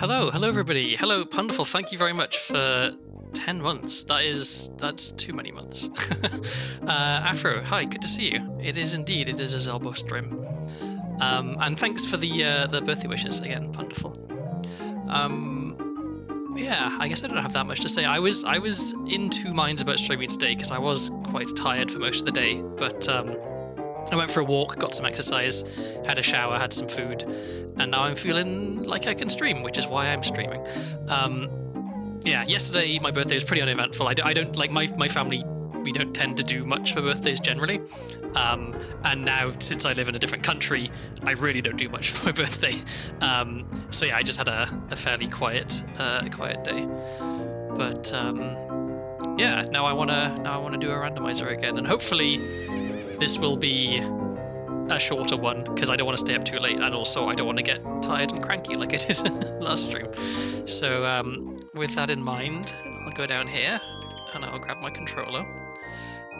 Hello everybody. Hello Wonderful. Thank you very much for 10 months. That's too many months. Afro, hi, good to see you. It is indeed, it is a Zelbo stream. And thanks for the birthday wishes again, Wonderful. Yeah, I guess I don't have that much to say. I was in two minds about streaming today because I was quite tired for most of the day, but I went for a walk, got some exercise, had a shower, had some food, and now I'm feeling like I can stream, which is why I'm streaming. Yeah, yesterday my birthday was pretty uneventful. I don't like my family. We don't tend to do much for birthdays generally, and now since I live in a different country, I really don't do much for my birthday. So yeah, I just had a fairly quiet day. But yeah, now I wanna do a randomizer again, and hopefully this will be a shorter one because I don't want to stay up too late, and also I don't want to get tired and cranky like I did last stream. So with that in mind, I'll go down here and I'll grab my controller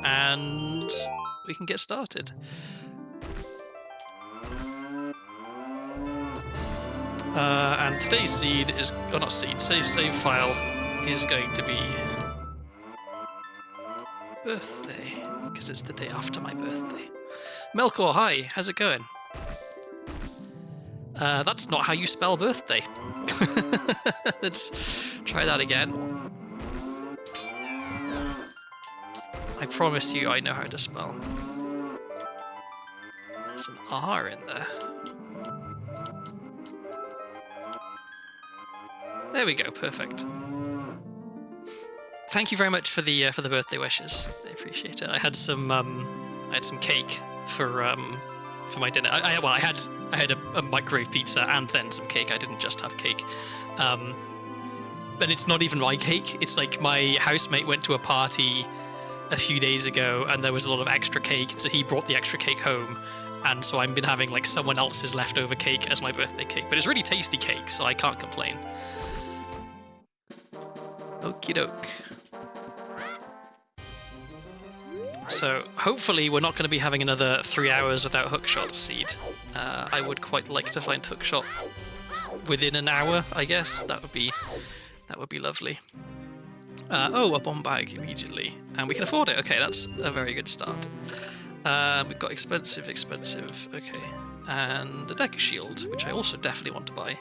and we can get started. And today's seed is, or not seed, save file is going to be birthday, because it's the day after my birthday. Melkor, hi, how's it going? That's not how you spell birthday. Let's try that again. I promise you I know how to spell. There's an R in there. There we go, perfect. Thank you very much for the birthday wishes. I appreciate it. I had some cake for my dinner. I had a microwave pizza and then some cake. I didn't just have cake. But it's not even my cake. It's like my housemate went to a party a few days ago and there was a lot of extra cake, so he brought the extra cake home, and so I've been having like someone else's leftover cake as my birthday cake. But it's really tasty cake, so I can't complain. Okie doke. So hopefully we're not going to be having another 3 hours without hookshot seed. I would quite like to find hookshot within an hour, I guess. That would be lovely. Oh, a bomb bag immediately, and we can afford it. Okay, that's a very good start. We've got expensive. Okay, and a deck shield, which I also definitely want to buy.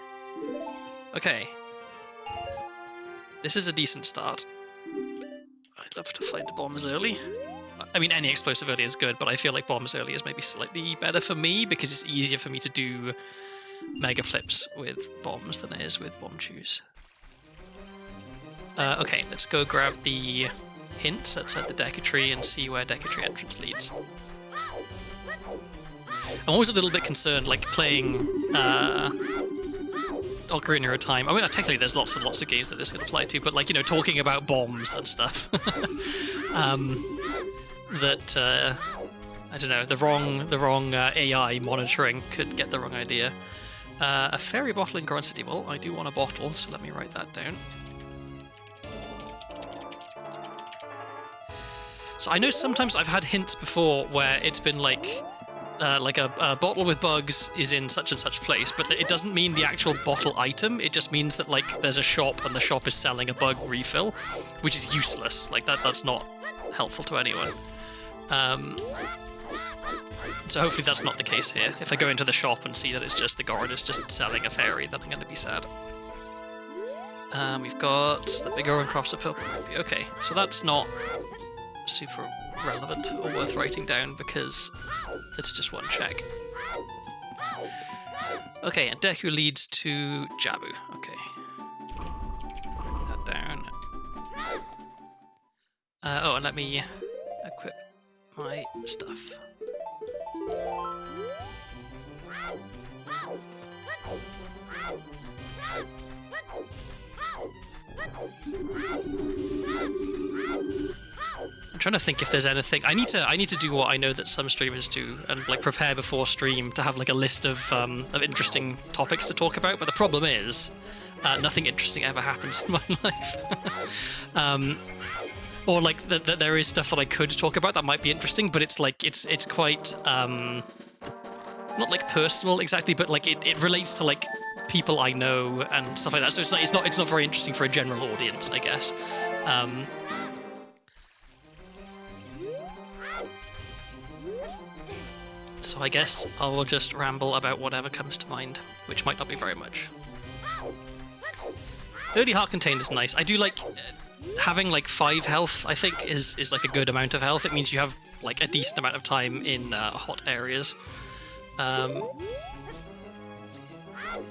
Okay, this is a decent start. I'd love to find the bombs early. I mean, any explosive early is good, but I feel like bombs early is maybe slightly better for me because it's easier for me to do mega flips with bombs than it is with bomb chews. Okay, let's go grab the hints outside the Decatry and see where Decatry entrance leads. I'm always a little bit concerned, like playing Ocarina of Time. I mean, technically there's lots and lots of games that this could apply to, but like, you know, talking about bombs and stuff. That I don't know, the wrong AI monitoring could get the wrong idea. A fairy bottle in Grand City. Well, I do want a bottle, so let me write that down. So I know sometimes I've had hints before where it's been like a bottle with bugs is in such and such place, but it doesn't mean the actual bottle item. It just means that like there's a shop and the shop is selling a bug refill, which is useless. Like that's not helpful to anyone. So hopefully that's not the case here. If I go into the shop and see that it's just the guard is just selling a fairy, then I'm going to be sad. We've got the big orange cross of purple ruby. Okay, so that's not super relevant or worth writing down because it's just one check. Okay, and Deku leads to Jabu. Okay. Put that down. Oh, and let me equip my stuff. I'm trying to think if there's anything. I need to do what I know that some streamers do and like prepare before stream to have like a list of interesting topics to talk about. But the problem is, nothing interesting ever happens in my life. Or like that there is stuff that I could talk about that might be interesting, but it's like it's quite not like personal exactly, but like it relates to like people I know and stuff like that. So it's not very interesting for a general audience, I guess. So I guess I'll just ramble about whatever comes to mind, which might not be very much. Early heart contained is nice. I do like having like 5 health, I think, is like a good amount of health. It means you have like a decent amount of time in hot areas.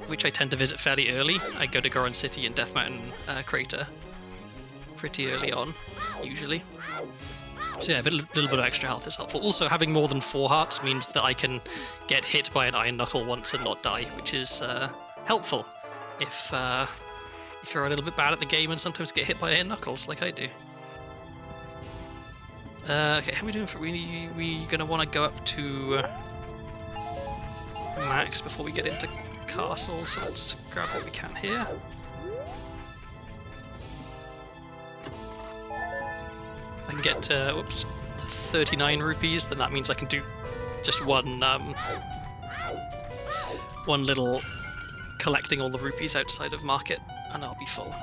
Which I tend to visit fairly early. I go to Goron City and Death Mountain Crater pretty early on, usually. So yeah, a little bit of extra health is helpful. Also, having more than 4 hearts means that I can get hit by an Iron Knuckle once and not die, which is helpful if you're a little bit bad at the game and sometimes get hit by Iron Knuckles, like I do. Okay, how are we doing? We gonna want to go up to max before we get into castle, so let's grab what we can here. I can get to 39 rupees, then that means I can do just one little collecting all the rupees outside of market, and I'll be full.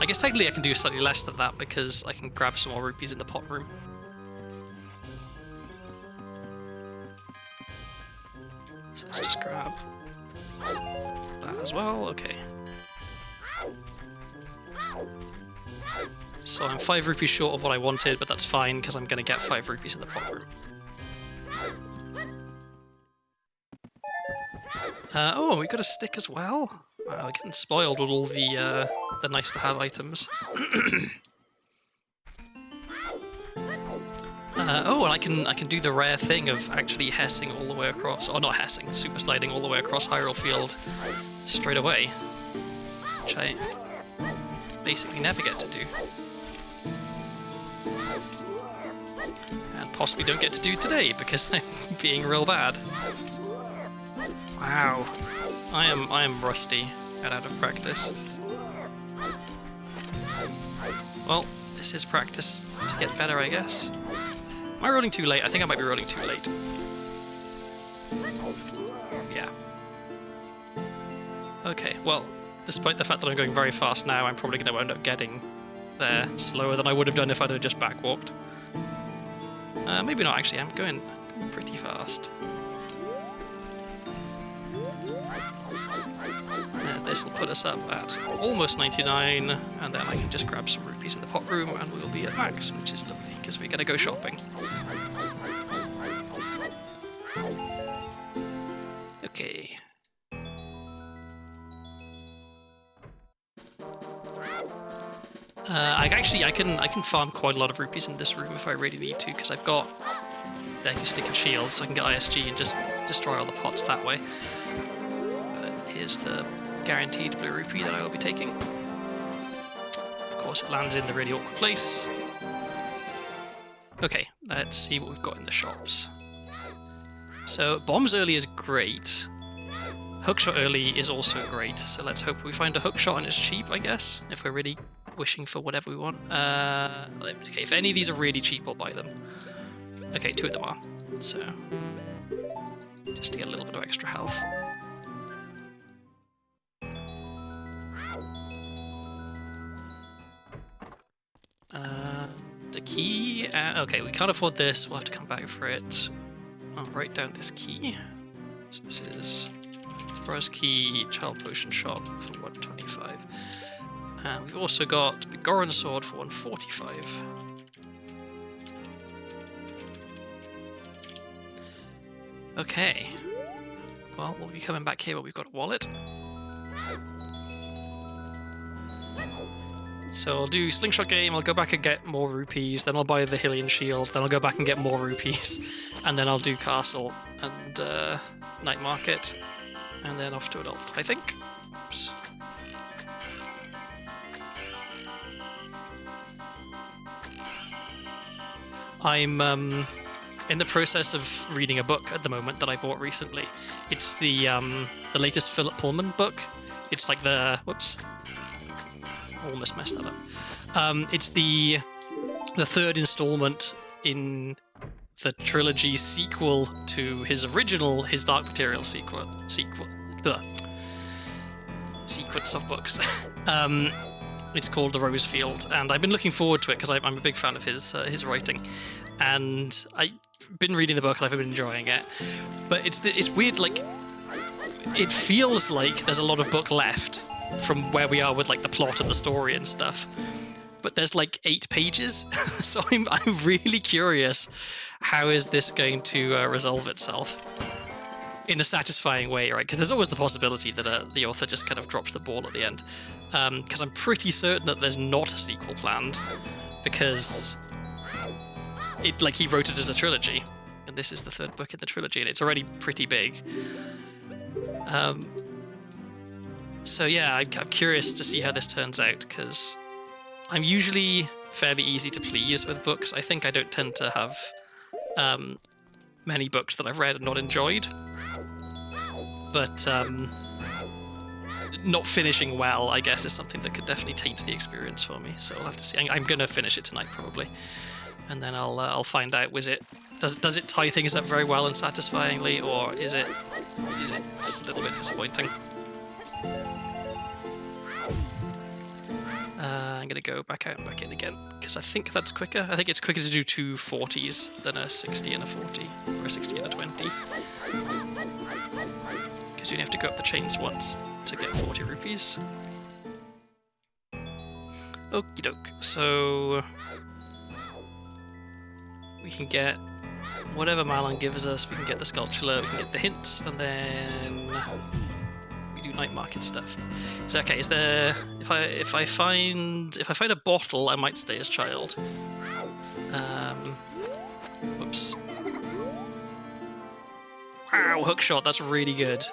I guess technically I can do slightly less than that because I can grab some more rupees in the pot room. So let's just grab that as well. Okay. So I'm 5 rupees short of what I wanted, but that's fine because I'm going to get 5 rupees in the pot room. Oh, we got a stick as well. Wow, we're getting spoiled with all the nice to have items. Oh, and I can do the rare thing of actually hessing all the way across, or not hessing, super sliding all the way across Hyrule Field straight away, which I basically never get to do. And possibly don't get to do today because I'm being real bad. Wow, I am rusty and out of practice. Well, this is practice to get better, I guess. Am I rolling too late? I think I might be rolling too late. Yeah. Okay, well, despite the fact that I'm going very fast now, I'm probably going to end up getting there slower than I would have done if I'd have just backwalked. Maybe not, actually. I'm going pretty fast. This will put us up at almost 99, and then I can just grab some rupees in the pot room, and we'll be at max, which is lovely, because we're going to go shopping. Okay. I can farm quite a lot of rupees in this room if I really need to, because I've got the stick and shield, so I can get ISG and just destroy all the pots that way. But here's the guaranteed blue rupee that I will be taking. Of course, it lands in the really awkward place. Okay, let's see what we've got in the shops. So, bombs early is great. Hookshot early is also great, so let's hope we find a hookshot and it's cheap, I guess, if we're really wishing for whatever we want. Okay, if any of these are really cheap, I'll buy them. Okay, 2 of them are, so just to get a little bit of extra health. The key, okay, we can't afford this, we'll have to come back for it. I'll write down this key. So this is Forest Key, Child Potion Shop for 125. And we've also got the Goron Sword for 145. Okay. Well, we'll be coming back here where we've got a wallet. So I'll do Slingshot Game, I'll go back and get more rupees, then I'll buy the Hylian Shield, then I'll go back and get more rupees, and then I'll do Castle and Night Market, and then off to Adult, I think. Oops. I'm in the process of reading a book at the moment that I bought recently. It's the latest Philip Pullman book. It's like the... whoops. Almost messed that up. It's the 3rd installment in the trilogy sequel to his original, his Dark Material sequel. sequence of books. It's called The Rose Field, and I've been looking forward to it because I'm a big fan of his writing, and I've been reading the book and I've been enjoying it. But it's weird, like it feels like there's a lot of book left from where we are with like the plot and the story and stuff. But there's like 8 pages, so I'm really curious. How is this going to resolve itself in a satisfying way, right? Because there's always the possibility that the author just kind of drops the ball at the end. Because I'm pretty certain that there's not a sequel planned, because he wrote it as a trilogy, and this is the 3rd book in the trilogy, and it's already pretty big. So yeah, I'm curious to see how this turns out, because I'm usually fairly easy to please with books. I think I don't tend to have many books that I've read and not enjoyed. But not finishing well, I guess, is something that could definitely taint the experience for me. So I'll have to see. I'm going to finish it tonight, probably. And then I'll find out, does it tie things up very well and satisfyingly, or is it just a little bit disappointing? I'm going to go back out and back in again, because I think that's quicker. I think it's quicker to do 2 40s than a 60 and a 40, or a 60 and a 20. Because you only have to go up the chains once to get 40 rupees. Okie doke. So we can get whatever Marlon gives us. We can get the sculpture, we can get the hints, and then we do night market stuff. So okay, is there? If I find a bottle, I might stay as child. Whoops. Wow, hookshot. That's really good.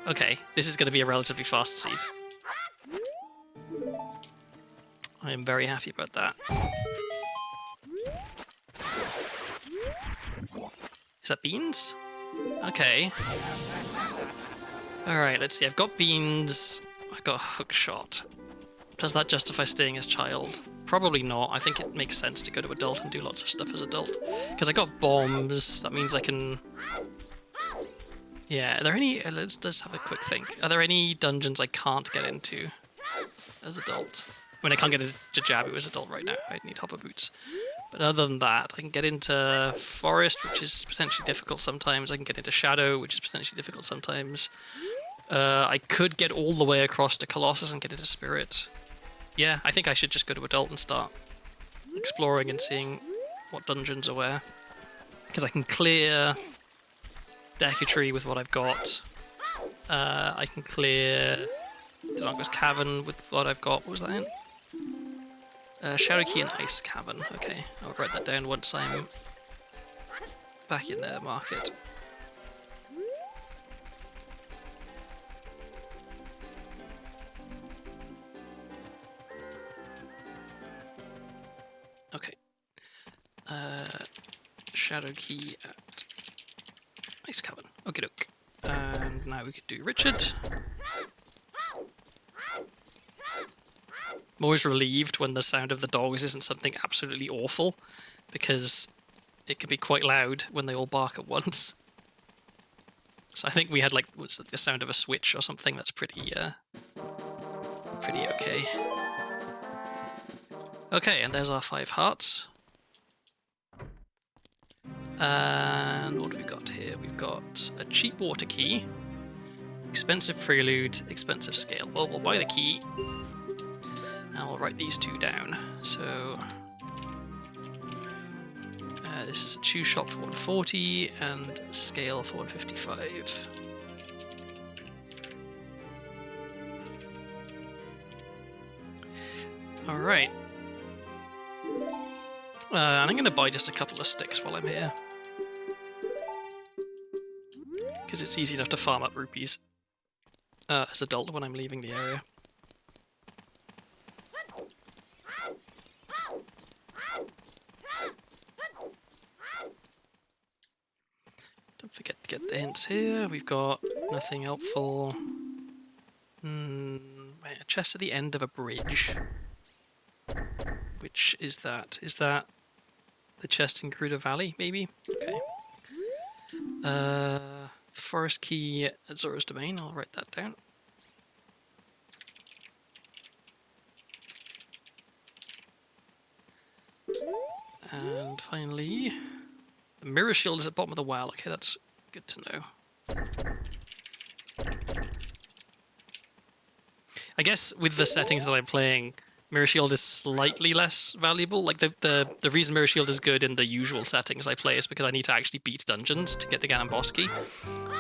Okay, this is going to be a relatively fast seed. I am very happy about that. Is that beans? Okay. Alright, let's see. I've got beans. I got a hookshot. Does that justify staying as child? Probably not. I think it makes sense to go to adult and do lots of stuff as adult. Because I got bombs. That means I can... Yeah, are there any... Let's have a quick think. Are there any dungeons I can't get into as adult? I mean, I can't get into Jabu as adult right now. I need hover boots. But other than that, I can get into Forest, which is potentially difficult sometimes. I can get into Shadow, which is potentially difficult sometimes. I could get all the way across to Colossus and get into Spirit. Yeah, I think I should just go to adult and start exploring and seeing what dungeons are where. Because I can clear Decutree with what I've got. I can clear Denargo's Cavern with what I've got. What was that in? Shadow Key and Ice Cavern. Okay, I'll write that down once I'm back in the market. Okay. Shadow Key at Ice Cavern. Okie doke. And now we could do Richard. I'm always relieved when the sound of the dogs isn't something absolutely awful, because it can be quite loud when they all bark at once. So I think we had like, what's the sound of a switch or something. That's pretty okay. Okay, and there's our 5 hearts. And what do we got here? We've got a cheap water key, expensive prelude, expensive scale. Well, we'll buy the key. Now I'll write these 2 down. So this is a chew shop for 140 and scale for 155. All right. And I'm going to buy just a couple of sticks while I'm here, because it's easy enough to farm up rupees as adult when I'm leaving the area. Don't forget to get the hints here. We've got nothing helpful. A chest at the end of a bridge. Which is that? Is that the chest in Gerudo Valley, maybe? Okay. Forest key at Zora's Domain. I'll write that down. And finally, the mirror shield is at the bottom of the well. Okay, that's good to know. I guess with the settings that I'm playing, mirror shield is slightly less valuable. Like the reason mirror shield is good in the usual settings I play is because I need to actually beat dungeons to get the Ganon boss key,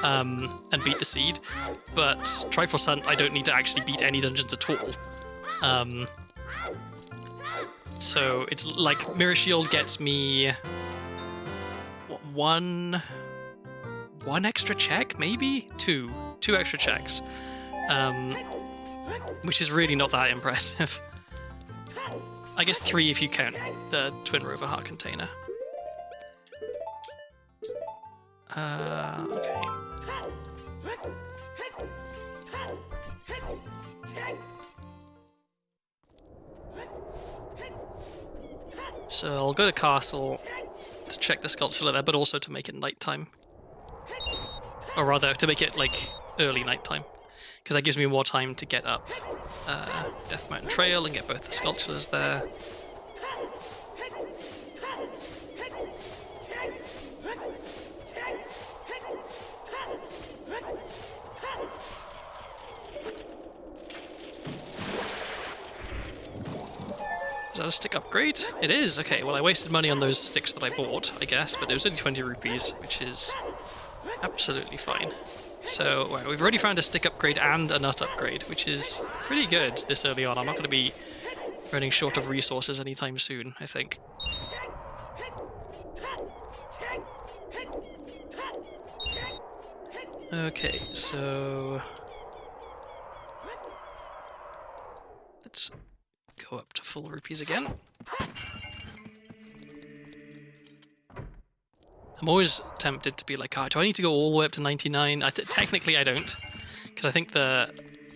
and beat the seed. But Triforce Hunt, I don't need to actually beat any dungeons at all. So it's like mirror shield gets me what, one extra check, maybe two extra checks, which is really not that impressive. I guess 3 if you count the Twin Rover Heart container. Okay. So I'll go to Castle to check the sculpture there, but also to make it nighttime. Or rather, to make it, like, early nighttime. Because that gives me more time to get up Death Mountain Trail and get both the sculptures there. Is that a stick upgrade? It is! Okay, well I wasted money on those sticks that I bought, I guess, but it was only 20 rupees, which is absolutely fine. So, well, we've already found a stick upgrade and a nut upgrade, which is pretty good this early on. I'm not going to be running short of resources anytime soon, I think. Okay, so let's go up to full rupees again. I'm always tempted to be like, oh, do I need to go all the way up to 99? Technically I don't, because I think the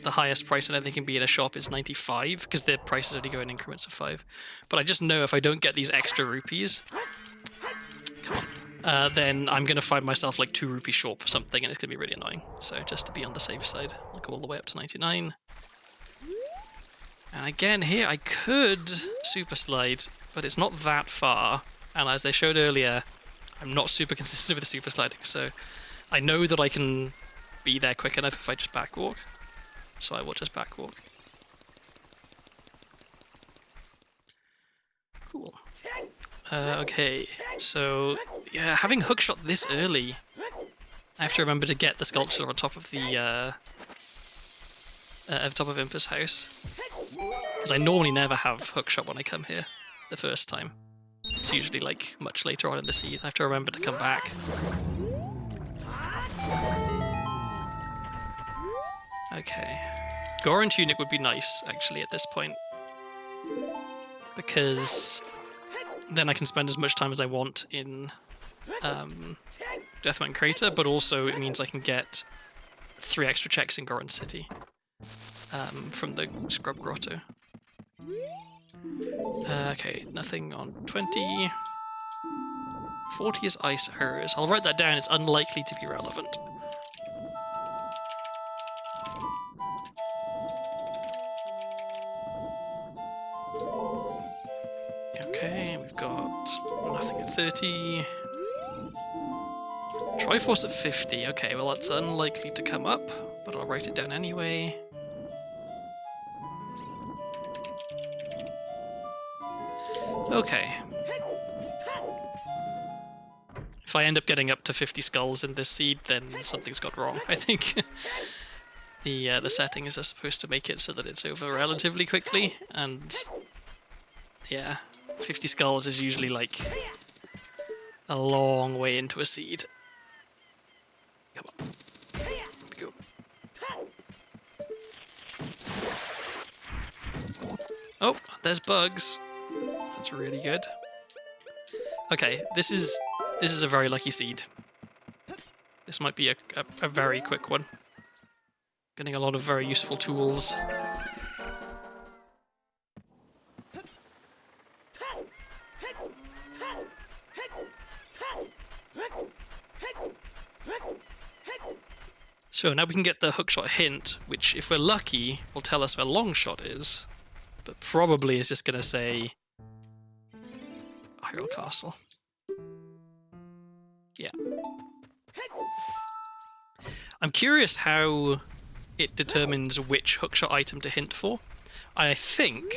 highest price that anything can be in a shop is 95, because the prices only go in increments of 5. But I just know if I don't get these extra rupees, come on, then I'm going to find myself like 2 rupees short for something, and it's going to be really annoying. So just to be on the safe side, I'll go all the way up to 99. And again, here I could super slide, but it's not that far. And as I showed earlier, I'm not super consistent with the super sliding, so I know that I can be there quick enough if I just backwalk. So I will just backwalk. Cool. Okay, so yeah, having hookshot this early, I have to remember to get the sculpture on top of the top of Imper's house. Because I normally never have hookshot when I come here the first time. It's usually like much later on in the seed. I have to remember to come back. Okay. Goron Tunic would be nice, actually, at this point. Because then I can spend as much time as I want in Death Mountain Crater, but also it means I can get 3 extra checks in Goron City from the Scrub Grotto. Okay, nothing on 20. 40 is Ice Arrows. I'll write that down, it's unlikely to be relevant. Okay, we've got nothing at 30. Triforce at 50. Okay, well that's unlikely to come up, but I'll write it down anyway. Okay. If I end up getting up to 50 skulls in this seed, then something's gone wrong, I think. The settings are supposed to make it so that it's over relatively quickly, and yeah, 50 skulls is usually like a long way into a seed. Come on. Here we go. Oh, there's bugs. That's really good. Okay, this is a very lucky seed. This might be a very quick one. Getting a lot of very useful tools. So now we can get the hookshot hint, which if we're lucky will tell us where longshot is, but probably is just going to say... Hyrule Castle. Yeah. I'm curious how it determines which hookshot item to hint for. I think,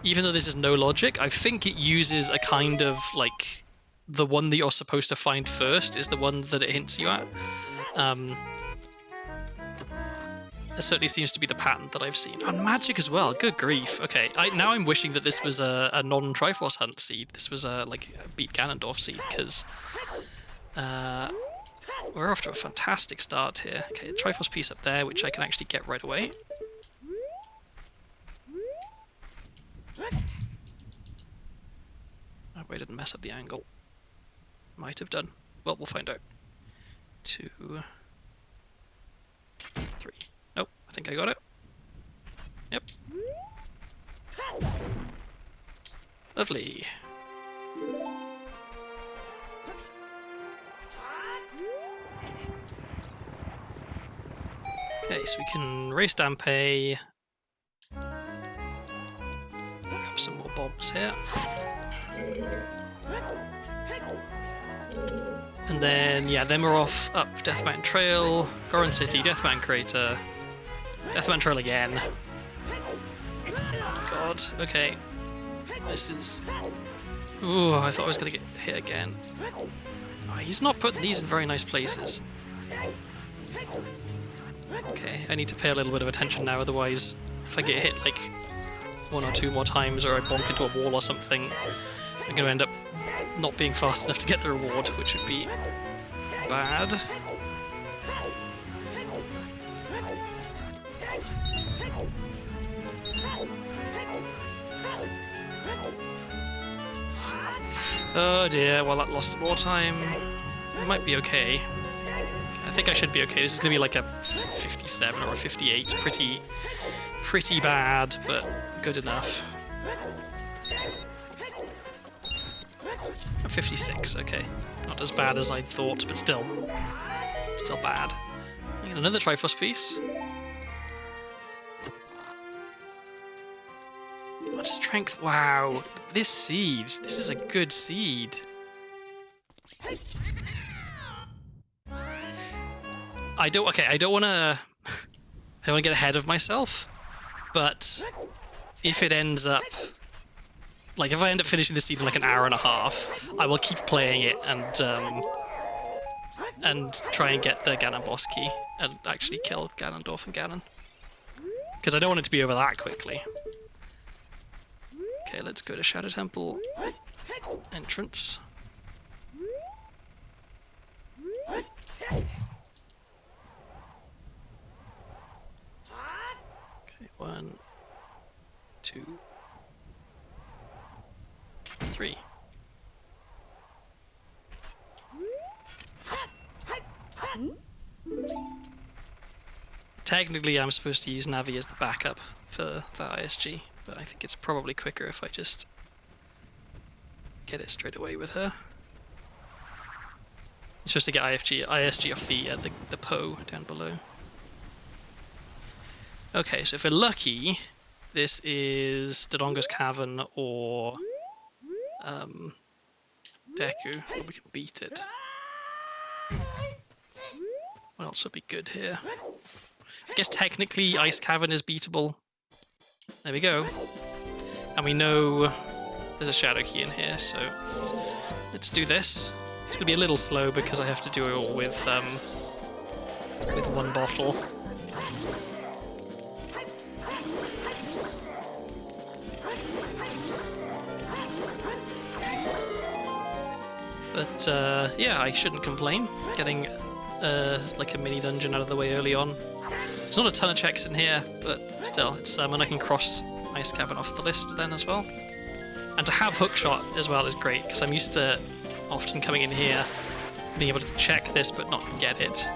even though this is no logic, I think it uses a kind of, like, the one that you're supposed to find first is the one that it hints you at. That certainly seems to be the pattern that I've seen. And magic as well, good grief. Okay, now I'm wishing that this was a non-Triforce Hunt seed. This was like a beat Ganondorf seed, because we're off to a fantastic start here. Okay, a Triforce piece up there, which I can actually get right away. I hope I didn't mess up the angle. Might have done. Well, we'll find out. 2, 3. Nope, I think I got it. Yep. Lovely. Okay, so we can race Dampé. Grab some more bombs here. And then, yeah, then we're off up Death Mountain Trail, Goron City, Death Mountain Crater, Death Mountain Trail again. Oh god, okay. This is... Ooh, I thought I was going to get hit again. Oh, he's not putting these in very nice places. Okay, I need to pay a little bit of attention now, otherwise if I get hit like 1 or 2 more times or I bonk into a wall or something, I'm going to end up not being fast enough to get the reward, which would be bad. Oh dear, well that lost some more time. It might be okay. I think I should be okay. This is going to be like a 57 or a 58. Pretty bad, but good enough. 56, okay. Not as bad as I thought, but still bad. I get another Triforce piece. What strength? Wow, this seed. This is a good seed. I don't want to get ahead of myself, but if it ends up, like if I end up finishing this seed in like an hour and a half, I will keep playing it and try and get the Ganon boss key and actually kill Ganondorf and Ganon, because I don't want it to be over that quickly. Okay, let's go to Shadow Temple entrance. Okay, 1, 2, 3. Technically, I'm supposed to use Navi as the backup for the ISG, but I think it's probably quicker if I just get it straight away with her. It's just to get ISG off the Poe down below. Okay, so if we're lucky, this is Dodongo's Cavern or Deku, and we can beat it. What else would be good here? I guess technically Ice Cavern is beatable. There we go. And we know there's a Shadow Key in here, so let's do this. It's gonna be a little slow because I have to do it all with 1 bottle. But yeah, I shouldn't complain. Getting like a mini dungeon out of the way early on. There's not a ton of checks in here, but still, it's and I can cross Ice Cavern off the list then as well. And to have Hookshot as well is great, because I'm used to often coming in here, being able to check this but not get it.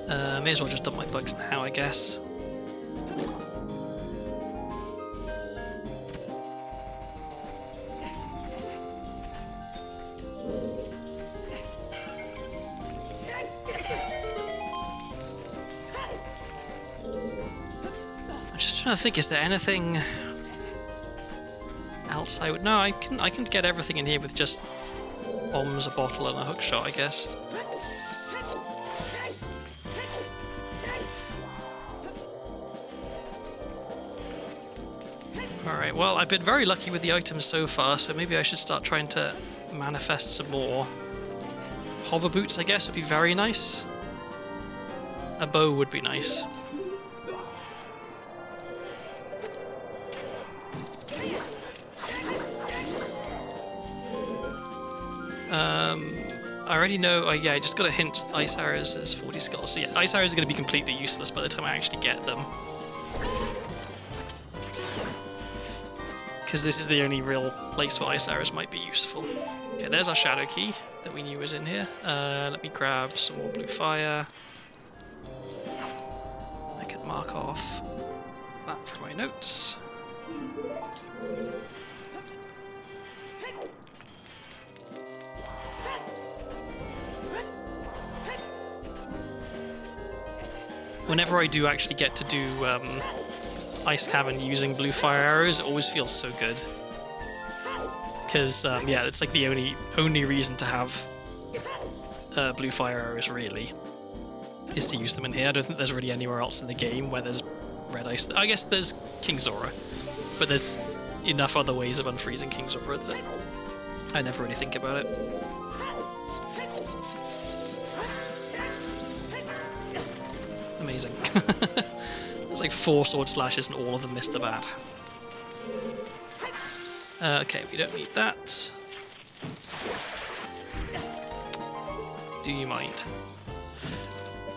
May as well just dump my bugs now, I guess. trying to think, is there anything else I would... No, I can get everything in here with just bombs, a bottle, and a hook shot, I guess. Alright, well, I've been very lucky with the items so far, so maybe I should start trying to manifest some more. Hover boots, I guess, would be very nice. A bow would be nice. I already know... Oh yeah, I just got a hint ice arrows is 40 skulls. So yeah, ice arrows are going to be completely useless by the time I actually get them. Because this is the only real place where ice arrows might be useful. Okay, there's our shadow key that we knew was in here. Let me grab some more blue fire. I can mark off that for my notes. Whenever I do actually get to do Ice Cavern using blue fire arrows, it always feels so good. Because, yeah, it's like the only reason to have blue fire arrows, really, is to use them in here. I don't think there's really anywhere else in the game where there's red ice. I guess there's King Zora, but there's enough other ways of unfreezing King Zora that I never really think about it. Amazing. There's like 4 sword slashes and all of them missed the bat. Okay, we don't need that. Do you mind?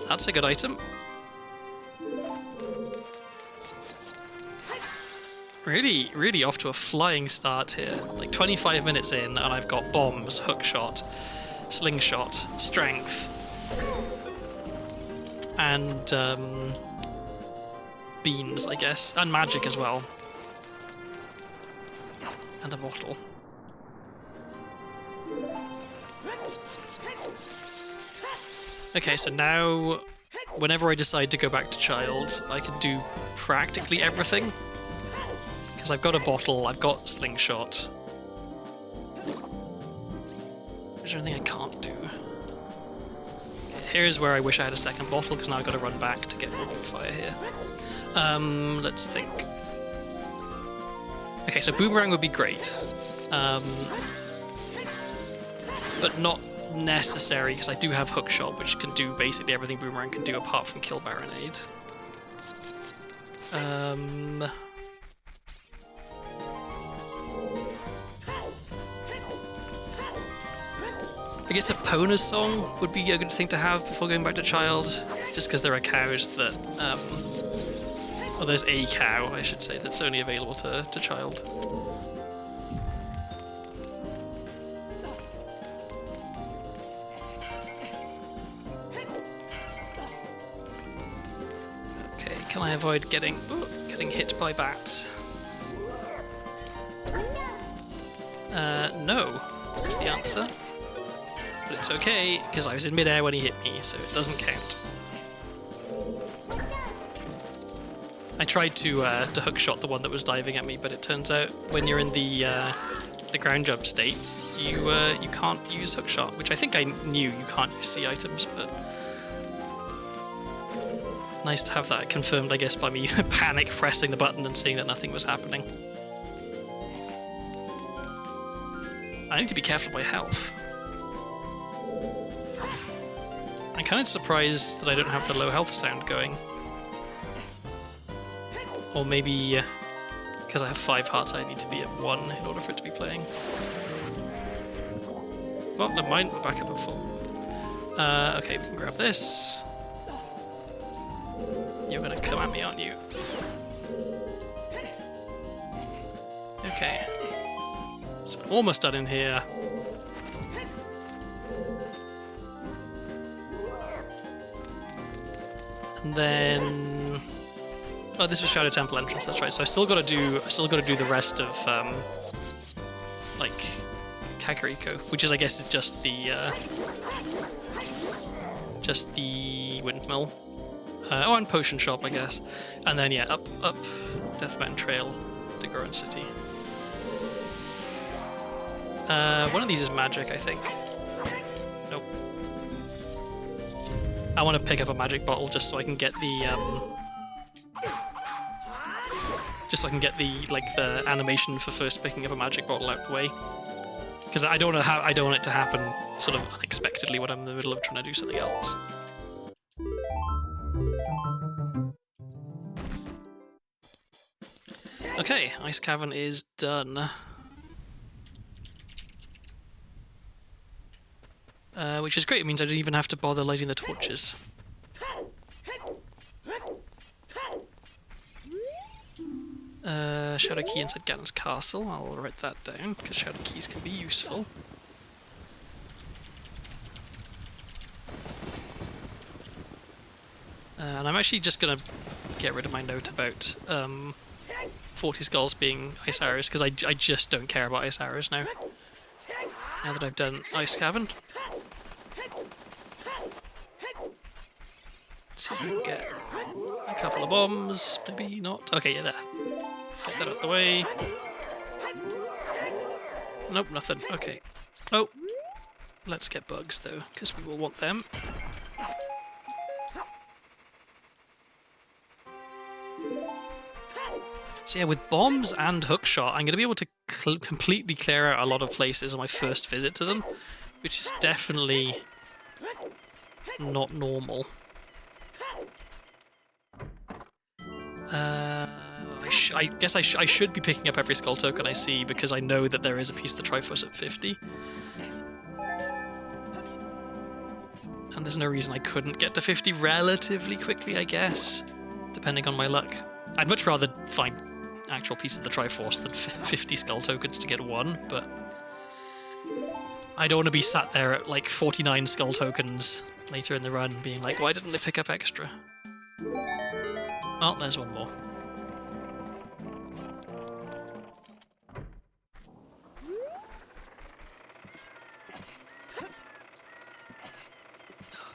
That's a good item. Really off to a flying start here. Like 25 minutes in and I've got bombs, hookshot, slingshot, strength, and beans, I guess, and magic as well. And a bottle. Okay, so now, whenever I decide to go back to Child, I can do practically everything. Because I've got a bottle, I've got slingshot. Is there anything I can't do? Okay, here's where I wish I had a second bottle, because now I've got to run back to get more blue fire here. Let's think. Okay, so boomerang would be great. But not necessary, because I do have hookshot, which can do basically everything boomerang can do apart from kill Baronade. I guess Epona's song would be a good thing to have before going back to Child, just because there are cows that... well, there's a cow, I should say, that's only available to Child. Okay, can I avoid getting hit by bats? No, is the answer. But it's okay, because I was in midair when he hit me, so it doesn't count. I tried to hookshot the one that was diving at me, but it turns out when you're in the ground jump state, you can't use hookshot, which I think I knew you can't use C items, but nice to have that confirmed, I guess, by me panic pressing the button and seeing that nothing was happening. I need to be careful of my health. I'm kind of surprised that I don't have the low health sound going. Or maybe because I have 5 hearts I need to be at 1 in order for it to be playing. Well, never mind, we're back up at full. Okay, we can grab this. You're gonna come at me, aren't you? Okay. So almost done in here. And then, oh, this was Shadow Temple entrance. That's right. So I still got to do the rest of like Kakariko, which is, I guess, is just the windmill. Oh, and potion shop, I guess. And then, yeah, up Death Mountain Trail to Goron City. One of these is magic, I think. Nope. I want to pick up a magic bottle just so I can get the, like, the animation for first picking up a magic bottle out the way. Because I don't want it to happen sort of unexpectedly when I'm in the middle of trying to do something else. Okay, Ice Cavern is done. Which is great, it means I don't even have to bother lighting the torches. Shadow Key inside Ganon's castle, I'll write that down, because Shadow Keys can be useful. And I'm actually just going to get rid of my note about 40 Skulls being ice arrows, because I just don't care about ice arrows now. Now that I've done Ice Cavern. See if we can get a couple of bombs, maybe not. Okay, yeah, there. Get that out the way. Nope, nothing. Okay. Oh, let's get bugs though, because we will want them. So yeah, with bombs and hookshot, I'm going to be able to completely clear out a lot of places on my first visit to them, which is definitely not normal. I guess I should be picking up every skull token I see, because I know that there is a piece of the Triforce at 50. And there's no reason I couldn't get to 50 relatively quickly, I guess, depending on my luck. I'd much rather find actual pieces of the Triforce than 50 skull tokens to get one, but I don't want to be sat there at like 49 skull tokens later in the run being like, why didn't they pick up extra? Oh, there's one more.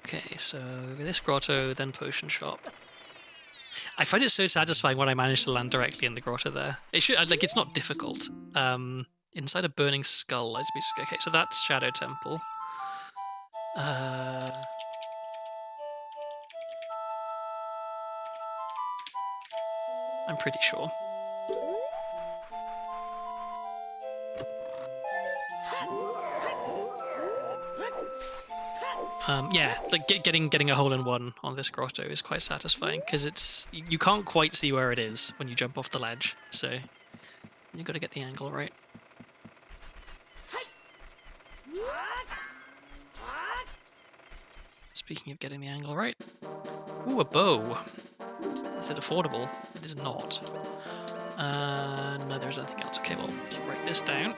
Okay, so this grotto, then potion shop. I find it so satisfying when I manage to land directly in the grotto there. It should, like, it's not difficult. Inside a burning skull, let's be okay. So that's Shadow Temple. I'm pretty sure. Yeah, like getting a hole in one on this grotto is quite satisfying, because you can't quite see where it is when you jump off the ledge, so you got to get the angle right. Speaking of getting the angle right, ooh, a bow. Is it affordable? It is not. No, there's nothing else. Okay, well, we can write this down.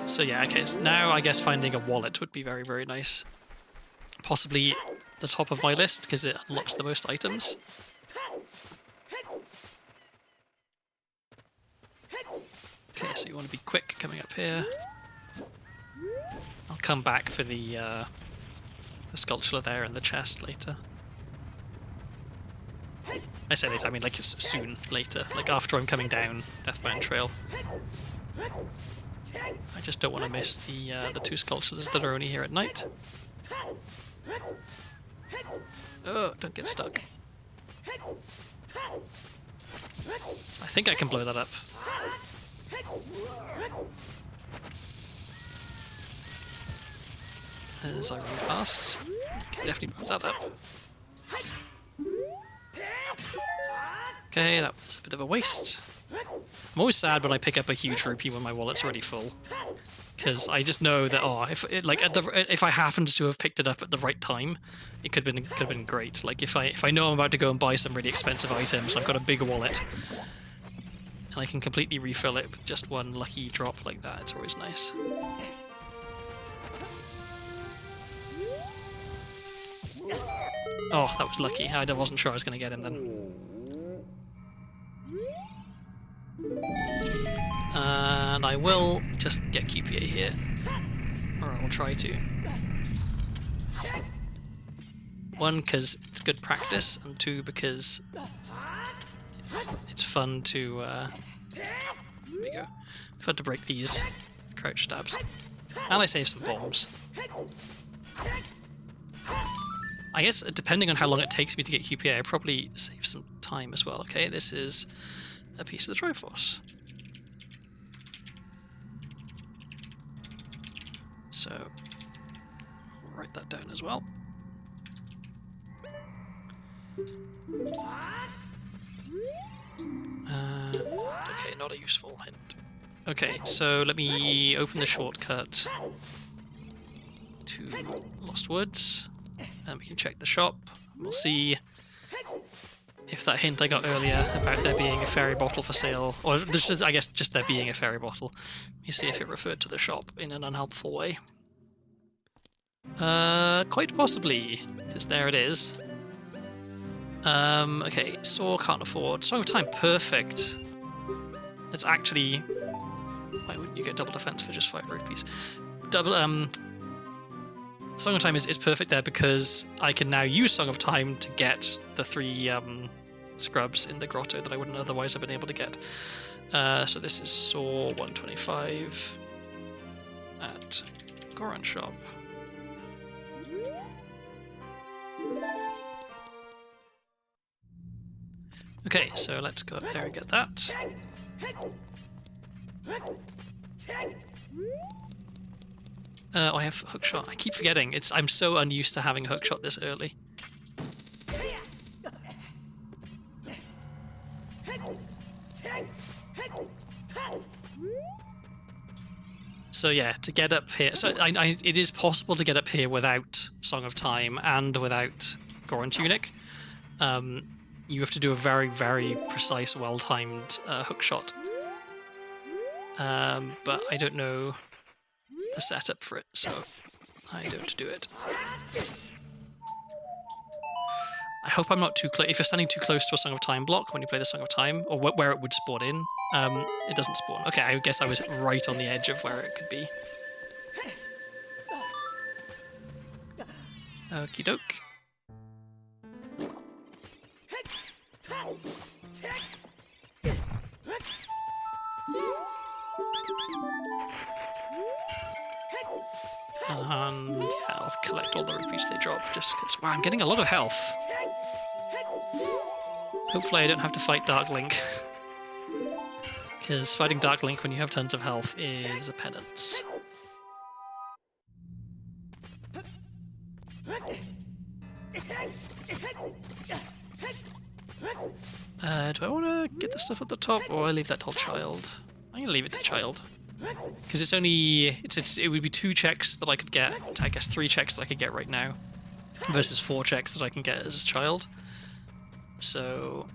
So yeah, okay, so now I guess finding a wallet would be very, very nice. Possibly the top of my list, because it unlocks the most items. Okay, so you want to be quick coming up here. I'll come back for the sculpture there in the chest later. I say later, I mean like soon later, like after I'm coming down Death Mountain Trail. I just don't want to miss the two sculptures that are only here at night. Oh, don't get stuck. So I think I can blow that up. As I run past, I can definitely blow that up. Okay, that was a bit of a waste. I'm always sad when I pick up a huge rupee when my wallet's already full, because I just know that if I happened to have picked it up at the right time, it could have been great. Like if I know I'm about to go and buy some really expensive items, I've got a big wallet, and I can completely refill it with just one lucky drop like that. It's always nice. Oh, that was lucky. I wasn't sure I was going to get him then. And I will just get QPA here, or I will try to. One, because it's good practice, and two, because it's fun to, there we go, fun to break these crouch stabs. And I save some bombs. I guess, depending on how long it takes me to get QPA, I probably save some time as well. Okay, this is a piece of the Triforce. So, I'll write that down as well. Okay, not a useful hint. Okay, so let me open the shortcut to Lost Woods, and we can check the shop. We'll see if that hint I got earlier about there being a fairy bottle for sale, or this is, I guess, just there being a fairy bottle. Let me see if it referred to the shop in an unhelpful way. Quite possibly, because there it is. Okay, Saw can't afford. Song of Time, perfect. It's actually... Why wouldn't you get double defense for just 5 rupees? Song of Time is perfect there because I can now use Song of Time to get the 3 scrubs in the grotto that I wouldn't otherwise have been able to get. So this is Saw 125 at Goron Shop. Okay, so let's go up there and get that. I have hookshot. I keep forgetting. I'm so unused to having hookshot this early. So yeah, to get up here, so it is possible to get up here without Song of Time and without Goron Tunic. You have to do a very, very precise, well-timed hookshot. But I don't know the setup for it, so I don't do it. I hope I'm not too close. If you're standing too close to a Song of Time block when you play the Song of Time, or where it would spawn in, it doesn't spawn. Okay, I guess I was right on the edge of where it could be. Okie doke. And yeah, I'll collect all the rupees they drop, just because... Wow, I'm getting a lot of health. Hopefully I don't have to fight Dark Link. Because fighting Dark Link when you have tons of health is a penance. Do I want to get the stuff at the top, or I leave that till Child? I'm going to leave it to Child. Because it's only... it would be 2 checks that I could get, I guess 3 checks that I could get right now, versus 4 checks that I can get as Child. So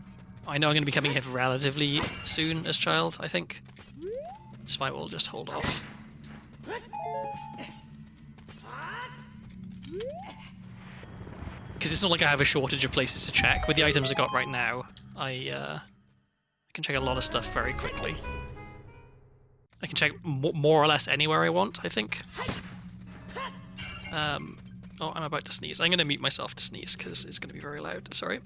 I know I'm going to be coming here relatively soon as Child, I think. So I will just hold off. Because it's not like I have a shortage of places to check. With the items I got right now, I can check a lot of stuff very quickly. I can check more or less anywhere I want, I think. Oh, I'm about to sneeze. I'm going to mute myself to sneeze, because it's going to be very loud. Sorry.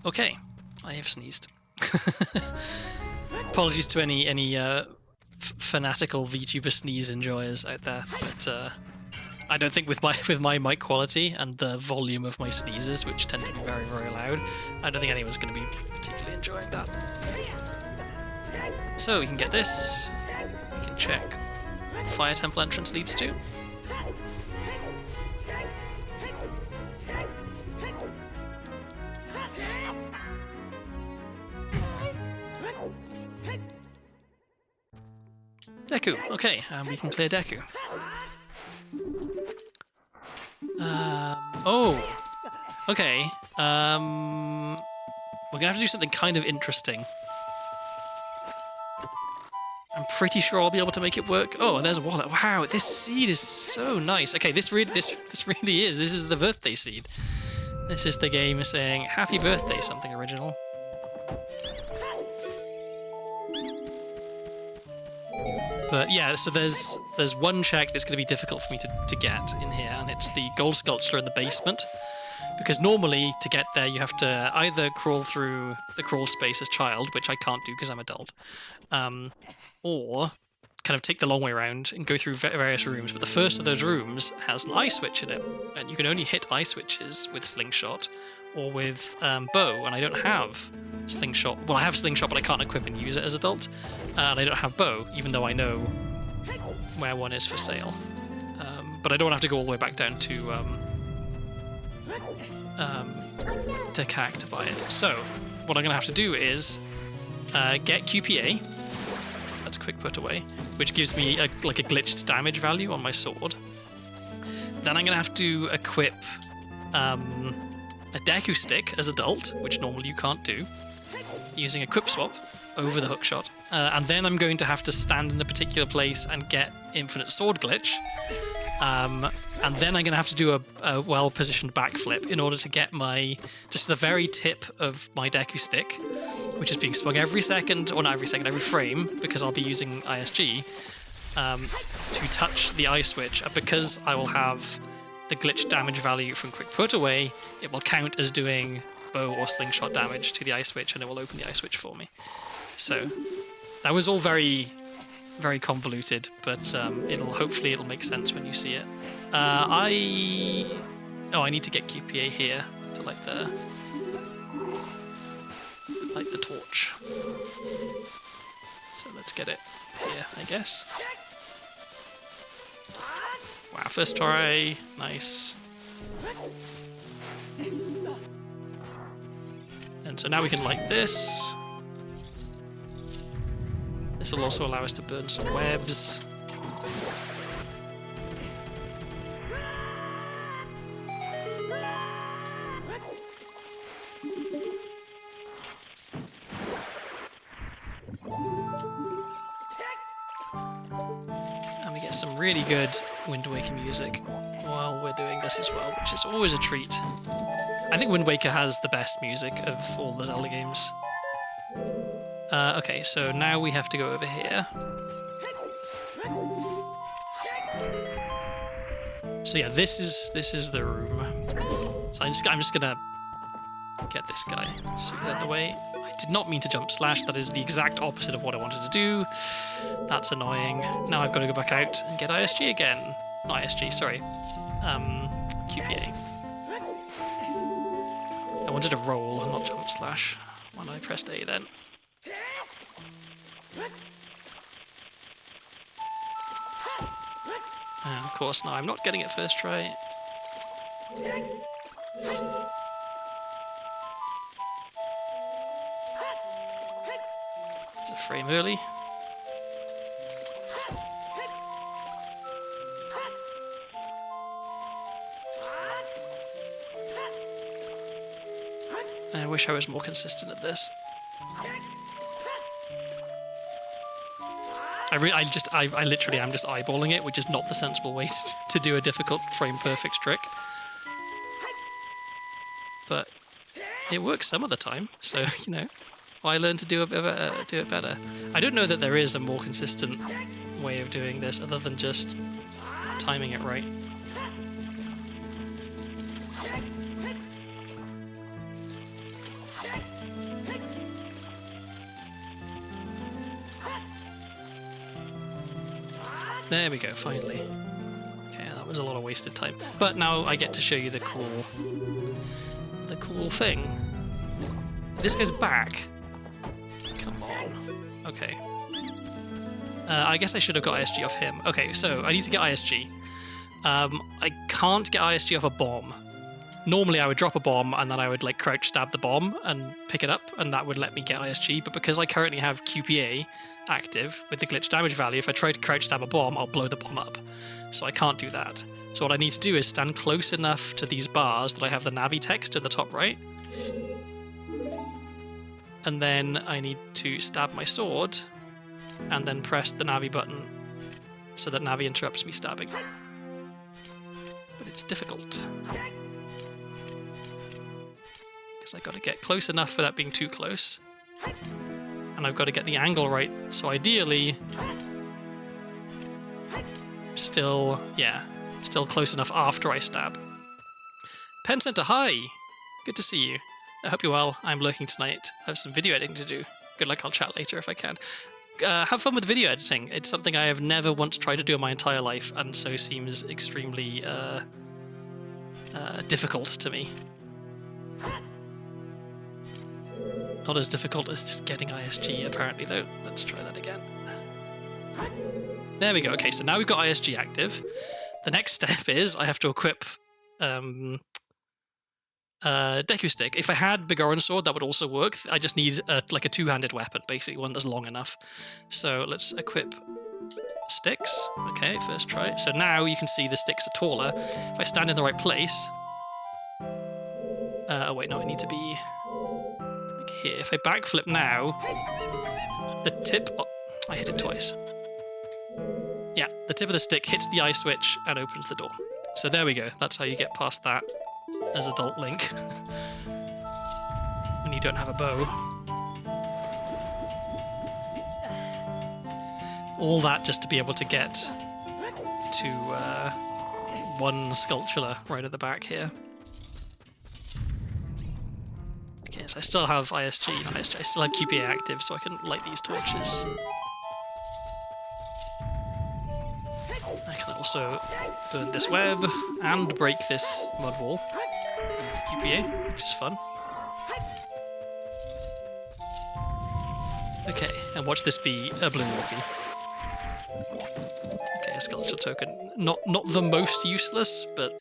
Okay, I have sneezed. Apologies to any fanatical VTuber sneeze enjoyers out there, but I don't think with my mic quality and the volume of my sneezes, which tend to be very, very loud, I don't think anyone's going to be particularly enjoying that. So we can get this. We can check Fire Temple entrance leads to. Deku, okay, and we can clear Deku. Oh, okay. We're gonna have to do something kind of interesting. I'm pretty sure I'll be able to make it work. Oh, there's a wallet. Wow, this seed is so nice. Okay, this really is. This is the birthday seed. This is the game saying, "Happy birthday," something original. But yeah, so there's one check that's going to be difficult for me to get in here, and it's the gold sculpture in the basement. Because normally, to get there, you have to either crawl through the crawl space as child, which I can't do because I'm adult, or kind of take the long way around and go through various rooms. But the first of those rooms has an eye switch in it, and you can only hit eye switches with slingshot or with bow, and I don't have slingshot. Well, I have slingshot, but I can't equip and use it as adult, and I don't have bow, even though I know where one is for sale. But I don't have to go all the way back down to CAC to buy it. So what I'm going to have to do is get QPA. That's quick put away, which gives me like a glitched damage value on my sword. Then I'm going to have to equip a Deku stick as adult, which normally you can't do, using a equip swap over the hookshot. And then I'm going to have to stand in a particular place and get infinite sword glitch. And then I'm going to have to do a well-positioned backflip in order to get just the very tip of my Deku stick, which is being swung every second, or not every second, every frame, because I'll be using ISG, to touch the eye switch. And because I will have the glitch damage value from quick put away, it will count as doing bow or slingshot damage to the eye switch, and it will open the eye switch for me. So that was all very, very convoluted, but hopefully it'll make sense when you see it. I need to get QPA here to light the torch. So let's get it here, I guess. Wow, first try, nice. And so now we can light this. This will also allow us to burn some webs. And we get some really good Wind Waker music while we're doing this as well, which is always a treat. I think Wind Waker has the best music of all the Zelda games. Okay, so now we have to go over here. So yeah, this is the room. So I'm just gonna get this guy so he's out of the way. I did not mean to jump slash. That is the exact opposite of what I wanted to do. That's annoying. Now I've got to go back out and get ISG again. Not ISG, sorry. QPA. I wanted to roll and not jump slash when I pressed A then. And of course now I'm not getting it first try. It's a frame early. I wish I was more consistent at this. I literally am just eyeballing it, which is not the sensible way to do a difficult frame-perfect trick. But it works some of the time, so, you know, I learned to do it better. I don't know that there is a more consistent way of doing this other than just timing it right. There we go, finally. Okay, that was a lot of wasted time. But now I get to show you the cool thing. This goes back. Come on. Okay. I guess I should have got ISG off him. Okay, so I need to get ISG. I can't get ISG off a bomb. Normally I would drop a bomb and then I would like crouch stab the bomb and pick it up and that would let me get ISG, but because I currently have QPA active with the glitch damage value, if I try to crouch stab a bomb, I'll blow the bomb up. So I can't do that. So what I need to do is stand close enough to these bars that I have the Navi text in the top right. And then I need to stab my sword and then press the Navi button so that Navi interrupts me stabbing. But it's difficult. Because I've got to get close enough without being too close. And I've got to get the angle right. So ideally, still, yeah, still close enough after I stab. Pen Center, hi! Good to see you. I hope you're well. I'm lurking tonight. I have some video editing to do. Good luck, I'll chat later if I can. Have fun with video editing. It's something I have never once tried to do in my entire life, and so seems extremely difficult to me. Not as difficult as just getting ISG, apparently, though. Let's try that again. There we go. Okay, so now we've got ISG active. The next step is I have to equip Deku Stick. If I had Bigoran Sword, that would also work. I just need like a two-handed weapon, basically, one that's long enough. So let's equip sticks. Okay, first try. So now you can see the sticks are taller. If I stand in the right place... oh wait, no, I need to be... here. If I backflip now, the tip... oh, I hit it twice. Yeah, the tip of the stick hits the eye switch and opens the door. So there we go. That's how you get past that as adult Link. When you don't have a bow. All that just to be able to get to one Sculpture right at the back here. Okay, so I still have ISG, not ISG, I still have QPA active, so I can light these torches. I can also burn this web and break this mud wall with QPA, which is fun. Okay, and watch this be a blue walkie. Okay, a sculpture token. Not the most useless, but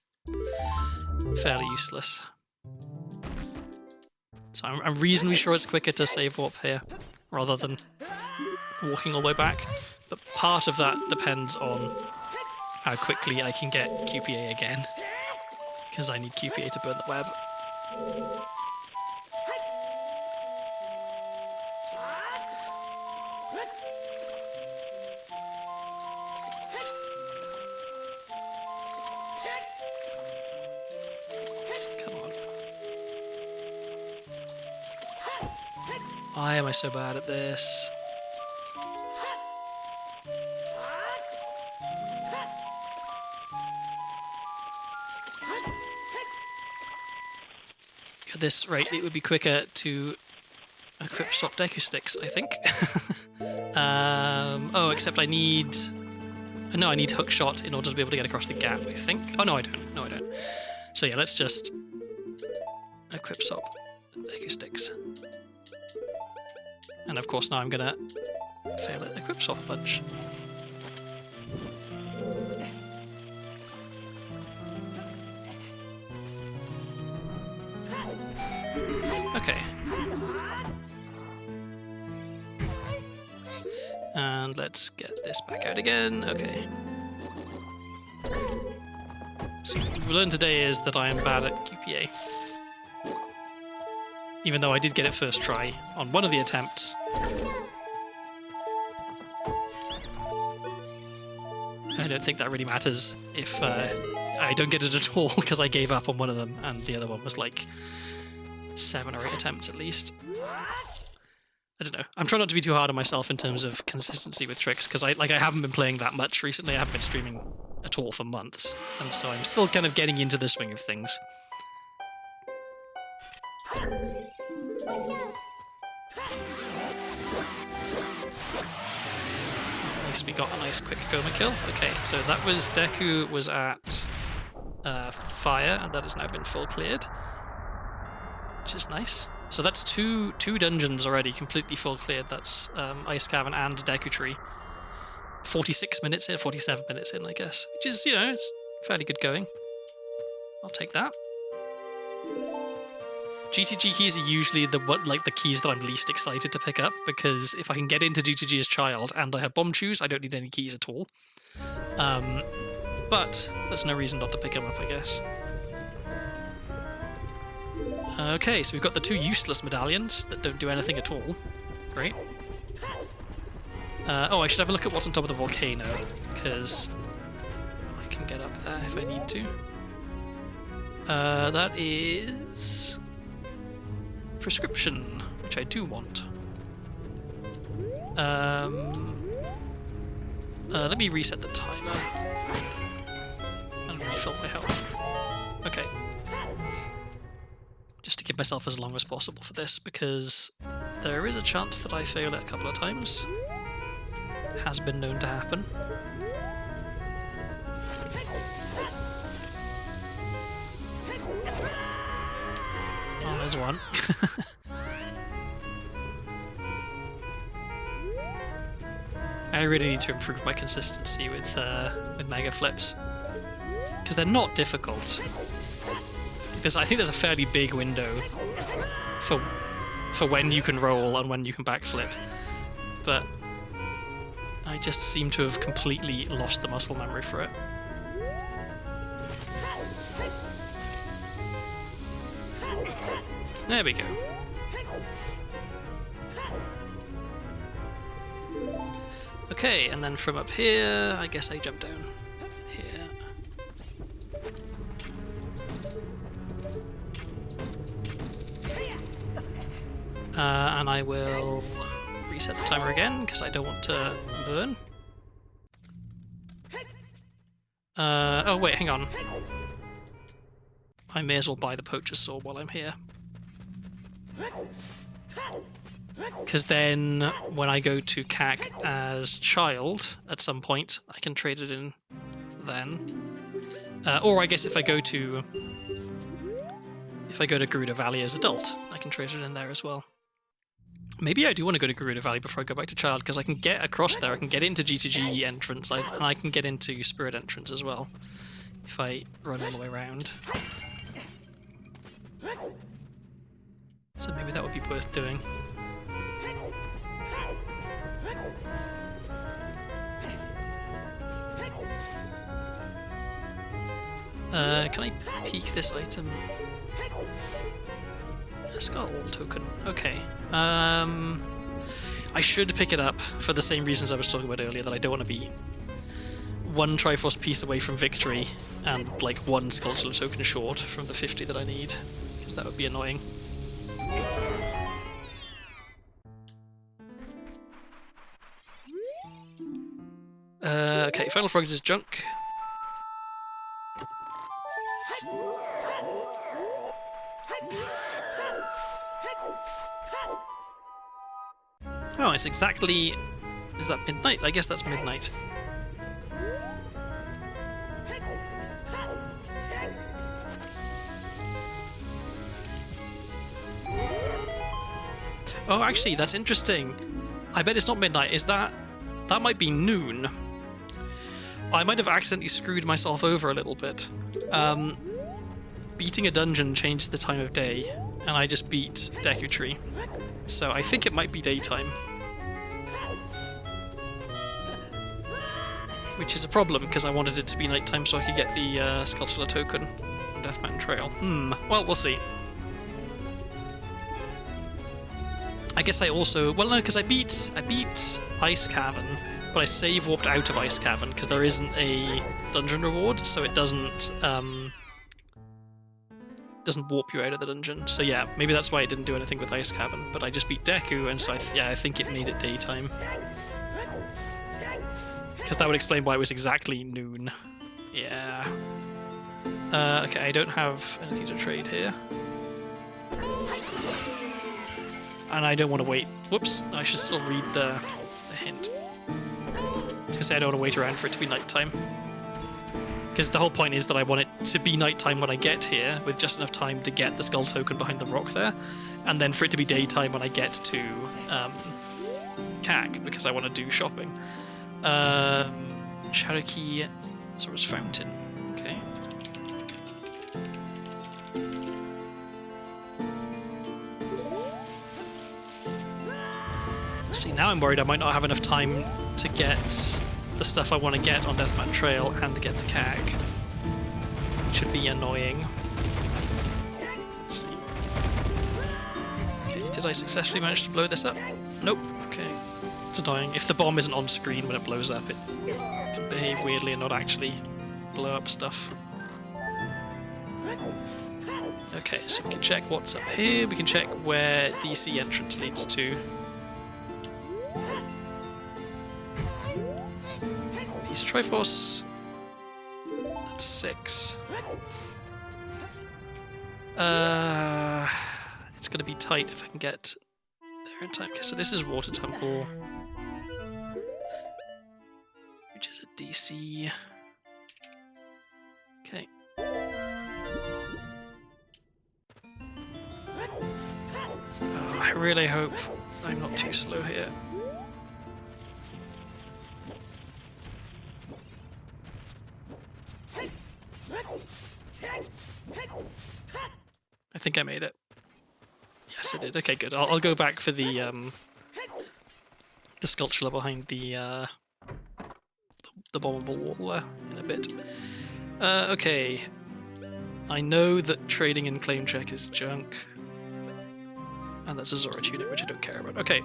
fairly useless. So I'm reasonably sure it's quicker to save warp here, rather than walking all the way back. But part of that depends on how quickly I can get QPA again, because I need QPA to burn the web. Why am I so bad at this? At this rate, it would be quicker to equip swap Deku Sticks, I think. Oh, except I need... no, I need Hook Shot in order to be able to get across the gap, I think. Oh, no, I don't. No, I don't. So yeah, let's just equip swap Deku Sticks. And of course now I'm gonna fail at the equip swap a bunch. Okay. And let's get this back out again. Okay. So what we've learned today is that I am bad at QPA. Even though I did get it first try on one of the attempts. I don't think that really matters if I don't get it at all, because I gave up on one of them and the other one was like 7 or 8 attempts at least. I don't know. I'm trying not to be too hard on myself in terms of consistency with tricks, because I haven't been playing that much recently. I haven't been streaming at all for months, and so I'm still kind of getting into the swing of things. At least we got a nice quick Goma kill. Okay, so that was Deku was at fire, and that has now been full cleared, which is nice. So that's two dungeons already completely full cleared. That's Ice Cavern and Deku Tree. 46 minutes in, 47 minutes in, I guess, which is, you know, it's fairly good going. I'll take that. GTG keys are usually the keys that I'm least excited to pick up, because if I can get into GTG as child and I have bomb chews, I don't need any keys at all. But there's no reason not to pick them up, I guess. Okay, so we've got the 2 useless medallions that don't do anything at all. Great. Oh, I should have a look at what's on top of the volcano, because I can get up there if I need to. That is... prescription, which I do want. Let me reset the timer and refill my health. Okay. Just to give myself as long as possible for this, because there is a chance that I fail it a couple of times. Has been known to happen. Oh, there's one. I really need to improve my consistency with mega flips, because they're not difficult. I think there's a fairly big window for when you can roll and when you can backflip, but I just seem to have completely lost the muscle memory for it. There we go. Okay, and then from up here, I guess I jump down here. And I will reset the timer again, because I don't want to burn. Oh wait, hang on. I may as well buy the poacher's sword while I'm here. Because then, when I go to CAC as child, at some point, I can trade it in then. Or I guess if I go to Gerudo Valley as adult, I can trade it in there as well. Maybe I do want to go to Gerudo Valley before I go back to child, because I can get across there, I can get into GTG entrance, and I can get into Spirit entrance as well, if I run all the way around. So maybe that would be worth doing. Can I peek this item? A skull token. Okay. I should pick it up for the same reasons I was talking about earlier, that I don't want to be one Triforce piece away from victory and like one Sculptural token short from the 50 that I need, because that would be annoying. Okay, Final Frogs is junk. Oh, it's exactly... Is that midnight? I guess that's midnight. Oh, actually, that's interesting. I bet it's not midnight. Is that... That might be noon. I might have accidentally screwed myself over a little bit. Beating a dungeon changed the time of day, and I just beat Deku Tree. So I think it might be daytime. Which is a problem, because I wanted it to be nighttime so I could get the Sculptural token on Death Mountain Trail. Well, we'll see. I guess I also... Well, no, because I beat Ice Cavern, but I save warped out of Ice Cavern, because there isn't a dungeon reward, so it doesn't warp you out of the dungeon. So yeah, maybe that's why it didn't do anything with Ice Cavern, but I just beat Deku, and so I think it made it daytime. Because that would explain why it was exactly noon. Yeah. Okay, I don't have anything to trade here. And I don't want to wait. Whoops, I should still read the hint. I was gonna say I don't want to wait around for it to be nighttime. Because the whole point is that I want it to be nighttime when I get here, with just enough time to get the skull token behind the rock there, and then for it to be daytime when I get to CAC, because I want to do shopping. Shadow Key, Source Fountain. Okay. See, now I'm worried I might not have enough time to get the stuff I want to get on Death Mountain Trail and to get to CAG. Which would be annoying. Let's see. Okay, did I successfully manage to blow this up? Nope. Okay. It's annoying. If the bomb isn't on screen when it blows up, it can behave weirdly and not actually blow up stuff. Okay, so we can check what's up here. We can check where DC entrance leads to. piece of Triforce. That's 6. It's gonna be tight if I can get there in time. Okay, so this is Water Temple, which is a DC. Okay. Oh, I really hope I'm not too slow here. I think I made it. Yes, I did. Okay, good. I'll go back for the sculpture behind the bombable wall there in a bit. Okay. I know that trading in claim check is junk. And that's a Zora unit, which I don't care about. Okay.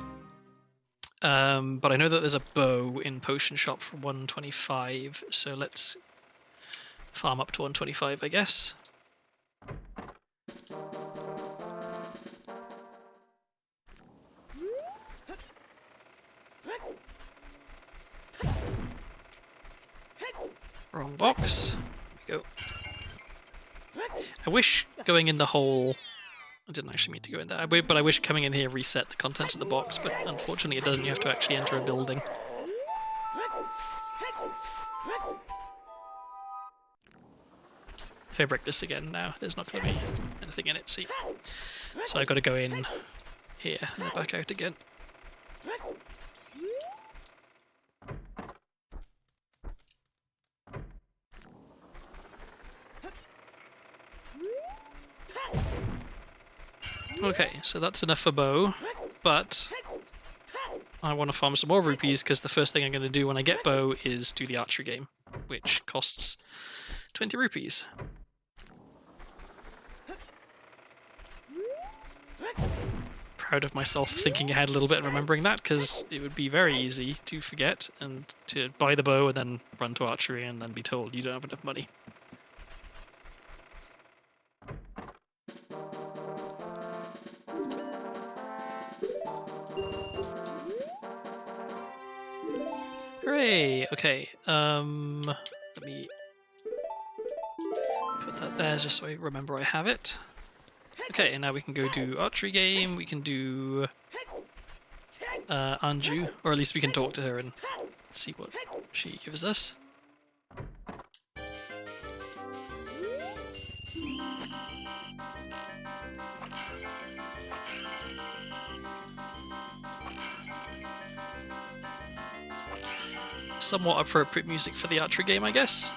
But I know that there's a bow in Potion Shop for 125, so let's farm up to 125, I guess. Wrong box. There we go. I wish going in the hole... I didn't actually mean to go in there, but I wish coming in here reset the contents of the box, but unfortunately it doesn't. You have to actually enter a building. If I break this again now, there's not going to be anything in it, see? So I've got to go in here and then back out again. Okay, so that's enough for bow, but I want to farm some more rupees because the first thing I'm going to do when I get bow is do the archery game, which costs 20 rupees. Proud of myself for thinking ahead a little bit and remembering that, because it would be very easy to forget and to buy the bow and then run to archery and then be told you don't have enough money. Hooray! Okay, let me put that there just so I remember I have it. Okay, and now we can go do archery game, we can do Anju, or at least we can talk to her and see what she gives us. Somewhat appropriate music for the archery game, I guess.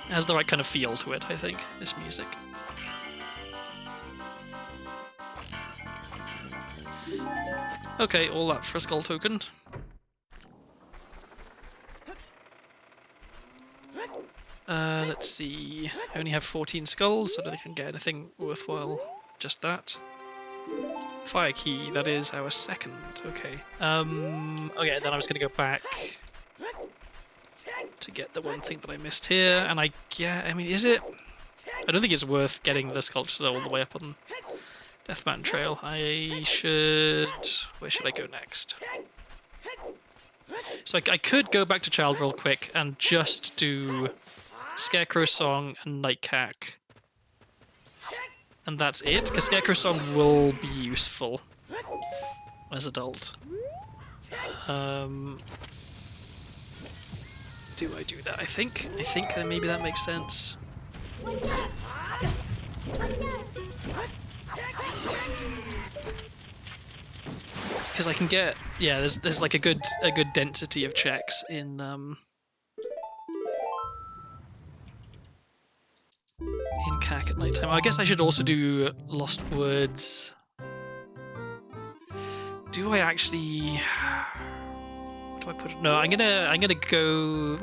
It has the right kind of feel to it, I think, this music. Okay, all that for a skull token. Let's see. I only have 14 skulls, so I don't think I can get anything worthwhile. Just that. Fire key, that is our second. Okay. Okay, then I was going to go back to get the one thing that I missed here, and I mean, is it? I don't think it's worth getting the sculpture all the way up on Death Mountain Trail. I should... Where should I go next? So I could go back to Child real quick and just do Scarecrow Song and Nightcack. And that's it, because Scarecrow Song will be useful as adult. Do I do that? I think that maybe that makes sense. Because I can get, yeah, there's like a good density of checks in CAC at nighttime. I guess I should also do Lost Words. Do I actually? What do I put? No, I'm gonna go.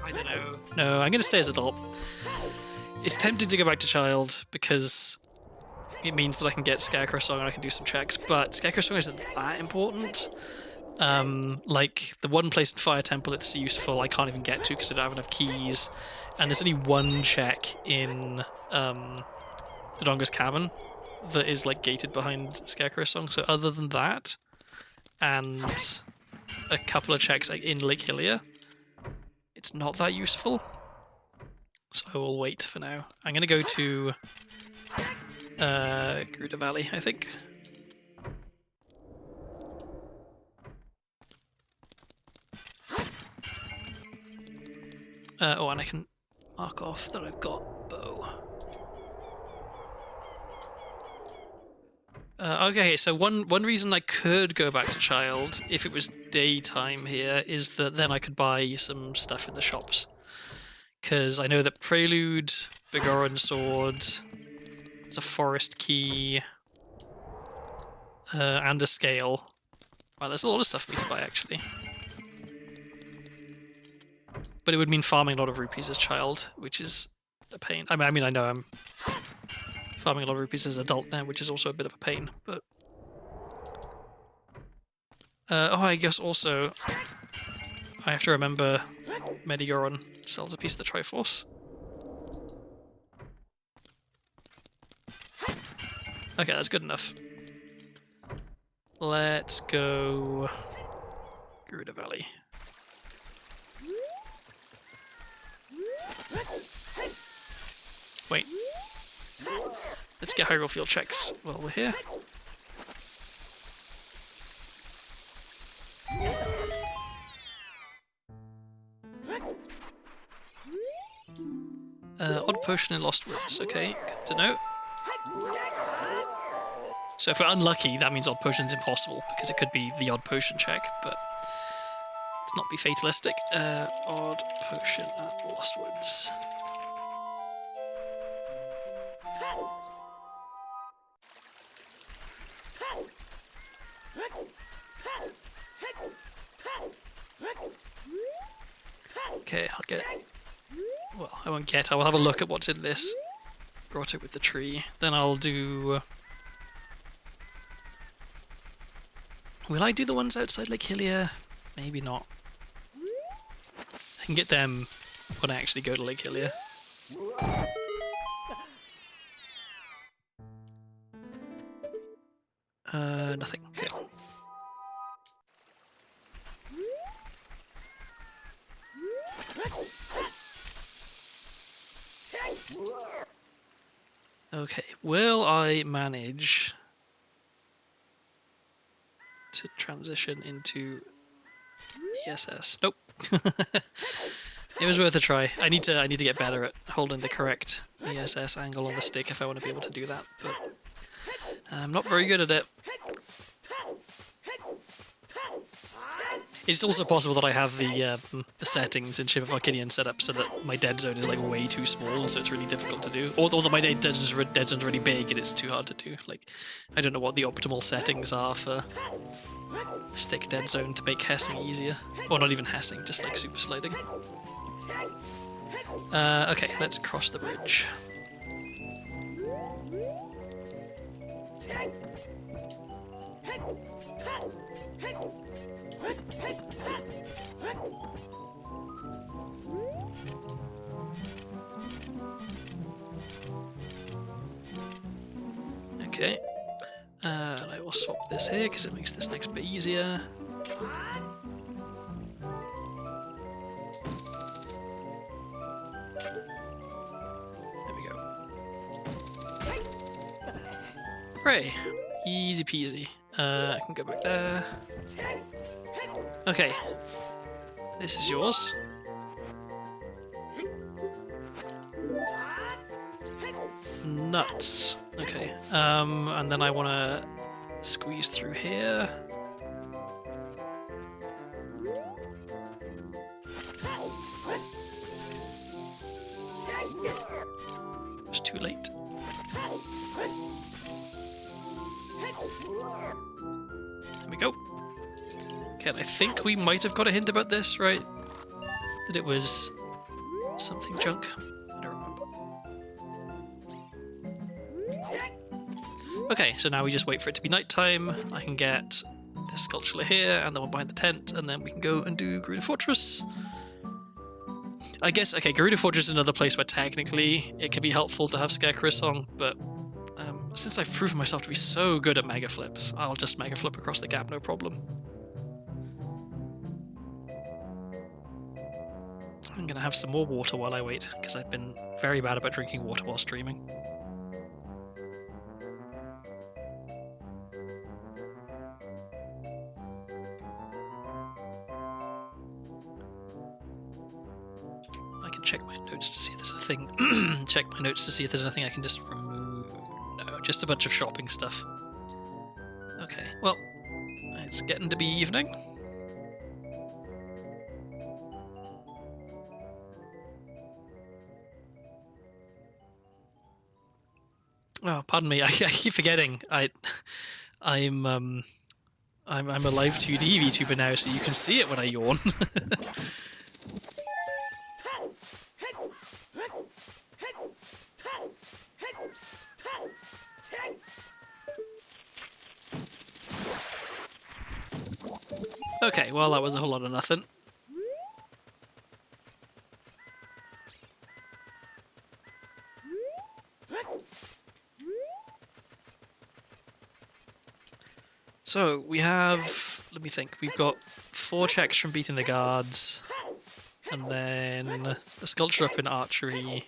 I don't know. No, I'm gonna stay as adult. It's tempting to go back to child because it means that I can get Scarecrow Song and I can do some checks, but Scarecrow Song isn't that important. Like the one place in Fire Temple it's useful, I can't even get to because I don't have enough keys, and there's only one check in Dodonga's Cavern that is like gated behind Scarecrow Song. So other than that, and a couple of checks like in Lake Hylia, it's not that useful. So I will wait for now. I'm going to go to Gerudo Valley, I think. Oh, and I can mark off that I've got bow. Okay, so one reason I could go back to Child, if it was daytime here, is that then I could buy some stuff in the shops. Because I know that Prelude, Begoran Sword, it's a forest key, and a scale. Wow, there's a lot of stuff for me to buy, actually. But it would mean farming a lot of rupees as Child, which is a pain. I mean, I know I'm farming a lot of rupees as adult now, which is also a bit of a pain, but... oh, I guess also I have to remember Medigoron sells a piece of the Triforce. Okay, that's good enough. Let's go Gerudo Valley. Wait. Let's get Hyrule Field checks while we're here. Odd Potion in Lost Woods. Okay, good to know. So if we're unlucky, that means Odd Potion's impossible, because it could be the Odd Potion check, but let's not be fatalistic. Odd Potion at Lost Woods. Okay, I'll get... Well, I won't get... I will have a look at what's in this grotto with the tree. Then I'll do... Will I do the ones outside Lake Hylia? Maybe not. I can get them when I actually go to Lake Hylia. Nothing. Okay. Okay, will I manage to transition into ESS? Nope. It was worth a try. I need to get better at holding the correct ESS angle on the stick if I want to be able to do that, but I'm not very good at it. It's also possible that I have the settings in Ship of Arcadian set up so that my dead zone is like way too small, and so it's really difficult to do. Or that my dead zone's really big and it's too hard to do. Like, I don't know what the optimal settings are for stick dead zone to make hessing easier. Or not even hessing, just like super sliding. Okay, let's cross the bridge. Okay, and I will swap this here because it makes this next bit easier. There we go. Hooray! Easy peasy. I can go back there. Okay, this is yours. Nuts. Okay, and then I want to squeeze through here. It's too late. There we go. Okay, and I think we might have got a hint about this, right? That it was something junk. I don't remember. Okay, so now we just wait for it to be nighttime. I can get this sculpture here, and the one behind the tent, and then we can go and do Gerudo Fortress. I guess, okay, Gerudo Fortress is another place where technically it can be helpful to have Scarecrow's Song, but since I've proven myself to be so good at Mega Flips, I'll just Mega Flip across the gap, no problem. I'm gonna have some more water while I wait, because I've been very bad about drinking water while streaming. I can check my notes to see if there's a thing. Check my notes to see if there's anything I can just remove. No, just a bunch of shopping stuff. Okay, well, it's getting to be evening. Oh, pardon me. I keep forgetting. I'm a live 2D VTuber now, so you can see it when I yawn. Okay, well that was a whole lot of nothing. So, we have, let me think, we've got 4 checks from beating the guards, and then the sculpture up in archery,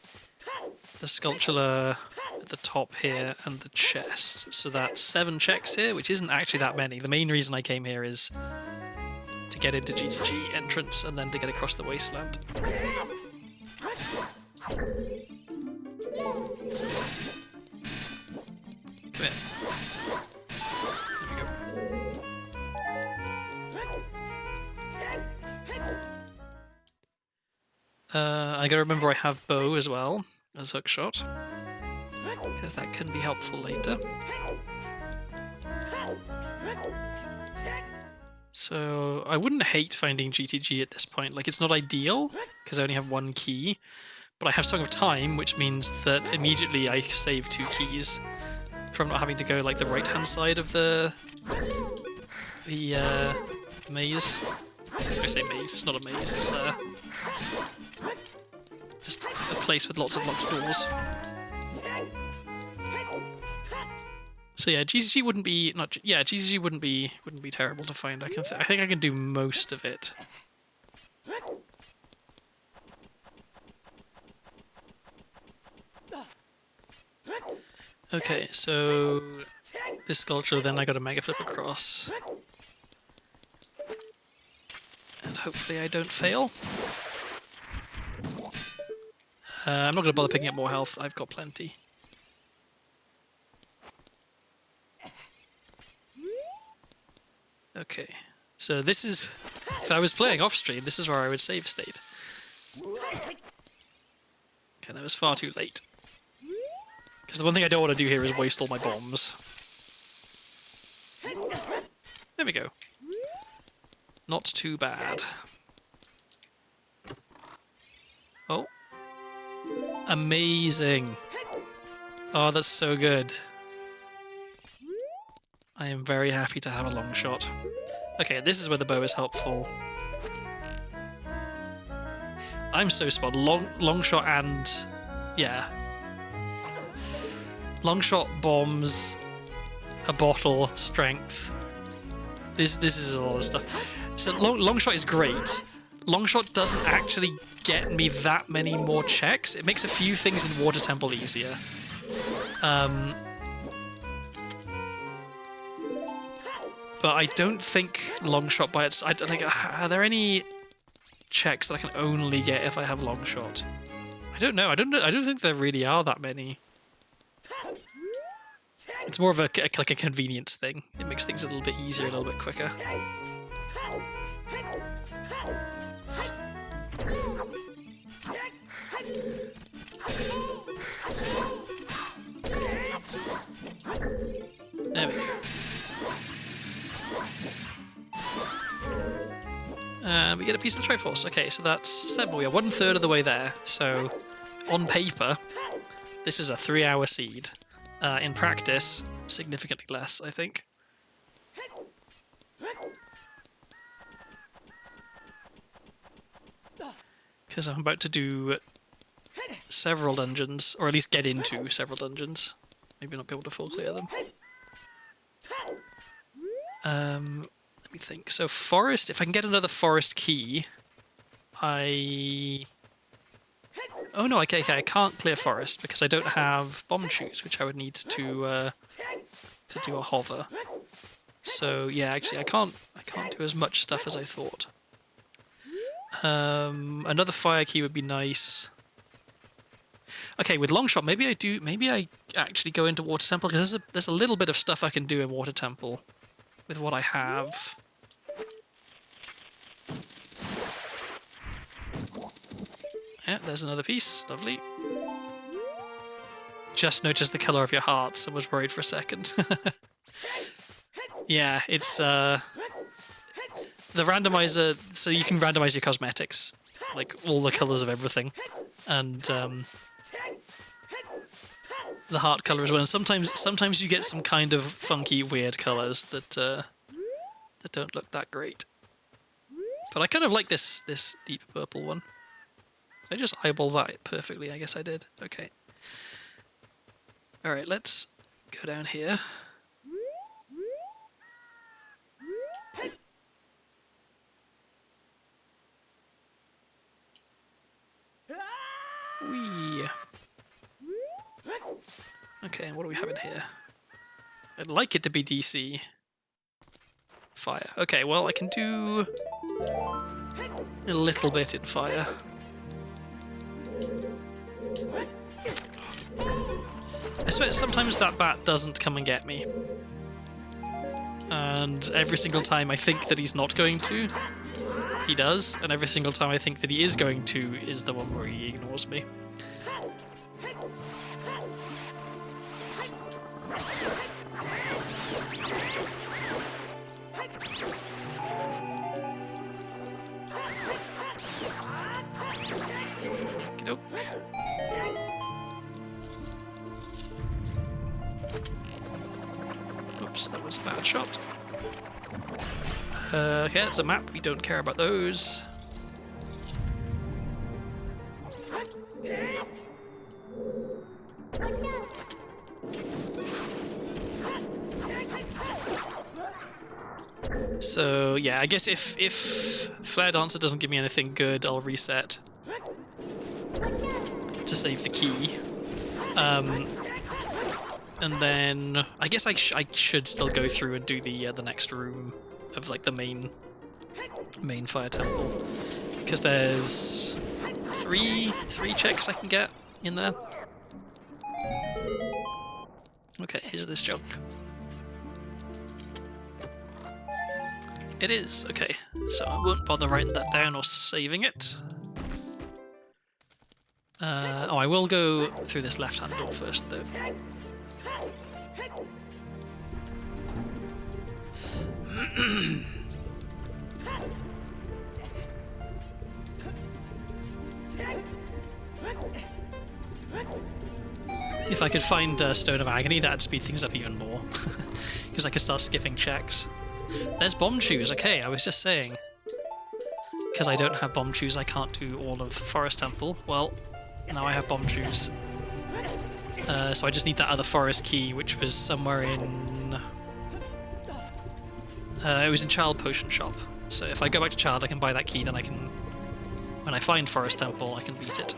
the sculpture at the top here, and the chest. So that's 7 checks here, which isn't actually that many. The main reason I came here is to get into GTG entrance, and then to get across the wasteland. Come here. I gotta remember I have bow as well as hookshot, because that can be helpful later. So I wouldn't hate finding GTG at this point. Like, it's not ideal because I only have 1 key, but I have Song of Time, which means that immediately I save 2 keys from not having to go like the right-hand side of the maze. I say maze, it's not a maze, it's just a place with lots of locked doors. So yeah, GCG wouldn't be GCG wouldn't be terrible to find. I think I can do most of it. Okay, so this sculpture, then I got a mega flip across, and hopefully I don't fail. I'm not going to bother picking up more health. I've got plenty. Okay, so this is, if I was playing off stream, this is where I would save state. Okay, that was far too late. Because the one thing I don't want to do here is waste all my bombs. There we go. Not too bad. Oh. Amazing. Oh, that's so good. I am very happy to have a long shot. Okay, this is where the bow is helpful. I'm so spot. Long shot and... yeah. Long shot, bombs, a bottle, strength. This is a lot of stuff. So long shot is great. Long shot doesn't actually get me that many more checks. It makes a few things in Water Temple easier. But I don't think long shot by its... are there any checks that I can only get if I have long shot? I don't know. I don't think there really are that many. It's more of like a convenience thing. It makes things a little bit easier, a little bit quicker. There we go. And we get a piece of the Triforce. Okay, so that's 7. We are 1/3 of the way there. So, on paper, this is a 3-hour seed. In practice, significantly less, I think. Because I'm about to do several dungeons, or at least get into several dungeons. Maybe not be able to full clear them. Let me think. So forest, if I can get another forest key, I Oh no, okay, I can't clear forest because I don't have bomb shoes, which I would need to do a hover. So yeah, actually, I can't do as much stuff as I thought. Another fire key would be nice. Okay, with long shot, maybe I actually go into water temple because there's a little bit of stuff I can do in water temple with what I have. Yeah, there's another piece. Lovely. Just noticed the color of your hearts and was worried for a second. Yeah, it's the randomizer, so you can randomize your cosmetics, like all the colors of everything, and the heart color as well. And sometimes you get some kind of funky, weird colors that that don't look that great. But I kind of like this deep purple one. Did I just eyeball that perfectly? I guess I did. Okay. All right, let's go down here. Whee! Okay, what do we have in here? I'd like it to be DC. Fire. Okay, well, I can do a little bit in fire. I swear, sometimes that bat doesn't come and get me. And every single time I think that he's not going to, he does. And every single time I think that he is going to is the one where he ignores me. Okey-doke. Oops, that was a bad shot. Okay, that's a map. We don't care about those. So yeah, I guess if Flare Dancer doesn't give me anything good, I'll reset to save the key. And then I guess I should still go through and do the next room of like the main fire temple, because there's three checks I can get in there. Okay, here's this junk. It is, okay, so I won't bother writing that down or saving it. Oh, I will go through this left-hand door first, though. If I could find Stone of Agony, that'd speed things up even more, because I could start skipping checks. There's bomb shoes, okay, I was just saying. Because I don't have bomb shoes, I can't do all of Forest Temple. Well, now I have bomb shoes. So I just need that other forest key, which was somewhere in... it was in Child Potion Shop. So if I go back to Child, I can buy that key, then I can... When I find Forest Temple, I can beat it.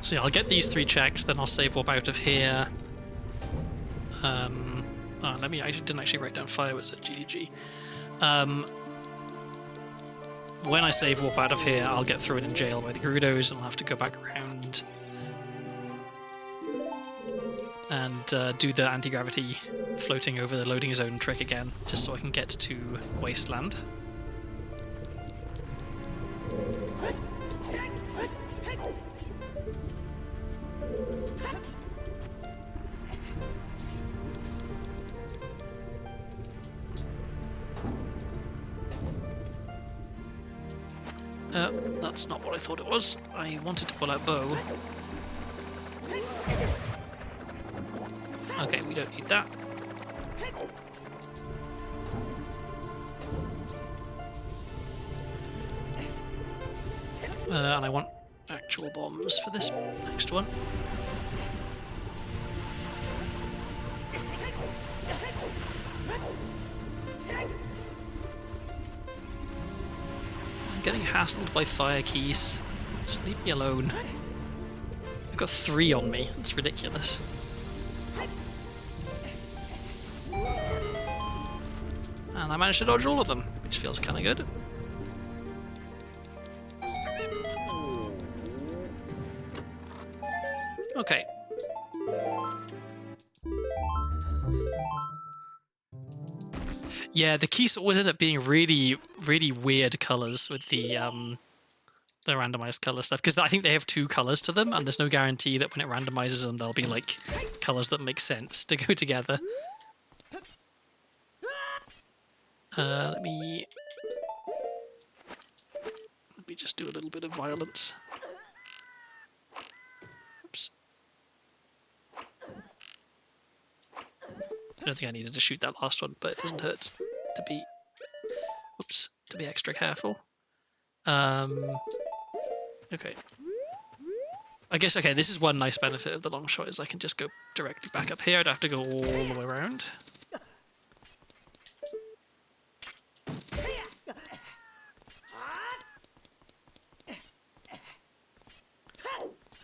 So yeah, I'll get these 3 checks, then I'll save warp out of here. I didn't actually write down fireworks at GDG. When I save warp out of here, I'll get thrown in jail by the Gerudos, and I'll have to go back around and do the anti-gravity floating over the loading zone trick again, just so I can get to Wasteland. That's not what I thought it was. I wanted to pull out bow. Okay, we don't need that. And I want actual virtual bombs for this next one. I'm getting hassled by fire keys. Just leave me alone. I've got 3 on me. It's ridiculous. And I managed to dodge all of them, which feels kind of good. Okay. Yeah, the keys always end up being really, really weird colors with the randomized color stuff, because I think they have 2 colors to them, and there's no guarantee that when it randomizes them, they'll be like colors that make sense to go together. Let me just do a little bit of violence. Oops. I don't think I needed to shoot that last one, but it doesn't hurt to be, to be extra careful. Okay. I guess, okay, this is one nice benefit of the long shot, is I can just go directly back up here. I don't have to go all the way around.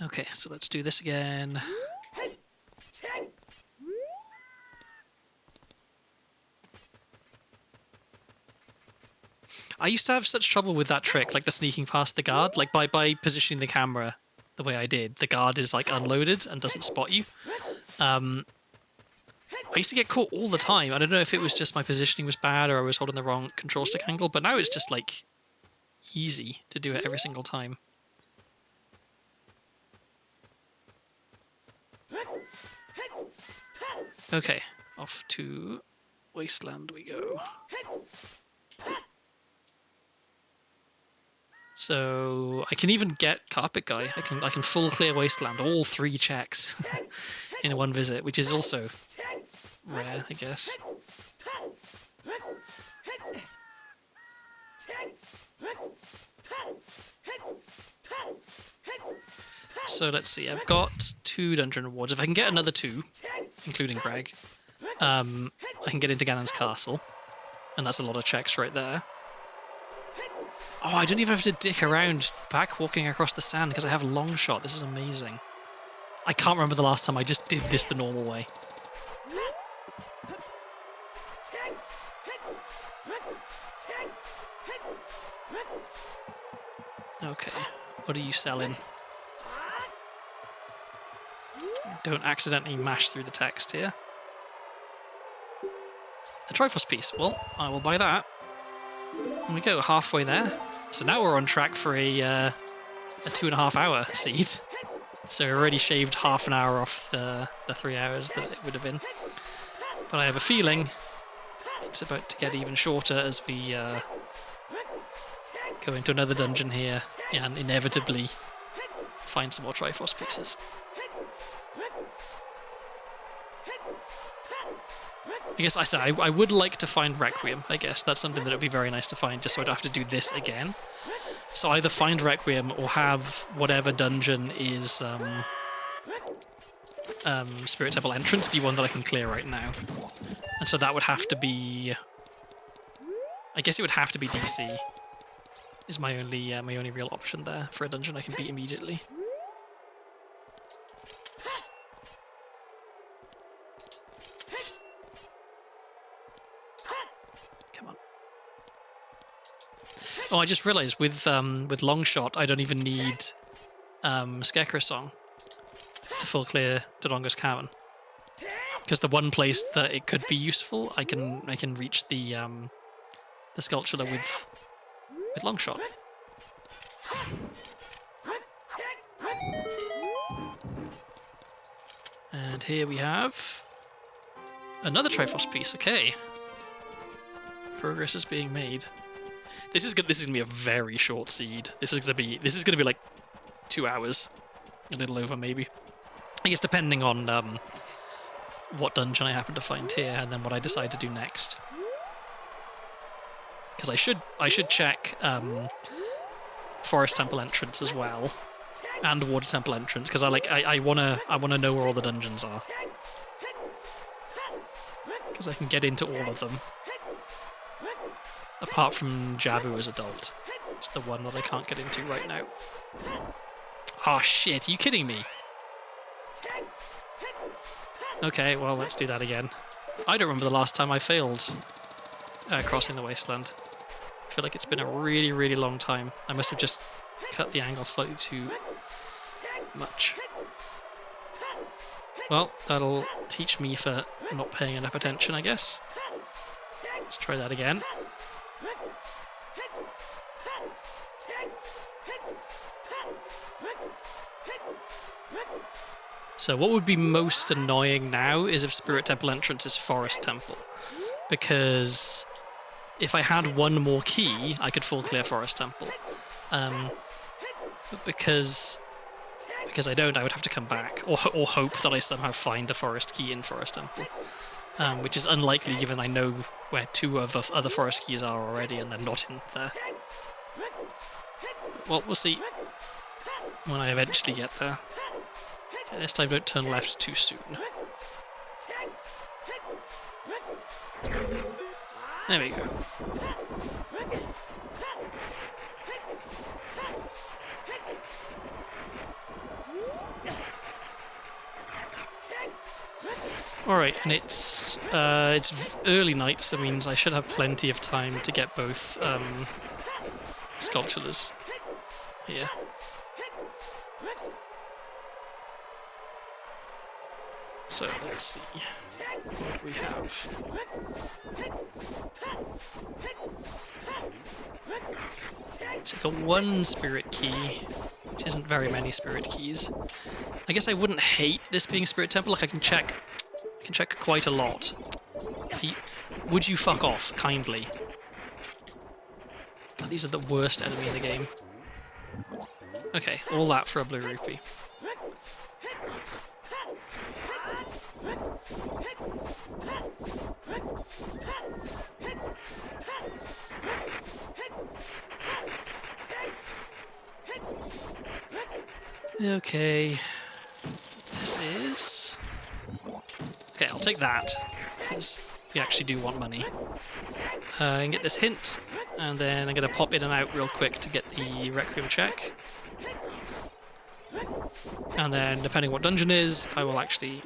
Okay, so let's do this again. I used to have such trouble with that trick, like the sneaking past the guard. Like by positioning the camera the way I did, the guard is like unloaded and doesn't spot you. I used to get caught all the time. I don't know if it was just my positioning was bad or I was holding the wrong control stick angle, but now it's just like easy to do it every single time. Okay, off to Wasteland we go. So I can even get Carpet Guy. I can full clear Wasteland, all 3 checks in one visit, which is also rare, I guess. So let's see, I've got 2 dungeon rewards. If I can get another 2, including Greg, I can get into Ganon's castle, and that's a lot of checks right there. Oh, I don't even have to dick around back walking across the sand because I have long shot. This is amazing. I can't remember the last time I just did this the normal way. Okay, what are you selling? Don't accidentally mash through the text here. A Triforce piece. Well, I will buy that. And we go halfway there. So now we're on track for a 2.5 hour seed. So we already shaved half an hour off the 3 hours that it would have been. But I have a feeling it's about to get even shorter as we go into another dungeon here and inevitably find some more Triforce pieces. I guess I said I would like to find Requiem. I guess that's something that would be very nice to find, just so I don't have to do this again. So either find Requiem or have whatever dungeon is Spirit Temple entrance be one that I can clear right now. And so that would have to be, I guess it would have to be DC. Is my only real option there for a dungeon I can beat immediately. Oh, I just realised with Longshot, I don't even need Scarecrow Song to full clear Dodongo's Cavern, because the one place that it could be useful, I can reach the sculpture with Longshot. And here we have another Triforce piece. Okay, progress is being made. This is gonna be a very short seed. This is gonna be like 2 hours, a little over maybe. I guess depending on what dungeon I happen to find here, and then what I decide to do next. Because I should check Forest Temple entrance as well, And water temple entrance, because I wanna know where all the dungeons are. Because I can get into all of them. Apart from Jabu as adult. It's the one that I can't get into right now. Oh shit, are you kidding me? Okay, well, let's do that again. I don't remember the last time I failed crossing the wasteland. I feel like it's been a really, really long time. I must have just cut the angle slightly too much. Well, that'll teach me for not paying enough attention, I guess. Let's try that again. So what would be most annoying now is if Spirit Temple entrance is Forest Temple. Because if I had one more key, I could full clear Forest Temple. But because I don't, I would have to come back. Or hope that I somehow find the forest key in Forest Temple. Which is unlikely given I know where two of the other forest keys are already and they're not in there. But, well, we'll see when I eventually get there. Okay, this time don't turn left too soon. There we go. Alright, and it's early night, so that means I should have plenty of time to get both sculptures here. So let's see what we have. So I've got one spirit key, which isn't very many spirit keys. I guess I wouldn't hate this being Spirit Temple. Like I can check quite a lot. Would you fuck off, kindly? God, these are the worst enemy in the game. Okay, all that for a blue rupee. Okay, this is... Okay, I'll take that, because we actually do want money. And get this hint, and then I'm going to pop in and out real quick to get the Requiem check. And then, depending what dungeon is, I will actually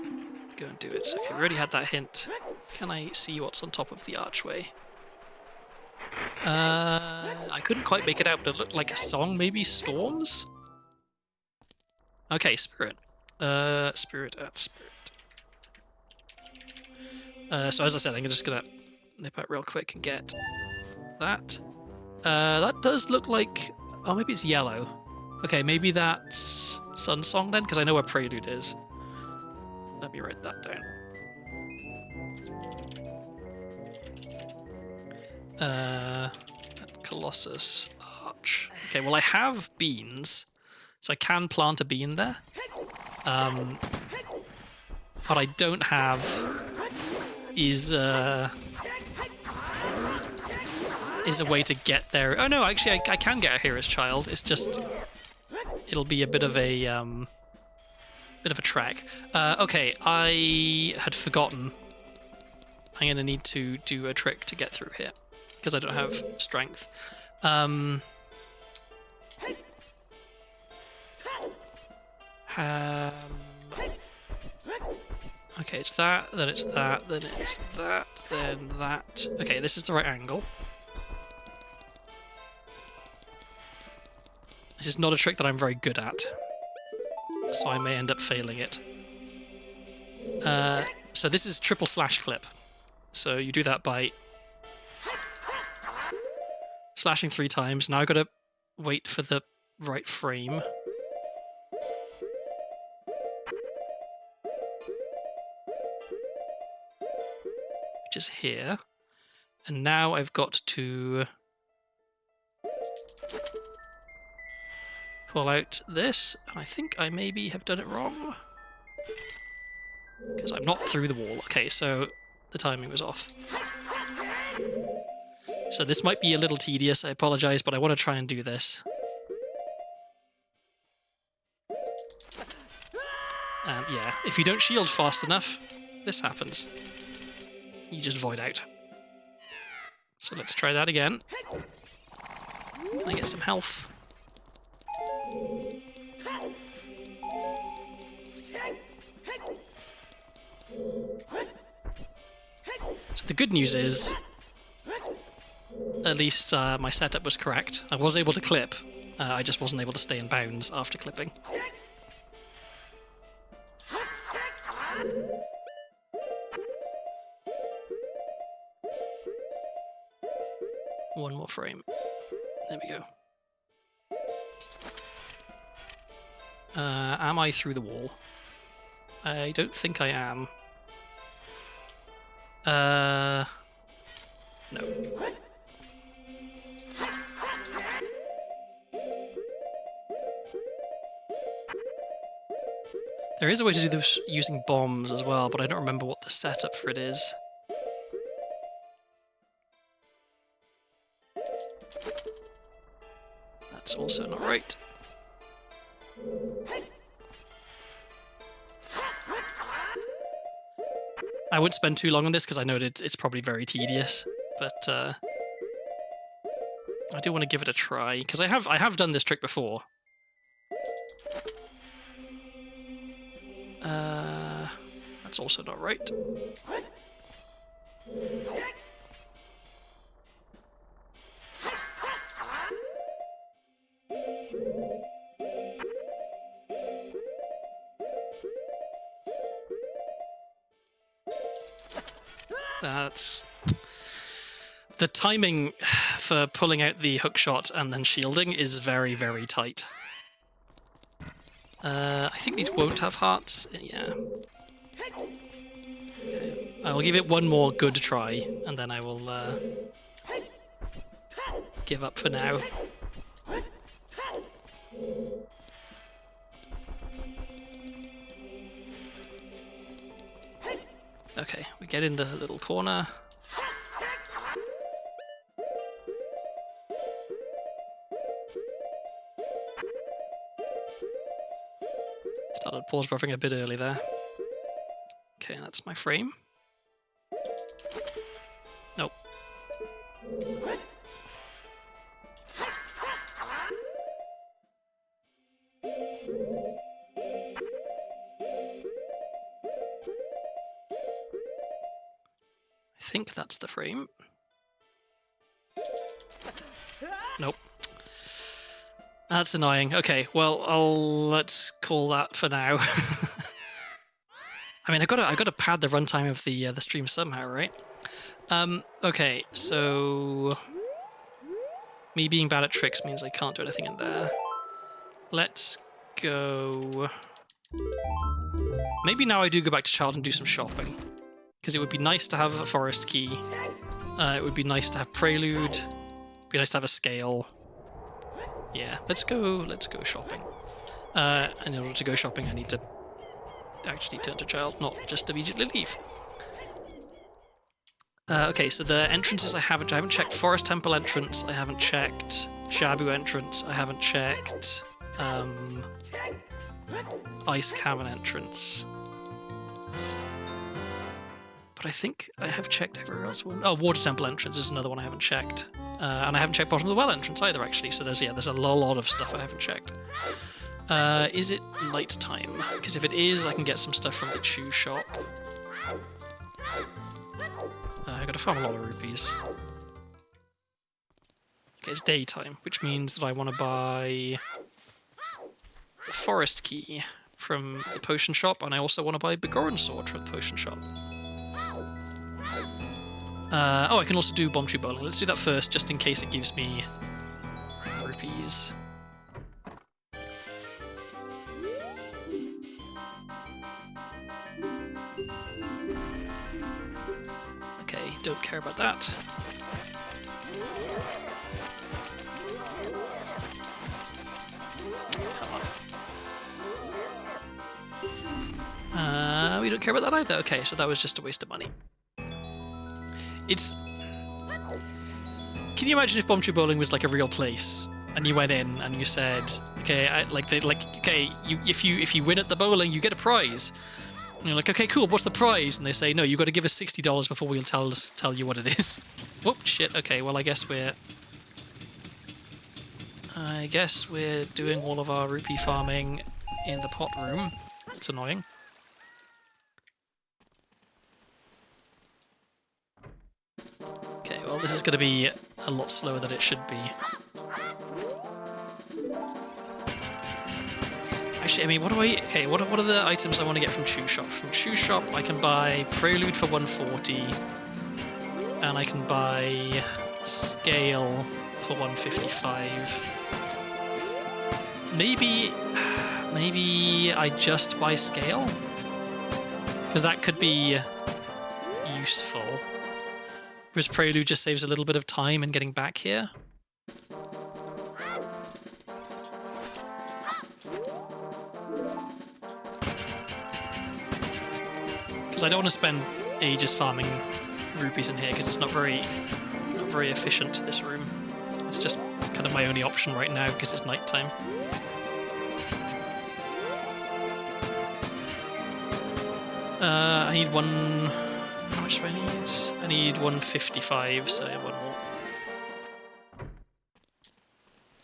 go and do it. So, okay, we already had that hint. Can I see what's on top of the archway? I couldn't quite make it out, but it looked like a song, maybe Storms? Okay, Spirit. Spirit at Spirit. So as I said, I'm just gonna nip out real quick and get that. That does look like... Oh, maybe it's yellow. Okay, maybe that's Sun Song then, because I know where Prelude is. Let me write that down. Colossus Arch. Okay, well I have beans, so I can plant a bean there. What I don't have is a way to get there. Oh no, actually I can get a Hero's Child. It's just it'll be a bit of a trek. Okay, I had forgotten. I'm gonna need to do a trick to get through here because I don't have strength. Okay, it's that, then it's that, then it's that, then that. Okay, this is the right angle. This is not a trick that I'm very good at, so I may end up failing it. So this is triple slash clip. So you do that by slashing 3 times. Now I've got to wait for the right frame. Which is here. And now I've got to pull out this, and I think I maybe have done it wrong. Because I'm not through the wall. Okay, so the timing was off. So this might be a little tedious, I apologize, but I want to try and do this. And yeah, if you don't shield fast enough, this happens. You just void out. So let's try that again. I get some health. So the good news is, at least my setup was correct. I was able to clip, I just wasn't able to stay in bounds after clipping. One more frame. There we go. Am I through the wall? I don't think I am. No. There is a way to do this using bombs as well, but I don't remember what the setup for it is. That's also not right. I won't spend too long on this because I know that it's probably very tedious, but I do want to give it a try because I have done this trick before. That's also not right. That's... The timing for pulling out the hookshot and then shielding is very, very tight. I think these won't have hearts. Yeah. Okay. I will give it one more good try, and then I will give up for now. Okay, we get in the little corner. Started pause buffering a bit early there. Okay, that's my frame. Nope. I think that's the frame. Nope. That's annoying. Okay, well, let's call that for now. I mean, I gotta pad the runtime of the stream somehow, right? Okay, so me being bad at tricks means I can't do anything in there. Let's go. Maybe now I do go back to Child and do some shopping, because it would be nice to have a forest key. It would be nice to have Prelude. It'd be nice to have a scale. Yeah, let's go shopping. And in order to go shopping, I need to actually turn to Child, not just immediately leave. Okay, so the entrances I haven't checked. Forest Temple entrance, I haven't checked. Shabu entrance, I haven't checked. Ice Cavern entrance. But I think I have checked everywhere else. Oh, Water Temple entrance is another one I haven't checked. And I haven't checked Bottom of the Well entrance either, actually. So there's a lot of stuff I haven't checked. Is it night time? Because if it is, I can get some stuff from the Chew shop. I gotta farm a lot of rupees. Okay, it's daytime, which means that I want to buy the forest key from the potion shop, and I also want to buy Begorran sword from the potion shop. Oh, I can also do Bomb Tree Bowling. Let's do that first, just in case it gives me rupees. Okay, don't care about that. Come on. We don't care about that either. Okay, so that was just a waste of money. It's... Can you imagine if Bomb Tree Bowling was like a real place? and you went in and you said, okay, okay, if you win at the bowling, you get a prize. And you're like, okay, cool, what's the prize? And they say, no, you've got to give us $60 before we'll tell you what it is. Whoop, shit, okay, well, I guess we're doing all of our rupee farming in the pot room. It's annoying. Okay, well, this is going to be a lot slower than it should be. Actually, I mean, what are the items I want to get from Chew Shop? From Chew Shop, I can buy Prelude for 140, and I can buy Scale for 155. Maybe I just buy Scale? Because that could be useful. Whereas Prelude just saves a little bit of time in getting back here. Because I don't want to spend ages farming rupees in here, because it's not very efficient, this room. It's just kind of my only option right now, because it's nighttime. I need one... How much do I need? I need 155, so one more.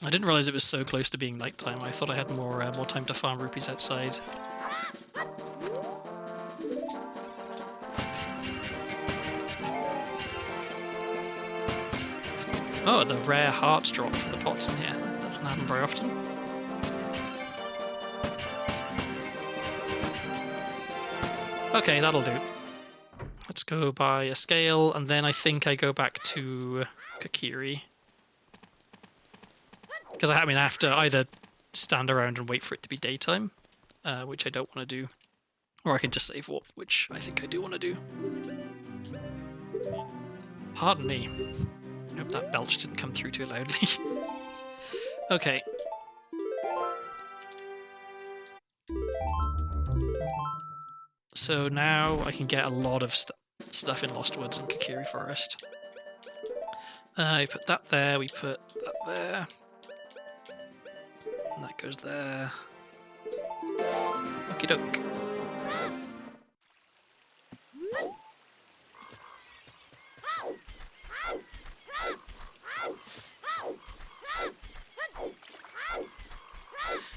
I didn't realise it was so close to being nighttime. I thought I had more time to farm rupees outside. Oh, the rare heart drop for the pots in here. That doesn't happen very often. Okay, that'll do. Let's go buy a scale, and then I think I go back to Kakiri. Because I have to either stand around and wait for it to be daytime, which I don't want to do, or I can just save warp, which I think I do want to do. Pardon me. I hope that belch didn't come through too loudly. Okay. So now I can get a lot of stuff in Lost Woods and Kakiri Forest. We put that there, we put that there. And that goes there. Okie doke.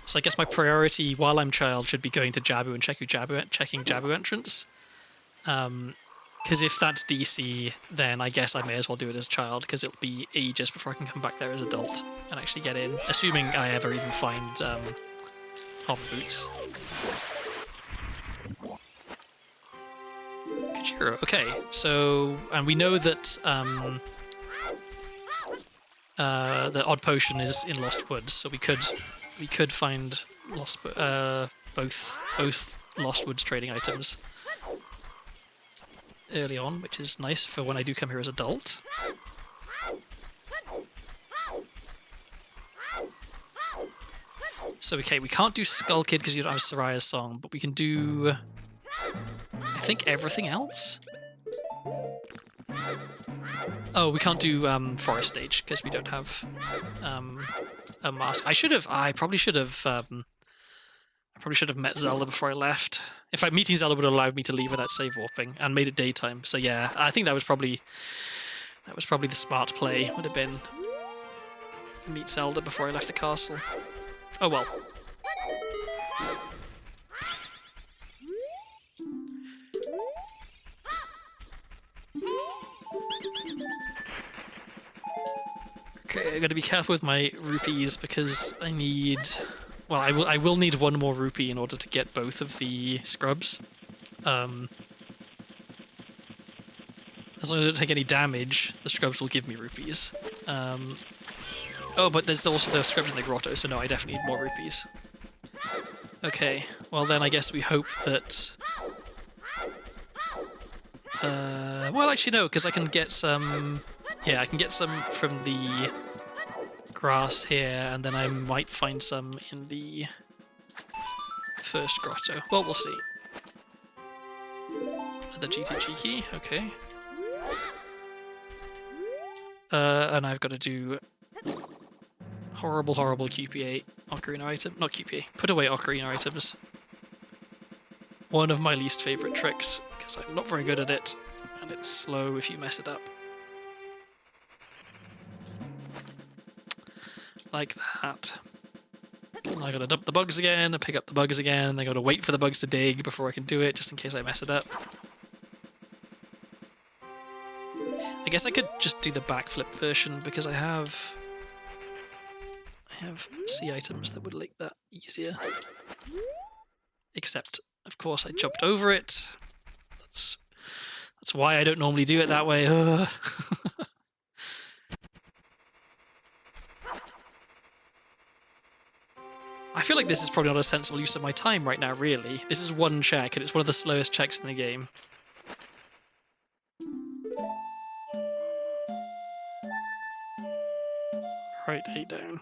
So I guess my priority while I'm child should be going to Jabu and checking Jabu entrance. Because if that's DC, then I guess I may as well do it as child, because it'll be ages before I can come back there as adult and actually get in, assuming I ever even find hover boots. Kachiro, okay, so, and we know that the odd potion is in Lost Woods, so we could find both Lost Woods trading items early on, which is nice for when I do come here as adult. So okay, we can't do Skull Kid because you don't have Soraya's song, but we can do, I think, everything else. Oh, we can't do Forest Stage because we don't have a mask. I probably should have met Zelda before I left. In fact, meeting Zelda would have allowed me to leave without save warping and made it daytime. So yeah, I think that was probably the smart play. Would have been meet Zelda before I left the castle. Oh well. Okay, I gotta be careful with my rupees because I need... Well, I will need one more rupee in order to get both of the scrubs. As long as I don't take any damage, the scrubs will give me rupees. Oh, but there's also the scrubs in the grotto, so no, I definitely need more rupees. Okay, well then I guess we hope that... well, actually no, because I can get some... Yeah, I can get some from the grass here, and then I might find some in the first grotto. Well, we'll see. The GTG key, okay. And I've got to do Horrible, horrible QPA Ocarina item. Not QPA. Put away Ocarina items. One of my least favourite tricks, because I'm not very good at it, and it's slow if you mess it up. Like that. And I gotta dump the bugs again, and pick up the bugs again, and I gotta wait for the bugs to dig before I can do it, just in case I mess it up. I guess I could just do the backflip version, because I have sea items that would make that easier. Except, of course, I jumped over it. That's why I don't normally do it that way. I feel like this is probably not a sensible use of my time right now, really. This is one check, and it's one of the slowest checks in the game. Right, 8 down.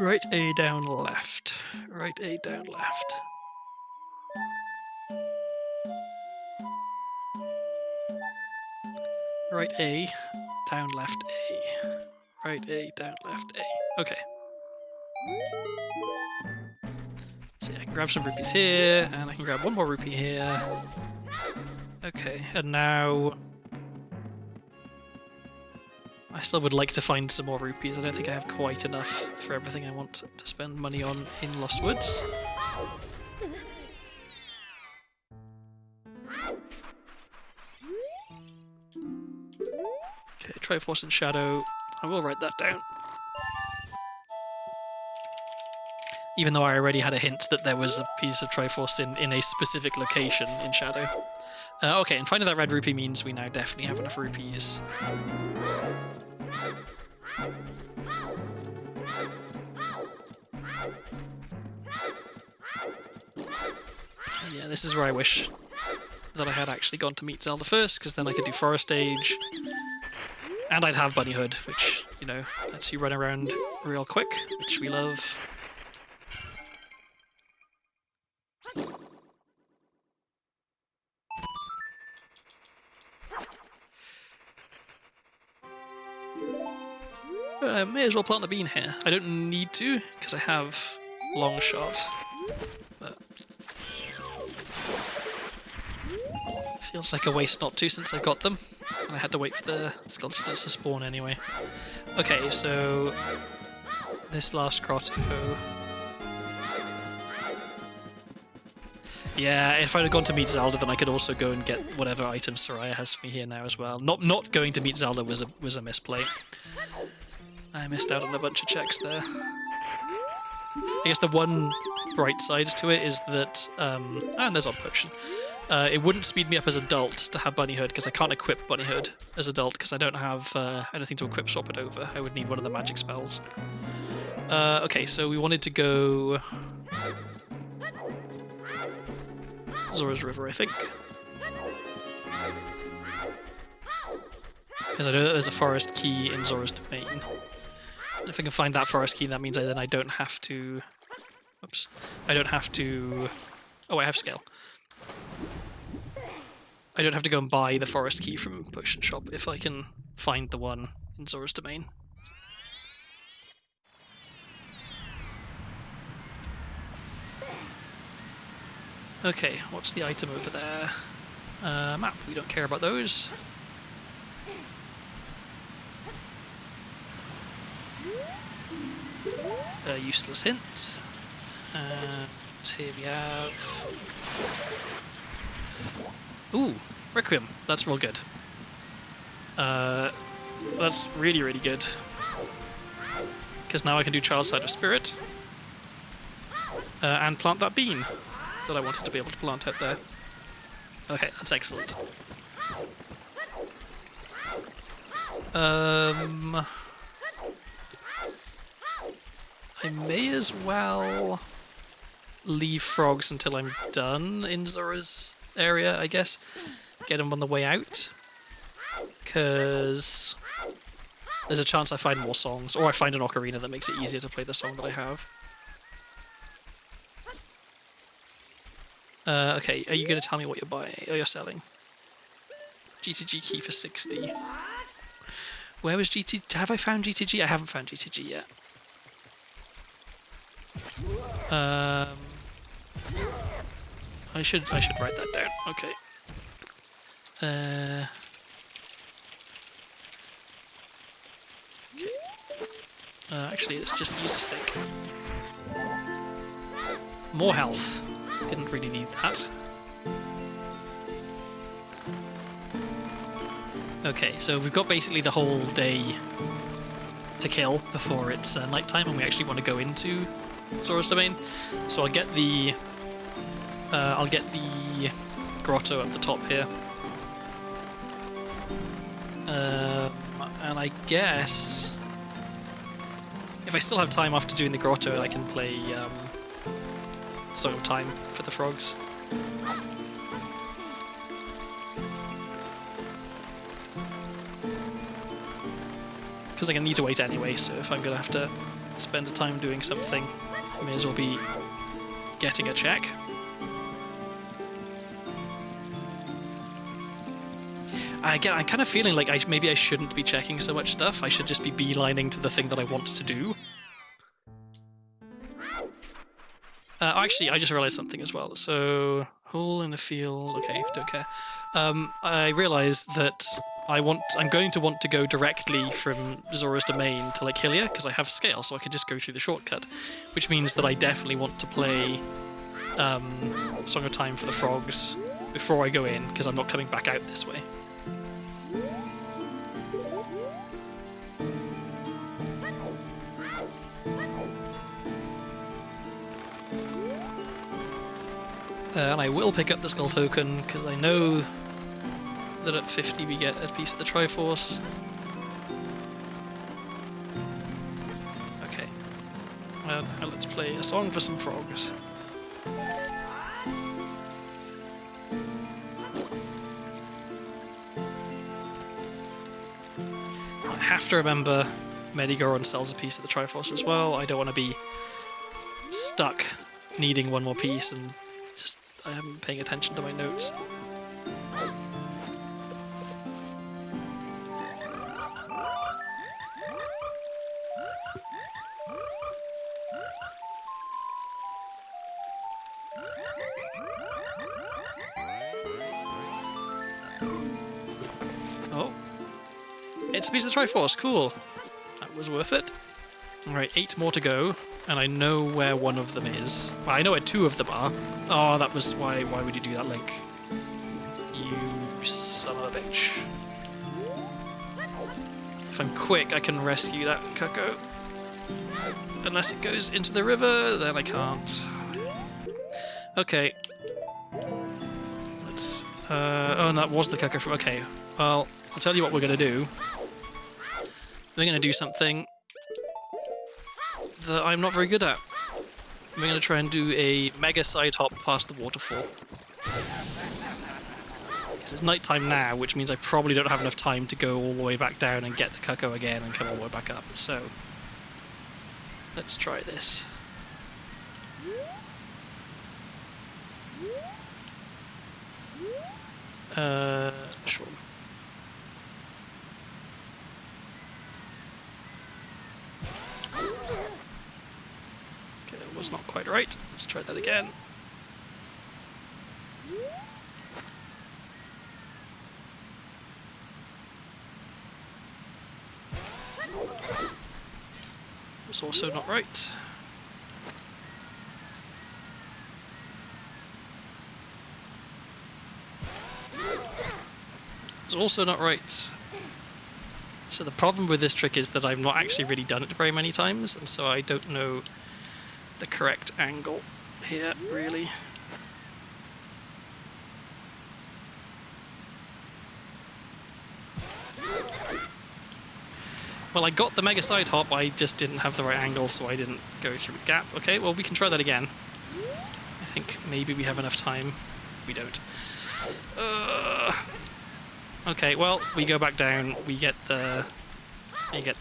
Right A down left. Right A down left. Right A down left A. Right A down left A. Okay. So yeah, I can grab some rupees here, and I can grab one more rupee here. Okay, and now I still would like to find some more rupees. I don't think I have quite enough for everything I want to spend money on in Lost Woods. Okay, Triforce and Shadow. I will write that down. Even though I already had a hint that there was a piece of Triforce in a specific location in Shadow. Okay, and finding that red rupee means we now definitely have enough rupees. Yeah, this is where I wish that I had actually gone to meet Zelda first, because then I could do Forest Stage, and I'd have Bunnyhood, which, you know, lets you run around real quick, which we love. I may as well plant a bean here. I don't need to, because I have Long Shot. But feels like a waste not to, since I've got them. And I had to wait for the skeletons to spawn anyway. Okay, so this last grotto. Yeah, if I'd have gone to meet Zelda, then I could also go and get whatever items Soraya has for me here now as well. Not going to meet Zelda was a misplay. I missed out on a bunch of checks there. I guess the one bright side to it is that, and there's Odd Potion. It wouldn't speed me up as adult to have Bunnyhood, because I can't equip Bunnyhood as adult, because I don't have anything to equip swap it over. I would need one of the magic spells. Okay, so we wanted to go Zora's River, I think. Because I know that there's a forest key in Zora's Domain. And if I can find that forest key, that means I don't have to... Oops. I don't have to... Oh, I have Scale. I don't have to go and buy the forest key from Potion Shop if I can find the one in Zora's Domain. Okay, what's the item over there? Map, we don't care about those. Useless hint. And here we have... Ooh, Requiem. That's real good. That's really, really good. Because now I can do Child Side of Spirit. And plant that bean that I wanted to be able to plant out there. Okay, that's excellent. I may as well leave frogs until I'm done in Zora's area, I guess. Get them on the way out. Because there's a chance I find more songs, or I find an ocarina that makes it easier to play the song that I have. Okay, are you going to tell me what you're buying, or you're selling? GTG key for 60. Where was GTG? Have I found GTG? I haven't found GTG yet. I should write that down. Okay. Okay. Actually, let's just use a stick. More health. Didn't really need that. Okay, so we've got basically the whole day to kill before it's nighttime, and we actually want to go into Zora's Domain. So I'll get the grotto at the top here, and I guess if I still have time after doing the grotto, I can play Song of Time for the frogs. Because I'm going to need to wait anyway, so if I'm going to have to spend the time doing something, I may as well be getting a check. Again, I'm kind of feeling like maybe I shouldn't be checking so much stuff. I should just be beelining to the thing that I want to do. Actually, I just realised something as well. So, hole in the field. Okay, don't care. I realised that I'm going to want to go directly from Zora's Domain to like Hylia because I have scale, so I can just go through the shortcut. Which means that I definitely want to play Song of Time for the frogs before I go in, because I'm not coming back out this way. And I will pick up the skull token, because I know that at 50 we get a piece of the Triforce. Okay. Well, now let's play a song for some frogs. I have to remember Medigoron sells a piece of the Triforce as well. I don't want to be stuck needing one more piece and just I haven't been paying attention to my notes. Oh. It's a piece of Triforce, cool. That was worth it. Alright, 8 more to go. And I know where one of them is. Well, I know where 2 of them are. Oh, that was... Why would you do that, Link? You son of a bitch. If I'm quick, I can rescue that Cuckoo. Unless it goes into the river, then I can't. Okay. Let's... oh, and that was the Cuckoo from... Okay, well, I'll tell you what we're going to do. We're going to do something that I'm not very good at. We're going to try and do a mega side hop past the waterfall. Because it's nighttime now, which means I probably don't have enough time to go all the way back down and get the Cuckoo again and come all the way back up. So, let's try this. Sure. Was not quite right. Let's try that again. Was also not right. Was also not right. So the problem with this trick is that I've not actually really done it very many times, and so I don't know the correct angle here, really. Well, I got the mega side hop, I just didn't have the right angle, so I didn't go through the gap. Okay, well, we can try that again. I think maybe we have enough time. We don't. Okay, well, we go back down, we get the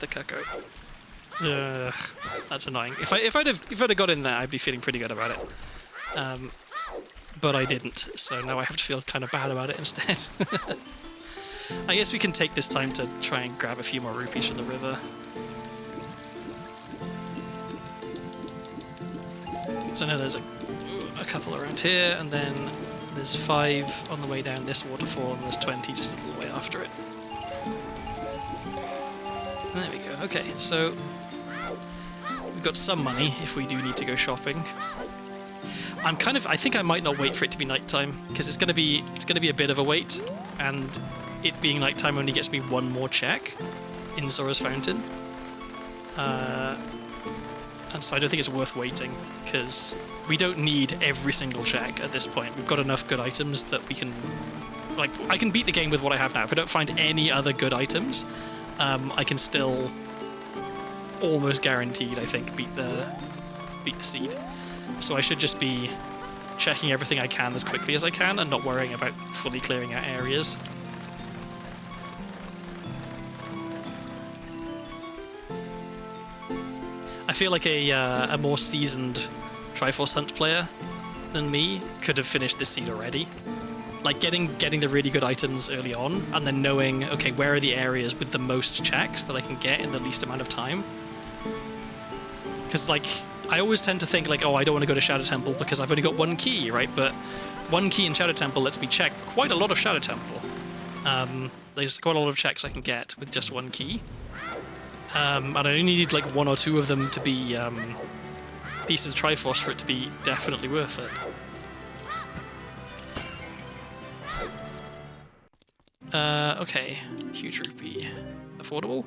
Cuckoo. That's annoying. If I'd have got in there, I'd be feeling pretty good about it. But I didn't, so now I have to feel kind of bad about it instead. I guess we can take this time to try and grab a few more rupees from the river. So I know there's a couple around here, and then there's 5 on the way down this waterfall, and there's 20 just a little way after it. There we go. Okay, so we've got some money if we do need to go shopping. I think I might not wait for it to be nighttime, because it's gonna be a bit of a wait, and it being nighttime only gets me one more check in Zora's Fountain. And so I don't think it's worth waiting, because we don't need every single check at this point. We've got enough good items that we can... Like, I can beat the game with what I have now. If I don't find any other good items, I can still almost guaranteed, I think, beat the seed. So I should just be checking everything I can as quickly as I can and not worrying about fully clearing out areas. I feel like a more seasoned Triforce Hunt player than me could have finished this seed already. Like getting the really good items early on, and then knowing, okay, where are the areas with the most checks that I can get in the least amount of time. Because, like, I always tend to think, like, oh, I don't want to go to Shadow Temple because I've only got 1 key, right? But 1 key in Shadow Temple lets me check quite a lot of Shadow Temple. There's quite a lot of checks I can get with just 1 key. And I only need, like, 1 or 2 of them to be pieces of Triforce for it to be definitely worth it. Okay, huge rupee. Affordable?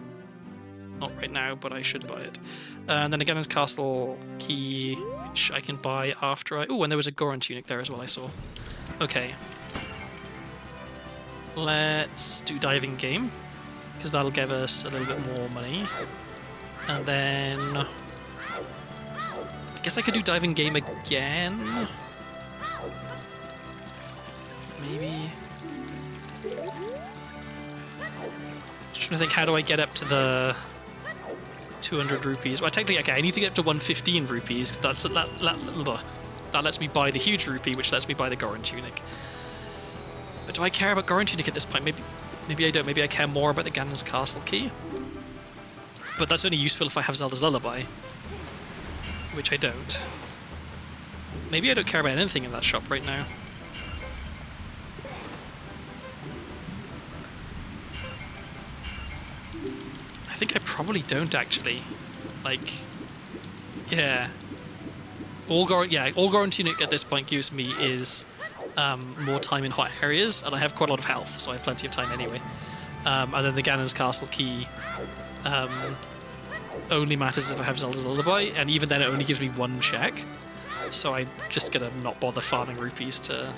Not right now, but I should buy it. And then again, Ganon's Castle key, which I can buy after I... Oh, and there was a Goron tunic there as well, I saw. Okay. Let's do Diving Game, because that'll give us a little bit more money. And then... I guess I could do Diving Game again? Maybe... Trying to think, how do I get up to the 200 rupees? Well, technically, okay, I need to get up to 115 rupees, because that lets me buy the huge rupee, which lets me buy the Goron tunic. But do I care about Goron tunic at this point? Maybe I don't. Maybe I care more about the Ganon's Castle key. But that's only useful if I have Zelda's Lullaby, which I don't. Maybe I don't care about anything in that shop right now. I think I probably don't actually. Like, yeah. All Goron tunic at this point gives me is more time in hot areas, and I have quite a lot of health, so I have plenty of time anyway. And then the Ganon's Castle key only matters if I have Zelda's Lullaby, and even then it only gives me 1 check. So I'm just gonna not bother farming rupees to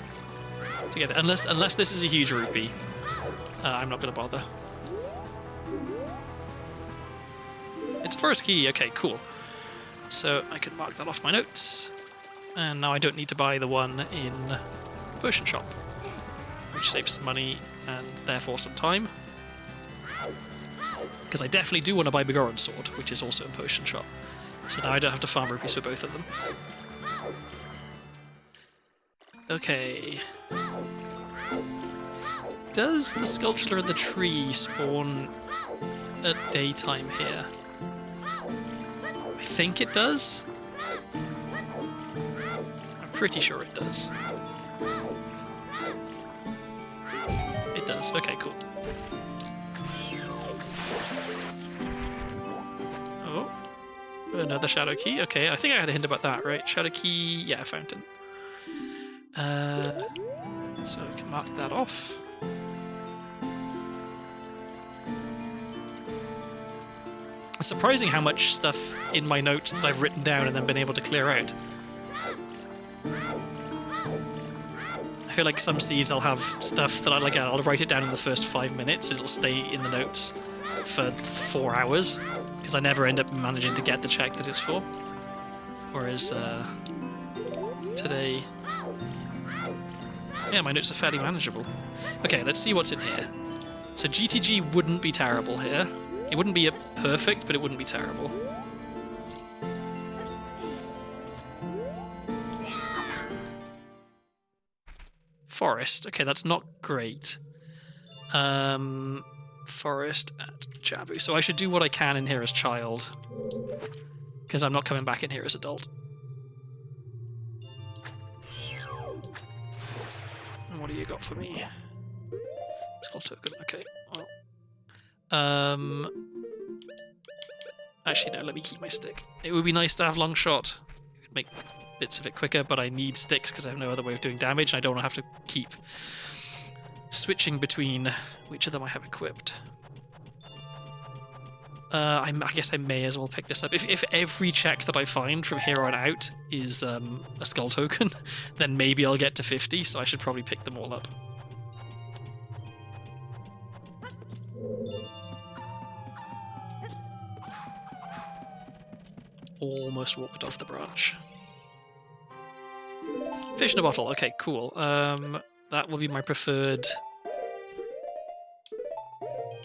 get it, unless this is a huge rupee. I'm not gonna bother. It's a first key, okay, cool. So I can mark that off my notes. And now I don't need to buy the one in Potion Shop, which saves some money and therefore some time. Because I definitely do want to buy Goron Sword, which is also in Potion Shop. So now I don't have to farm rupees for both of them. Okay. Does the sculpture of the tree spawn at daytime here? I think it does. I'm pretty sure it does. It does. Okay, cool. Oh. Another shadow key. Okay, I think I had a hint about that, right? Shadow key, yeah, fountain. So we can mark that off. It's surprising how much stuff in my notes that I've written down and then been able to clear out. I feel like some seeds I'll have stuff that I'll write it down in the first 5 minutes, it'll stay in the notes for 4 hours, because I never end up managing to get the check that it's for. Whereas today... Yeah, my notes are fairly manageable. Okay, let's see what's in here. So GTG wouldn't be terrible here. It wouldn't be perfect, but it wouldn't be terrible. Forest. Okay, that's not great. Forest at Jabu. So I should do what I can in here as child, because I'm not coming back in here as adult. And what do you got for me? Skull token. Okay. Well. Actually, no. Let me keep my stick. It would be nice to have long shot. It would make bits of it quicker, but I need sticks because I have no other way of doing damage, and I don't want to have to keep switching between which of them I have equipped. I guess I may as well pick this up. If every check that I find from here on out is a skull token, then maybe I'll get to 50, so I should probably pick them all up. Almost walked off the branch. Fish in a bottle. Okay, cool. That will be my preferred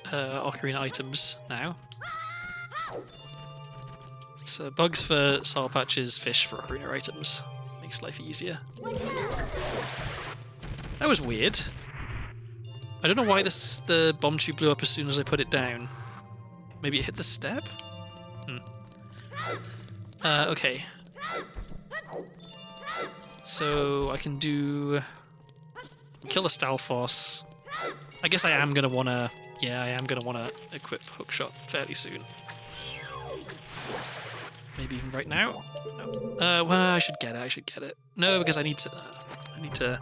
Ocarina items now. So bugs for soul patches, fish for Ocarina items. Makes life easier. That was weird. I don't know why the bomb tube blew up as soon as I put it down. Maybe it hit the step? Okay. So I can kill the Stalfos. I guess I am gonna wanna equip Hookshot fairly soon. Maybe even right now? No. Well, I should get it. No, because I need to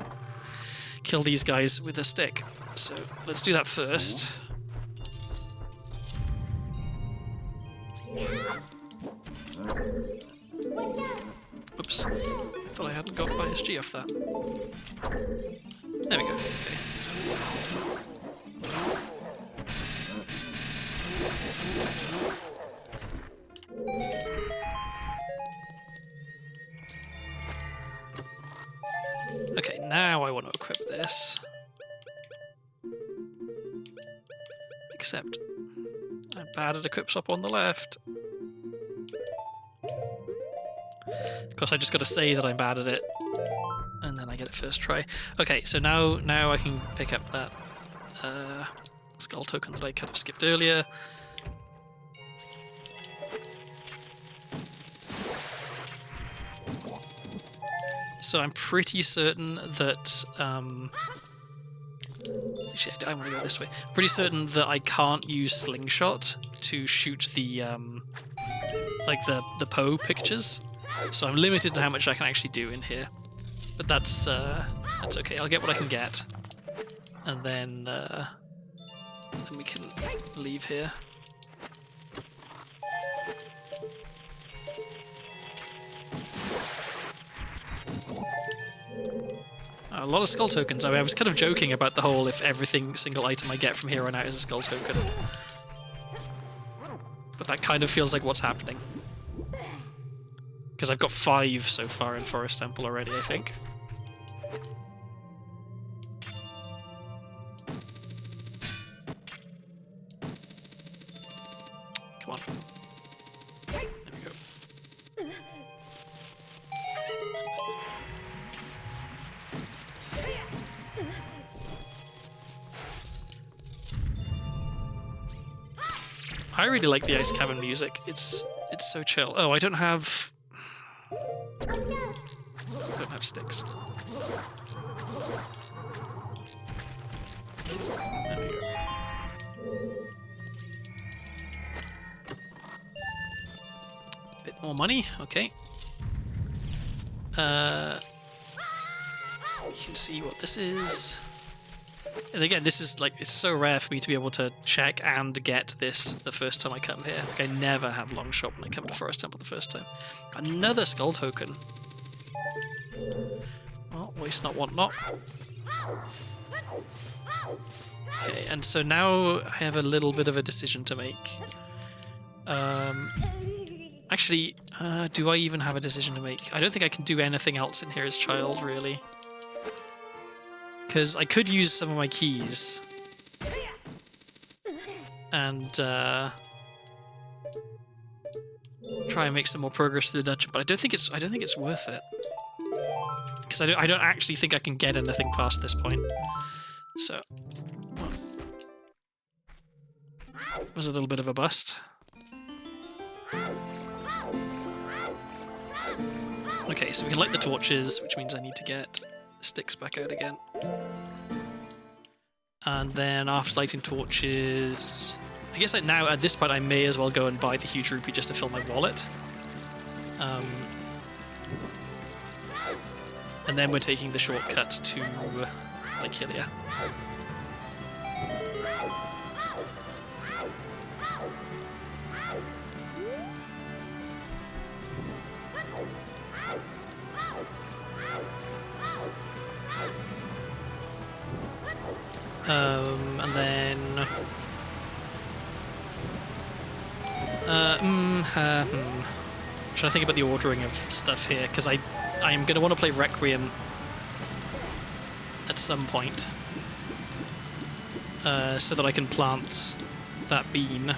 kill these guys with a stick. So let's do that first. Oops. I thought I hadn't got my SG off that. There we go. Okay, now I want to equip this. Except I'm bad at equip swap on the left. Of course, I just got to say that I'm bad at it, and then I get it first try. Okay, so now I can pick up that skull token that I kind of skipped earlier. So I'm pretty certain that actually, I want to go this way. Pretty certain that I can't use slingshot to shoot the like the Poe pictures. So I'm limited to how much I can actually do in here, but that's okay. I'll get what I can get, and then we can leave here. A lot of skull tokens. I mean, I was kind of joking about the whole if single item I get from here on out is a skull token, but that kind of feels like what's happening. Because I've got 5 so far in Forest Temple already, I think. Come on. There we go. I really like the Ice Cavern music. It's so chill. Oh, I don't have sticks. There we go. Bit more money, okay. You can see what this is. And again, this is like, it's so rare for me to be able to check and get this the first time I come here. Like, I never have long shot when I come to Forest Temple the first time. Another skull token. Well, waste not, want not. Okay, and so now I have a little bit of a decision to make. Actually, do I even have a decision to make? I don't think I can do anything else in here as child, really. Because I could use some of my keys. And try and make some more progress through the dungeon, but I don't think it's worth it. Because I don't actually think I can get anything past this point. So, well, was a little bit of a bust. Okay, so we can light the torches, which means I need to get sticks back out again. And then after lighting torches... I guess now, at this point, I may as well go and buy the huge rupee just to fill my wallet. And then we're taking the shortcut to Lake Hylia. And then... I'm trying to think about the ordering of stuff here, because I am going to want to play Requiem at some point, so that I can plant that bean.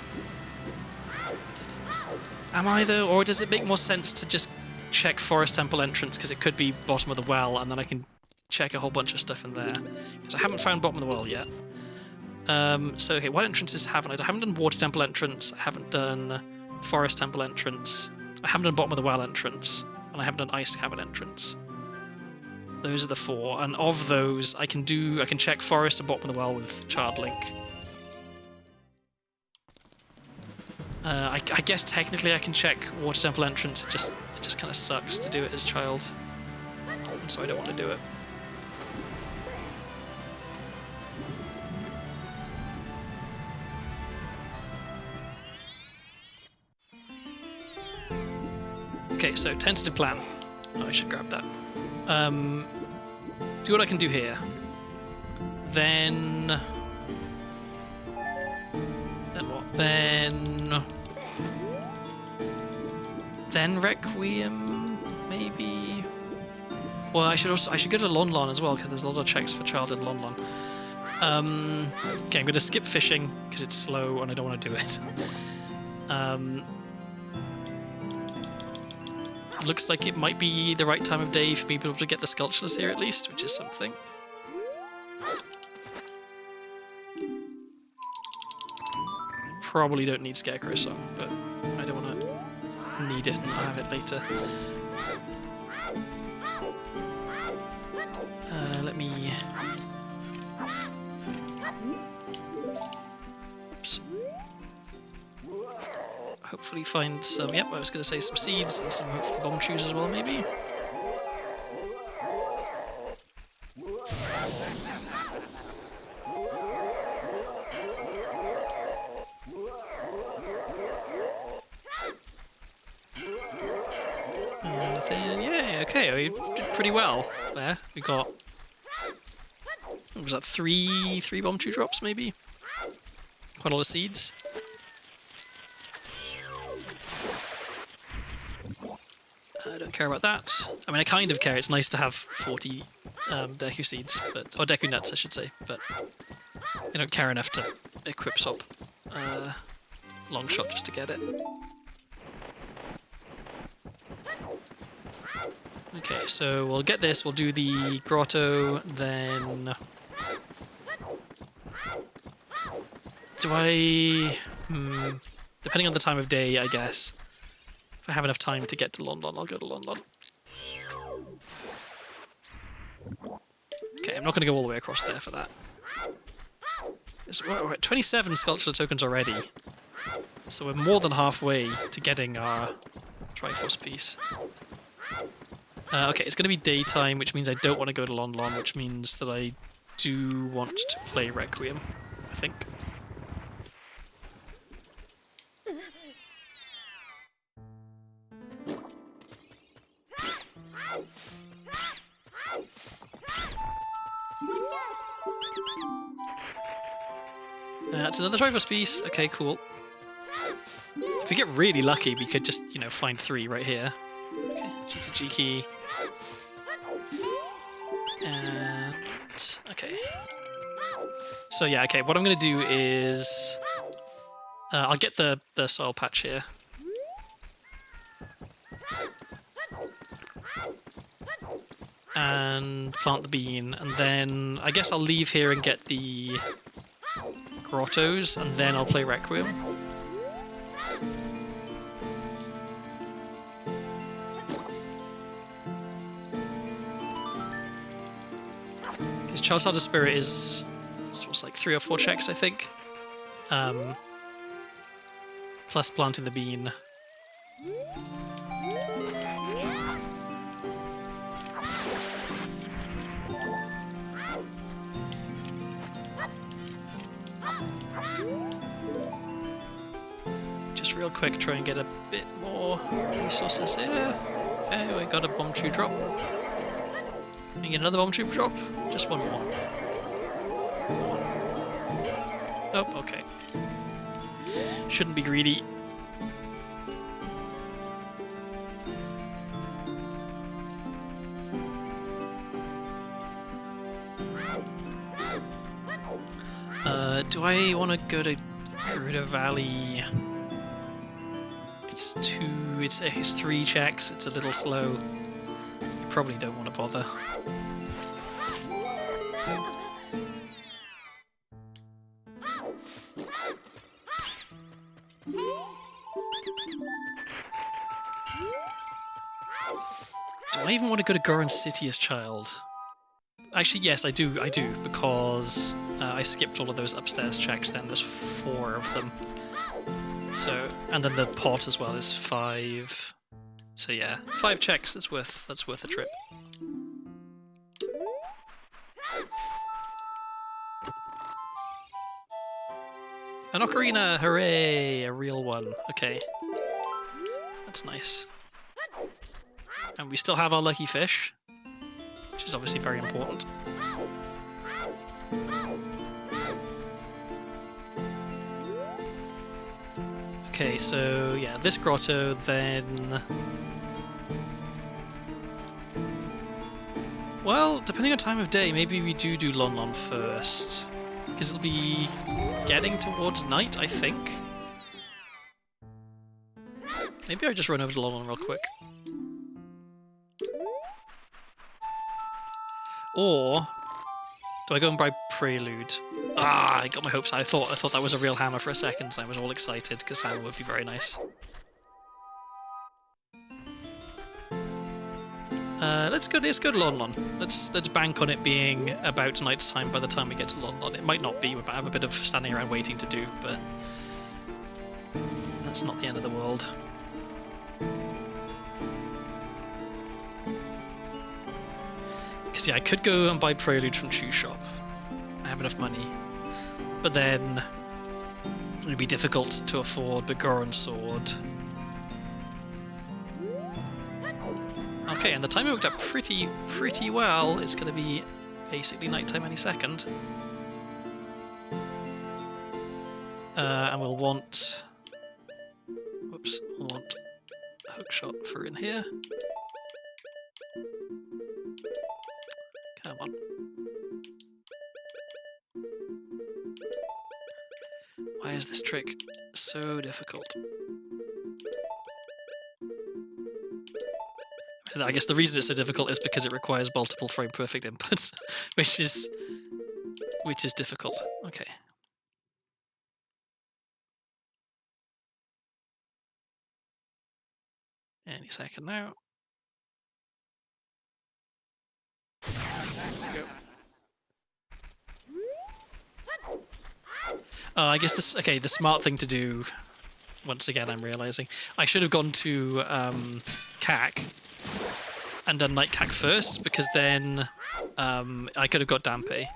Am I though, or does it make more sense to just check Forest Temple entrance, because it could be bottom of the well, and then I can check a whole bunch of stuff in there, because I haven't found bottom of the well yet. So okay, what entrances haven't I done? I haven't done Water Temple entrance, I haven't done Forest Temple entrance, I haven't done bottom of the well entrance, and I haven't done Ice Cavern entrance. Those are the 4, and of those I can check Forest and bottom of the well with Child Link. I guess technically I can check Water Temple entrance, it just kind of sucks to do it as Child, and so I don't want to do it. Okay, so tentative plan. Oh, I should grab that. Do what I can do here. Then what? Then Requiem, maybe. Well, I should go to Lon Lon as well, because there's a lot of checks for Child in Lon Lon. Okay, I'm going to skip fishing because it's slow and I don't want to do it. Looks like it might be the right time of day for me to be able to get the sculptures here at least, which is something. Probably don't need Scarecrow Song, but I don't want to need it and have it later. Let me... Oops. Hopefully find some, yep, I was going to say some seeds and some hopefully bomb chews as well, maybe. And yeah, okay, we did pretty well there. We got, what was that, three bomb chew drops maybe? Quite a lot of seeds. I don't care about that. I mean, I kind of care. It's nice to have 40 Deku seeds, or Deku nuts, I should say, but I don't care enough to equip Sop long shot just to get it. Okay, so we'll get this, we'll do the grotto, then... Do I... Depending on the time of day, I guess. If I have enough time to get to Lon Lon, I'll go to Lon Lon. Okay, I'm not going to go all the way across there for that. We're at 27 sculpture tokens already. So we're more than halfway to getting our Triforce piece. Okay, it's going to be daytime, which means I don't want to go to Lon Lon, which means that I do want to play Requiem, I think. That's another Triforce piece. Okay, cool. If we get really lucky, we could just, you know, find 3 right here. Okay, GTG key. And... okay. So yeah, okay, what I'm going to do is... I'll get the soil patch here. And plant the bean, and then I guess I'll leave here and get the grottos, and then I'll play Requiem. Because Child's Heart of Spirit is... what's like 3 or 4 checks, I think. Plus planting the bean. Just real quick, try and get a bit more resources here. Okay, we got a bomb tree drop. Can we get another bomb tree drop? Just one more. Nope, okay. Shouldn't be greedy. Do I want to go to Gerudo Valley? It's 3 checks, it's a little slow. I probably don't want to bother. Do I even want to go to Goron City as Child? Actually, yes, I do, because I skipped all of those upstairs checks then, there's 4 of them. So, and then the pot as well is 5. So yeah, 5 checks, that's worth a trip. An ocarina, hooray, a real one, okay. That's nice. And we still have our lucky fish, which is obviously very important. Okay, so yeah, this grotto, then... Well, depending on time of day, maybe we do Lon Lon first. Because it'll be getting towards night, I think. Maybe I just run over to Lon Lon real quick. Or do I go and buy Prelude? Ah, I got my hopes. I thought that was a real hammer for a second, and I was all excited because hammer would be very nice. Let's go to Lon Lon. Let's bank on it being about night time by the time we get to Lon Lon. It might not be. We might have a bit of standing around waiting to do, but that's not the end of the world. Because yeah, I could go and buy Prelude from Chew Shop. I have enough money. But then it would be difficult to afford the Goron Sword. Okay, and the timing worked out pretty well. It's going to be basically nighttime any second. And we'll want... Whoops, we'll want a hookshot for in here. Come on. Why is this trick so difficult? I guess the reason it's so difficult is because it requires multiple frame perfect inputs, which is difficult. Okay. Any second now. There we go. I guess this... Okay, the smart thing to do, once again I'm realising, I should have gone to CAC and done Night CAC first, because then I could have got Dampe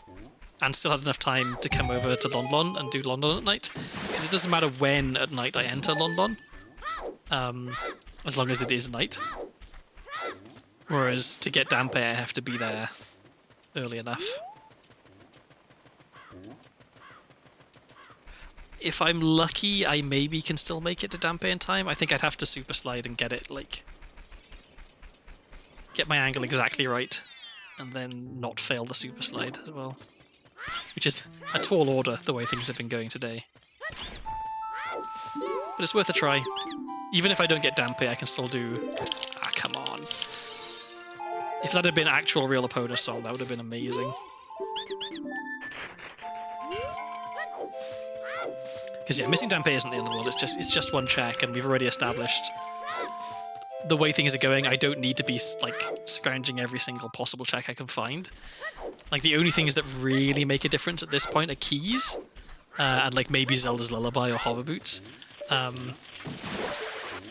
and still had enough time to come over to Lon Lon and do Lon Lon at night, because it doesn't matter when at night I enter Lon Lon, as long as it is night. Whereas to get Dampe I have to be there early enough. If I'm lucky, I maybe can still make it to Dampe in time. I think I'd have to super slide and get it, like... get my angle exactly right, and then not fail the super slide as well. Which is a tall order, the way things have been going today. But it's worth a try. Even if I don't get Dampe, I can still do... Ah, come on. If that had been actual real opponent song, that would have been amazing. Because yeah, missing Dampe isn't the end of the world. It's just one check, and we've already established the way things are going. I don't need to be like scrounging every single possible check I can find. Like the only things that really make a difference at this point are keys, and like maybe Zelda's Lullaby or Hover Boots.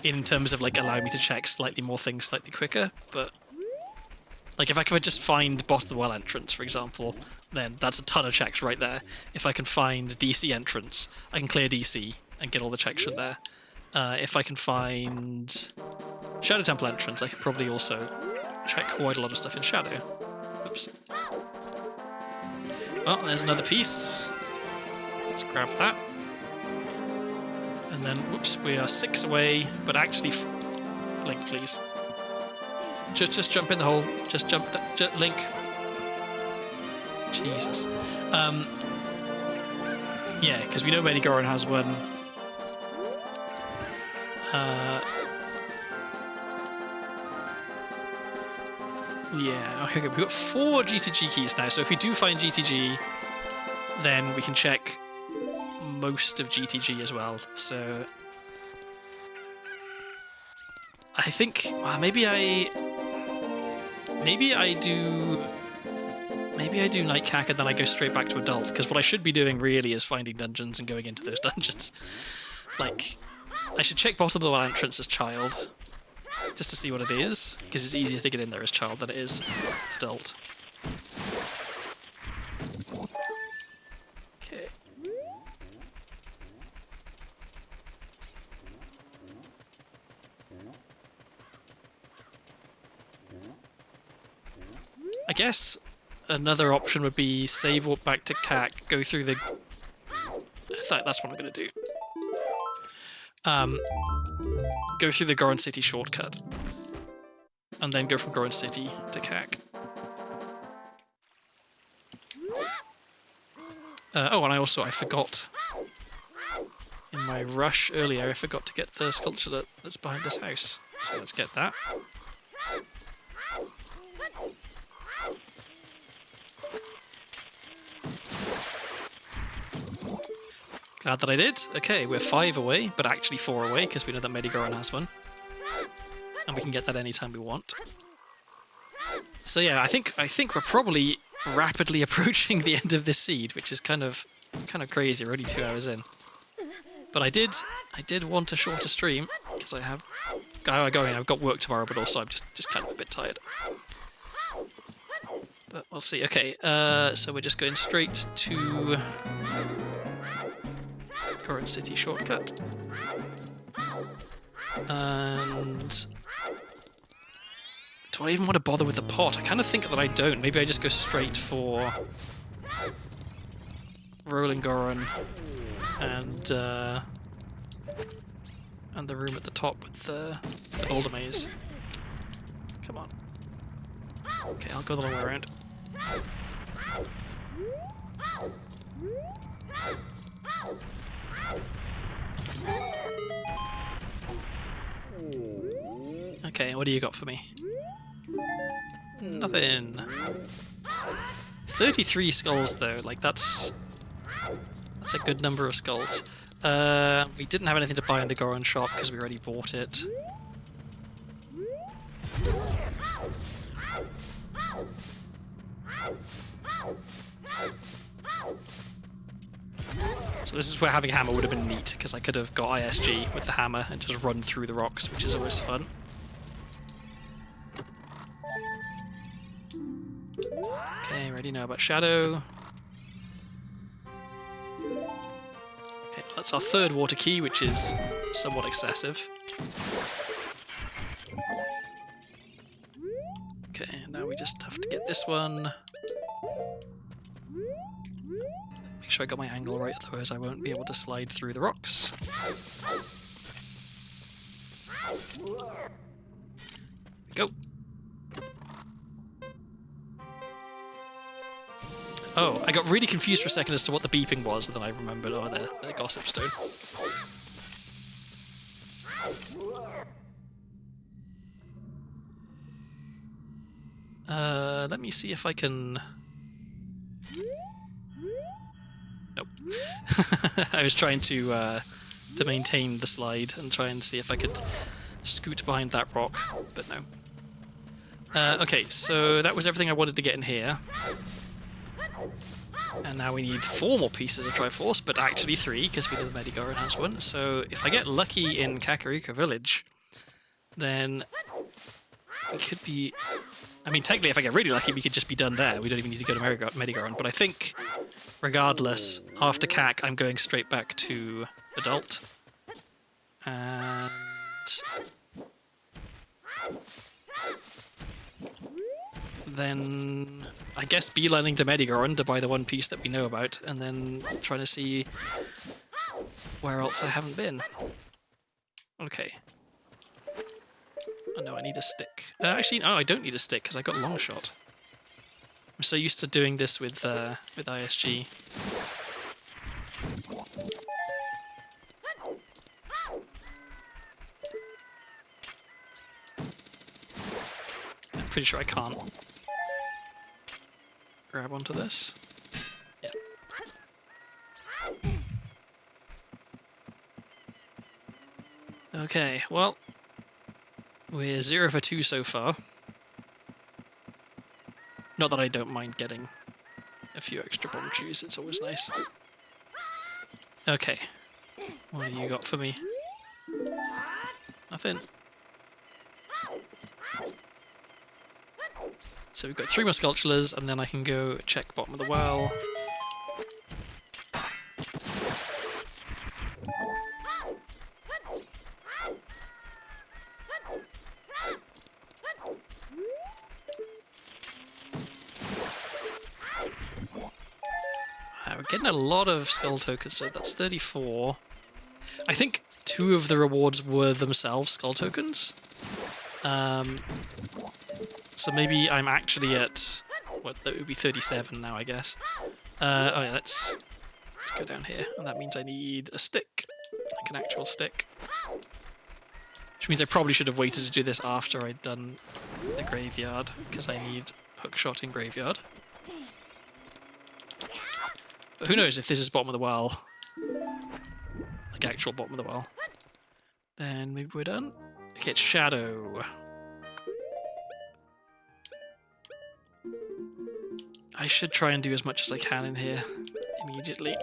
In terms of like allowing me to check slightly more things slightly quicker, but like if I could just find bottom of the well entrance, for example, then that's a ton of checks right there. If I can find DC entrance, I can clear DC and get all the checks from there. If I can find Shadow Temple entrance, I could probably also check quite a lot of stuff in Shadow. Oops. Oh, there's another piece. Let's grab that. And then, whoops, we are 6 away, but actually... Link, please. Just jump in the hole. Just jump... Link. Jesus. Yeah, because we know Medigoron has one. Yeah, okay, we've got 4 GTG keys now, so if we do find GTG, then we can check most of GTG as well, so... I think... maybe I do Night Cack and then I go straight back to Adult, because what I should be doing really is finding dungeons and going into those dungeons. Like, I should check bottom of the well entrance as Child, just to see what it is, because it's easier to get in there as Child than it is Adult. Okay. I guess another option would be save, walk back to CAC, go through the... In fact, that's what I'm going to do. Go through the Goron City shortcut. And then go from Goron City to CAC. Oh, and I forgot... In my rush earlier, I forgot to get the sculpture that's behind this house. So let's get that. Glad that I did. Okay, we're 5 away, but actually 4 away, because we know that Medigoron has one. And we can get that anytime we want. So yeah, I think we're probably rapidly approaching the end of this seed, which is kind of crazy. We're only 2 hours in. But I did want a shorter stream, because I've got work tomorrow, but also I'm just kind of a bit tired. But we'll see. Okay, so we're just going straight to Goron City shortcut. And do I even want to bother with the pot? I kind of think that I don't. Maybe I just go straight for Rolling Goron and the room at the top with the boulder maze. Come on. Okay, I'll go the long way around. Okay, what do you got for me? Nothing. 33 skulls though, like that's a good number of skulls. We didn't have anything to buy in the Goron shop because we already bought it. So this is where having a hammer would have been neat, because I could have got ISG with the hammer and just run through the rocks, which is always fun. Okay, already know about Shadow. Okay, that's our 3rd water key, which is somewhat excessive. Okay, now we just have to get this one. Make sure I got my angle right, otherwise I won't be able to slide through the rocks. Go. Oh, I got really confused for a second as to what the beeping was, and then I remembered, oh, the Gossip Stone. Let me see if I can... Nope. I was trying to maintain the slide and try and see if I could scoot behind that rock, but no. Okay, so that was everything I wanted to get in here. And now we need 4 more pieces of Triforce, but actually 3, because we did the Medigor enhancement. So if I get lucky in Kakariko Village, then we could be... I mean, technically, if I get really lucky, we could just be done there. We don't even need to go to Medigoron. But I think, regardless, after CAC, I'm going straight back to Adult. And... then I guess beelining to Medigoron to buy the one piece that we know about, and then trying to see where else I haven't been. Okay. Oh no, I need a stick. Actually, no, I don't need a stick because I got long shot. I'm so used to doing this with ISG. I'm pretty sure I can't grab onto this. Yeah. Okay, well, we're 0 for 2 so far. Not that I don't mind getting a few extra bomb chews, it's always nice. Okay, what do you got for me? Nothing. So we've got 3 more Sculptulars, and then I can go check bottom of the well. We're getting a lot of Skull tokens, so that's 34. I think 2 of the rewards were themselves Skull tokens. So maybe I'm actually at, what, that would be 37 now, I guess. Oh yeah, let's go down here, and that means I need a stick, like an actual stick. Which means I probably should have waited to do this after I'd done the graveyard, because I need hookshot in graveyard. But who knows if this is bottom of the well, like actual bottom of the well. Then maybe we're done. Okay, it's Shadow. I should try and do as much as I can in here immediately.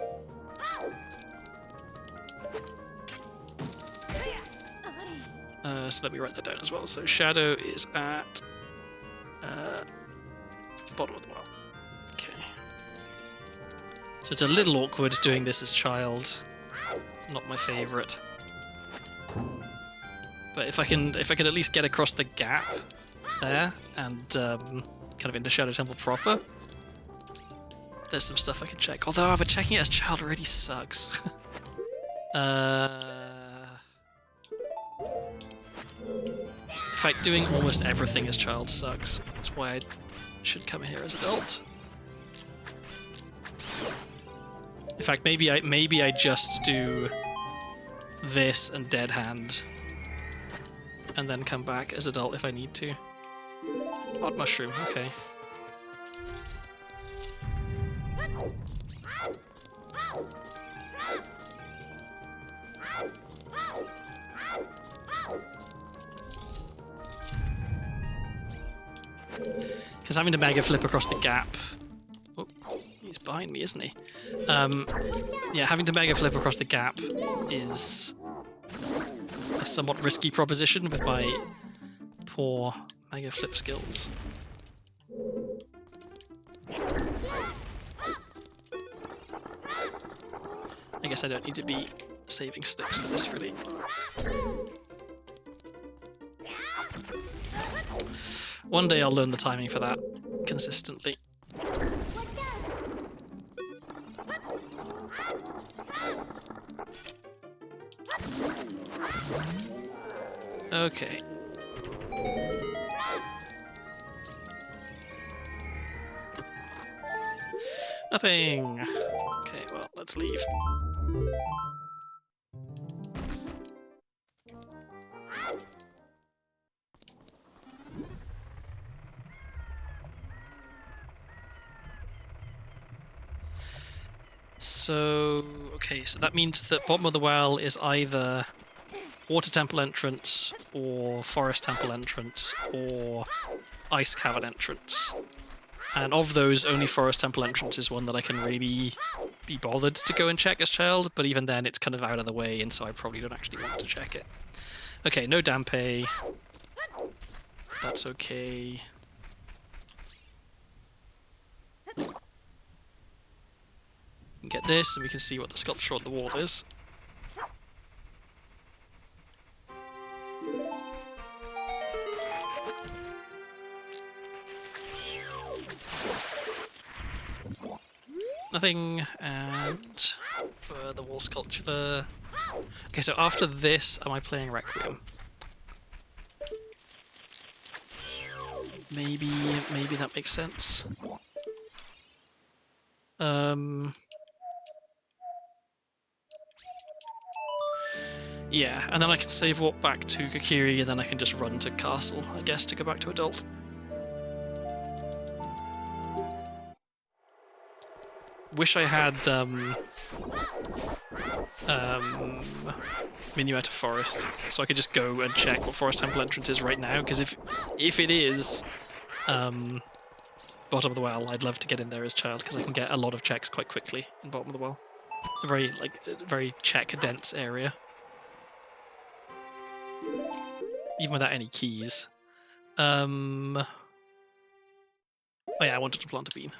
So let me write that down as well. So Shadow is at bottom of the well. Okay. So it's a little awkward doing this as child. Not my favourite. But if I can at least get across the gap there and kind of into Shadow Temple proper, there's some stuff I can check. Although, but checking it as child already sucks. In fact, doing almost everything as child sucks. That's why I should come here as adult. In fact, maybe I just do this and Dead Hand, and then come back as adult if I need to. Odd Mushroom, okay. Because having to Mega Flip across the gap... Oh, he's behind me, isn't he? Yeah, having to Mega Flip across the gap is a somewhat risky proposition with my poor Mega Flip skills. I guess I don't need to be saving sticks for this, really. One day I'll learn the timing for that consistently. Okay. Nothing! Okay, well, let's leave. So, okay, so that means that bottom of the well is either water temple entrance, or forest temple entrance, or ice cavern entrance. And of those, only forest temple entrance is one that I can really be bothered to go and check as child, but even then it's kind of out of the way, and so I probably don't actually want to check it. Okay, no Dampe. That's okay. We can get this, and we can see what the sculpture on the wall is. Nothing, and the wall sculpture. Okay, so after this, am I playing Requiem? Maybe that makes sense. Yeah, and then I can save walk back to Kokiri, and then I can just run to Castle, I guess, to go back to Adult. Wish I had Minuet of Forest, so I could just go and check what Forest Temple entrance is right now, because if it is bottom of the well, I'd love to get in there as child, because I can get a lot of checks quite quickly in bottom of the well. A very check-dense area. Even without any keys. Oh yeah, I wanted to plant a bean.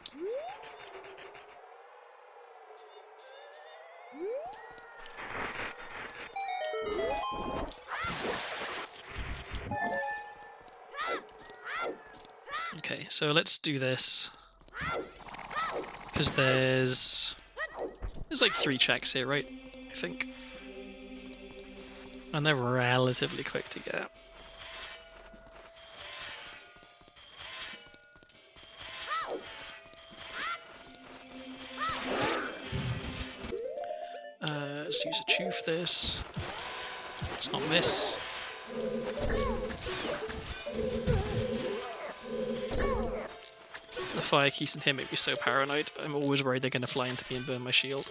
Okay, so let's do this. Because there's like 3 checks here, right? I think. And they're relatively quick to get. Let's use a chew for this. Let's not miss. The fire keys in here make me so paranoid. I'm always worried they're going to fly into me and burn my shield.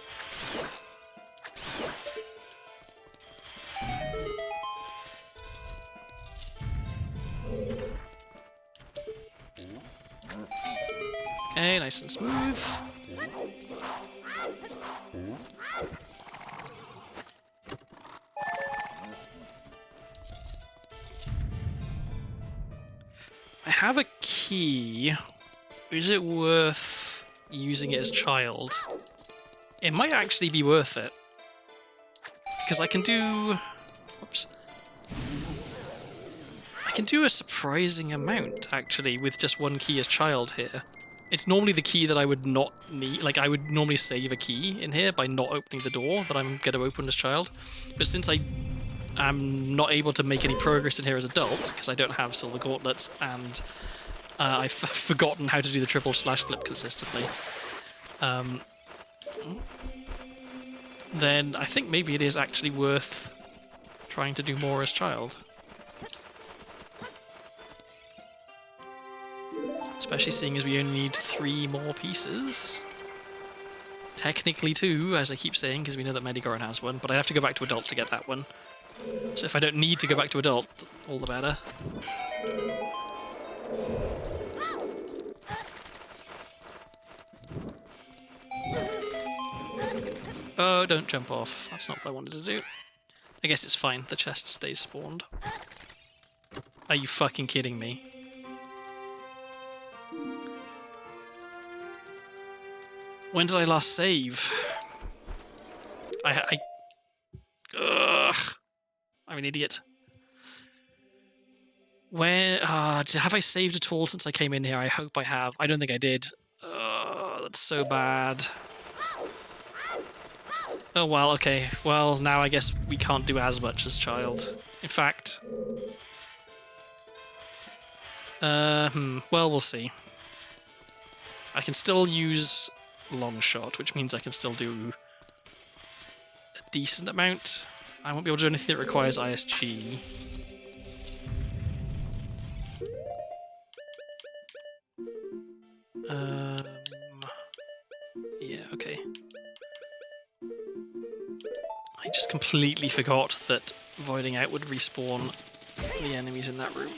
Okay, nice and smooth. I have a key. Is it worth using it as child? It might actually be worth it. Because I can do... Whoops. I can do a surprising amount, actually, with just one key as child here. It's normally the key that I would not need. Like, I would normally save a key in here by not opening the door that I'm going to open as child. But since I'm not able to make any progress in here as adult, because I don't have silver gauntlets, and I've forgotten how to do the triple slash clip consistently, then I think maybe it is actually worth trying to do more as child. Especially seeing as we only need 3 more pieces. Technically 2, as I keep saying, because we know that Medigoran has one, but I have to go back to adult to get that one. So if I don't need to go back to adult, all the better. Oh, don't jump off. That's not what I wanted to do. I guess it's fine. The chest stays spawned. Are you fucking kidding me? When did I last save? Ugh. I'm an idiot. When... have I saved at all since I came in here? I hope I have. I don't think I did. That's so bad. Oh, well, okay. Well, now I guess we can't do as much as child. In fact... well, we'll see. I can still use long shot, which means I can still do a decent amount. I won't be able to do anything that requires ISG. Yeah, okay. I just completely forgot that voiding out would respawn the enemies in that room.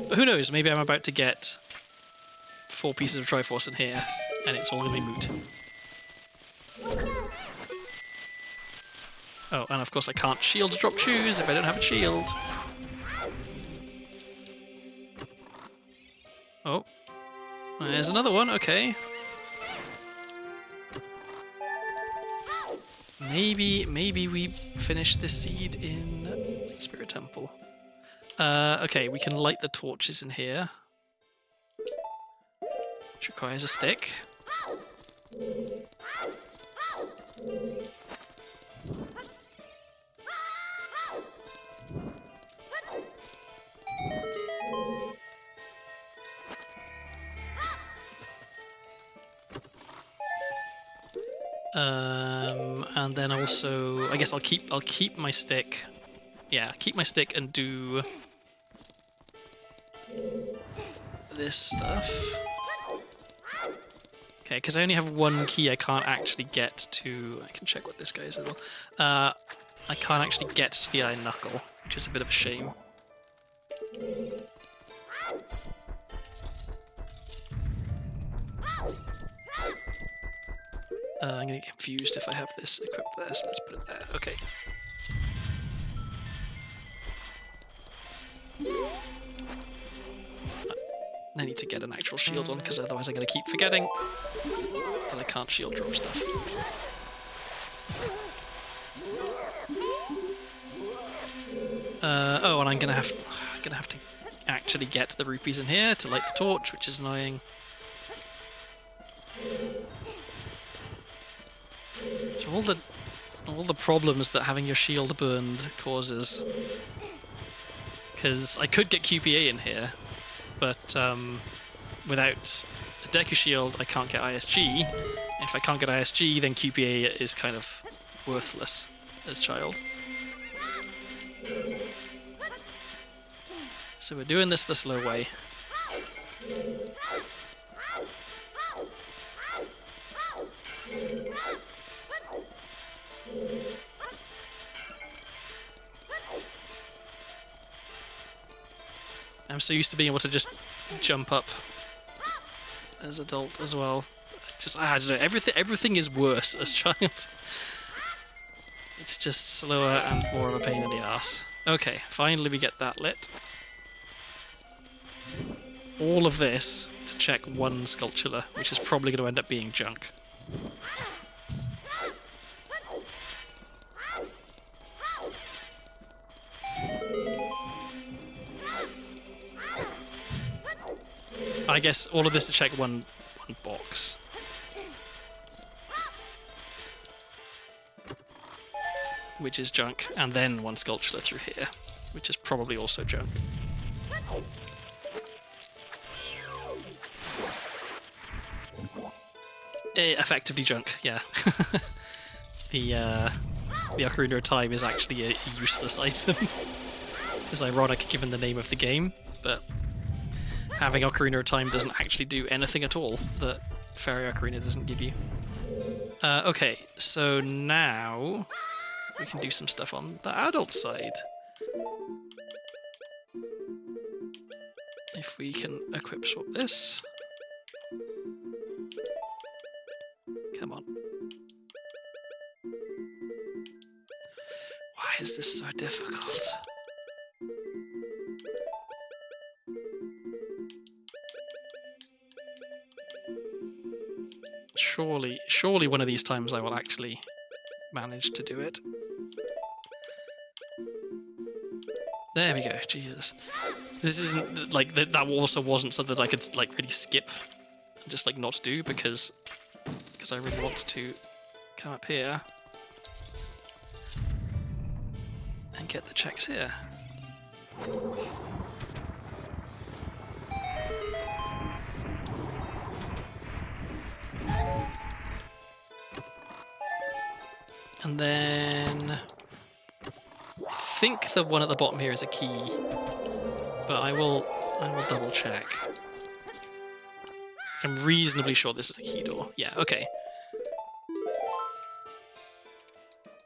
But who knows, maybe I'm about to get 4 pieces of Triforce in here, and it's all going to be moot. Oh, and of course I can't shield drop shoes if I don't have a shield. Oh, there's another one, okay. Maybe we finish this seed in Spirit Temple. Okay, we can light the torches in here, which requires a stick. And then also, I guess I'll keep my stick. Yeah, keep my stick and do this stuff. Okay, because I only have 1 key, I can't actually get to. I can check what this guy is as well. I can't actually get to the Iron Knuckle, which is a bit of a shame. I'm going to get confused if I have this equipped there, so let's put it there. Okay. I need to get an actual shield on, because otherwise I'm going to keep forgetting that I can't shield drop stuff. Oh, and I'm going to have to actually get the rupees in here to light the torch, which is annoying. So all the problems that having your shield burned causes. Because I could get QPA in here, but without a Deku Shield I can't get ISG. If I can't get ISG, then QPA is kind of worthless as child. So we're doing this the slow way. I'm so used to being able to just jump up as adult as well. I don't know, everything is worse as child. It's just slower and more of a pain in the ass. Okay, finally we get that lit. All of this to check 1 Sculpture, which is probably going to end up being junk. I guess all of this to check one box. Which is junk, and then 1 Sculpture through here, which is probably also junk. Effectively junk, yeah. The Ocarina of Time is actually a useless item. It's ironic given the name of the game, but having Ocarina of Time doesn't actually do anything at all that Fairy Ocarina doesn't give you. Okay, so now we can do some stuff on the adult side. If we can equip swap this. Come on. Why is this so difficult? Surely one of these times I will actually manage to do it. There we go, Jesus. This isn't, like, that also wasn't something that I could, like, really skip and just, like, not do, because I really want to come up here and get the checks here. And then I think the one at the bottom here is a key, but I will double check. I'm reasonably sure this is a key door. Yeah, okay.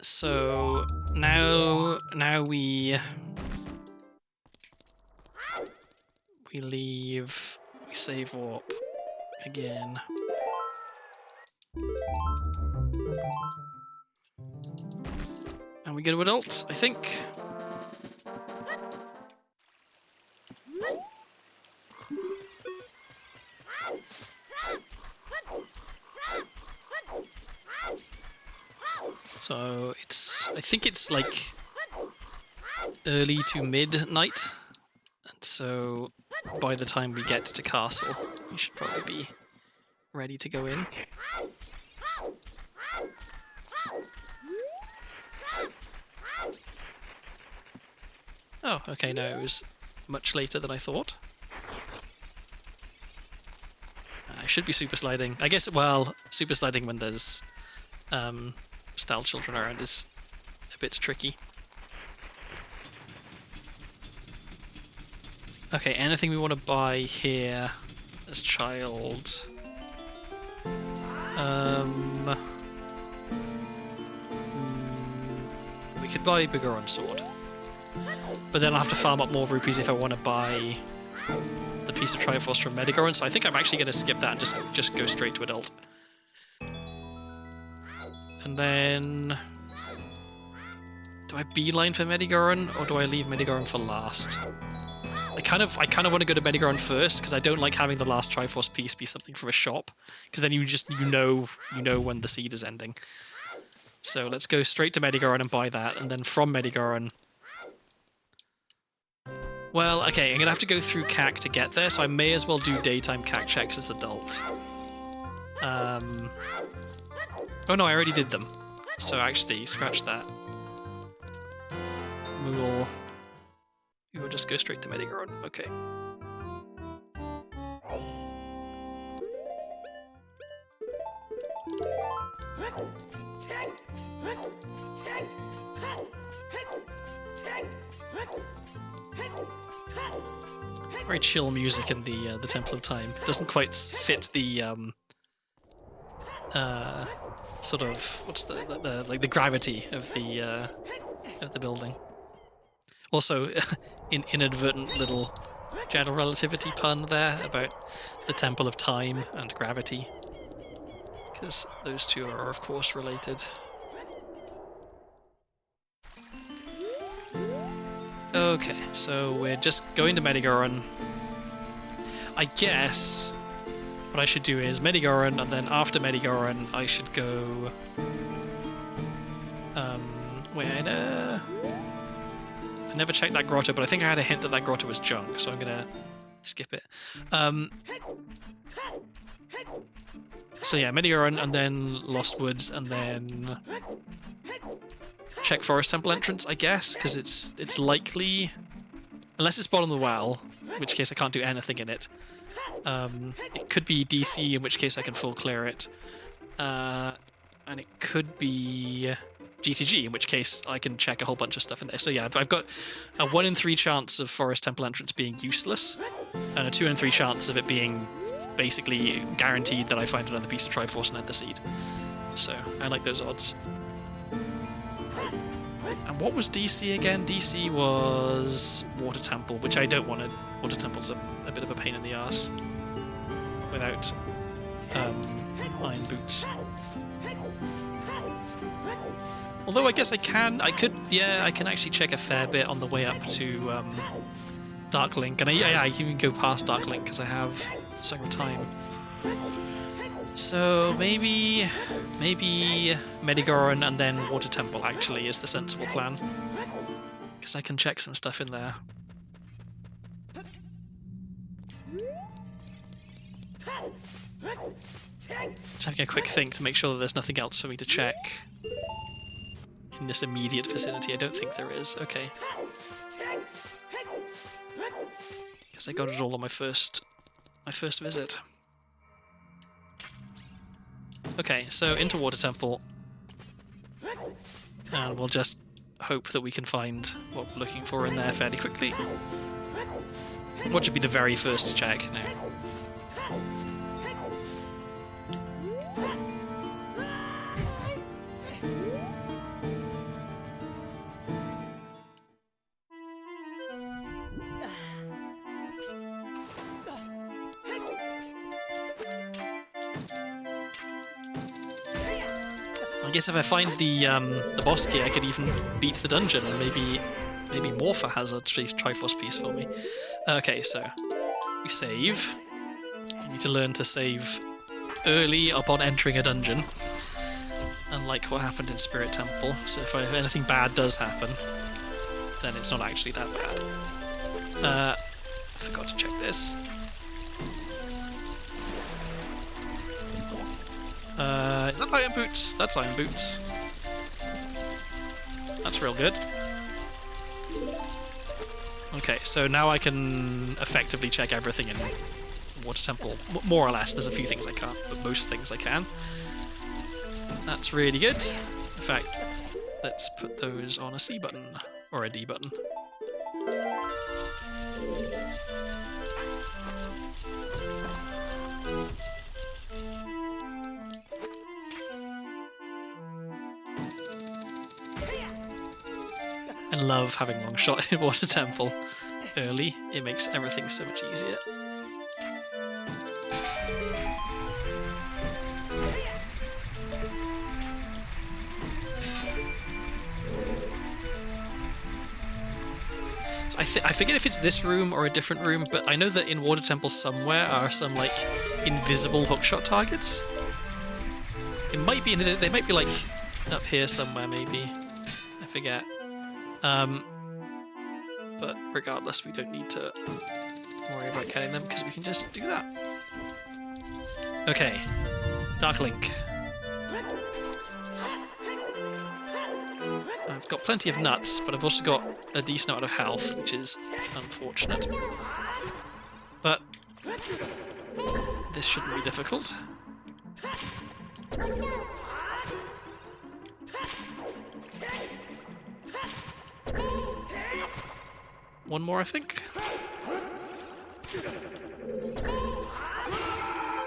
So now we leave, we save warp again. And we go to adults, I think. So I think it's like early to midnight, and so by the time we get to castle, we should probably be ready to go in. Oh, okay, no, it was much later than I thought. I should be super sliding. I guess, well, super sliding when there's style children around is a bit tricky. Okay, anything we want to buy here as child? We could buy Bigoron Sword. But then I'll have to farm up more rupees if I want to buy the piece of Triforce from Medigoron, so I think I'm actually going to skip that and just go straight to adult. And then... do I beeline for Medigoron, or do I leave Medigoron for last? I kind of want to go to Medigoron first, because I don't like having the last Triforce piece be something from a shop, because then you know when the seed is ending. So let's go straight to Medigoron and buy that, and then from Medigoron... well, okay, I'm going to have to go through CAC to get there, so I may as well do daytime CAC checks as adult. Oh no, I already did them. So actually, scratch that. We will just go straight to Medigoron. Okay. Very chill music in the Temple of Time. Doesn't quite fit the sort of what's the gravity of the building. Also, inadvertent little general relativity pun there about the Temple of Time and gravity, because those two are of course related. Okay, so we're just going to Medigoron. I guess what I should do is Medigoron, and then after Medigoron I should go... wait, I never checked that grotto, but I think I had a hint that that grotto was junk, so I'm gonna skip it. So yeah, Medigoron, and then Lost Woods, and then check Forest Temple entrance, I guess, because it's likely, unless it's bottom of the well, in which case I can't do anything in it. It could be DC, in which case I can full clear it, and it could be GTG, in which case I can check a whole bunch of stuff in there. So yeah, I've got a 1 in 3 chance of Forest Temple entrance being useless, and a 2 in 3 chance of it being basically guaranteed that I find another piece of Triforce and Nether Seed. So I like those odds. And what was DC again? DC was Water Temple, which I don't want to. Water Temple's a bit of a pain in the arse without iron boots. Although I guess I can actually check a fair bit on the way up to Dark Link, and I can even go past Dark Link because I have several time. So maybe Medigoron and then Water Temple actually is the sensible plan, because I can check some stuff in there. Just having a quick think to make sure that there's nothing else for me to check in this immediate vicinity. I don't think there is. Okay. Guess I got it all on my first visit. Okay, so into Water Temple, and we'll just hope that we can find what we're looking for in there fairly quickly. What should be the very first check now? I guess if I find the boss key, I could even beat the dungeon. Maybe Morpha has a Triforce piece for me. Okay, so we save. You need to learn to save early upon entering a dungeon, unlike what happened in Spirit Temple. So if anything bad does happen, then it's not actually that bad. Forgot to check this. Is that Iron Boots? That's Iron Boots. That's real good. Okay, so now I can effectively check everything in Water Temple. More or less. There's a few things I can't, but most things I can. That's really good. In fact, let's put those on a C button, or a D button. I love having long shot in Water Temple early. It makes everything so much easier. I forget if it's this room or a different room, but I know that in Water Temple somewhere are some, like, invisible hookshot targets. It might be, they might be, like, up here somewhere, maybe. I forget. But regardless, we don't need to worry about getting them, because we can just do that. Okay. Dark Link. I've got plenty of nuts, but I've also got a decent amount of health, which is unfortunate. But this shouldn't be difficult. One more, I think.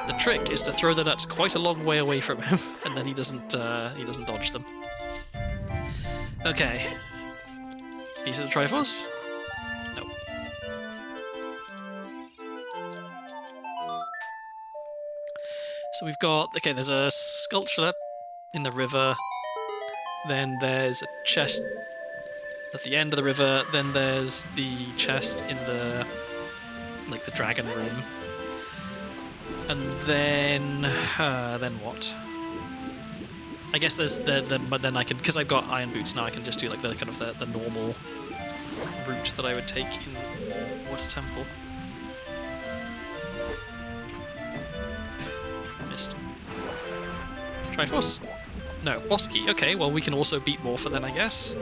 The trick is to throw the nuts quite a long way away from him, and then he doesn't dodge them. Okay. Piece of the Triforce? No. So we've got... Okay, there's a sculpture in the river. Then there's a chest at the end of the river. Then there's the chest in the... like, the dragon room. And then... then what? I guess there's but then I can, because I've got Iron Boots now, I can just do like the kind of the normal route that I would take in Water Temple. Missed. Triforce? No, boss key. Okay, well we can also beat Morpha then, I guess.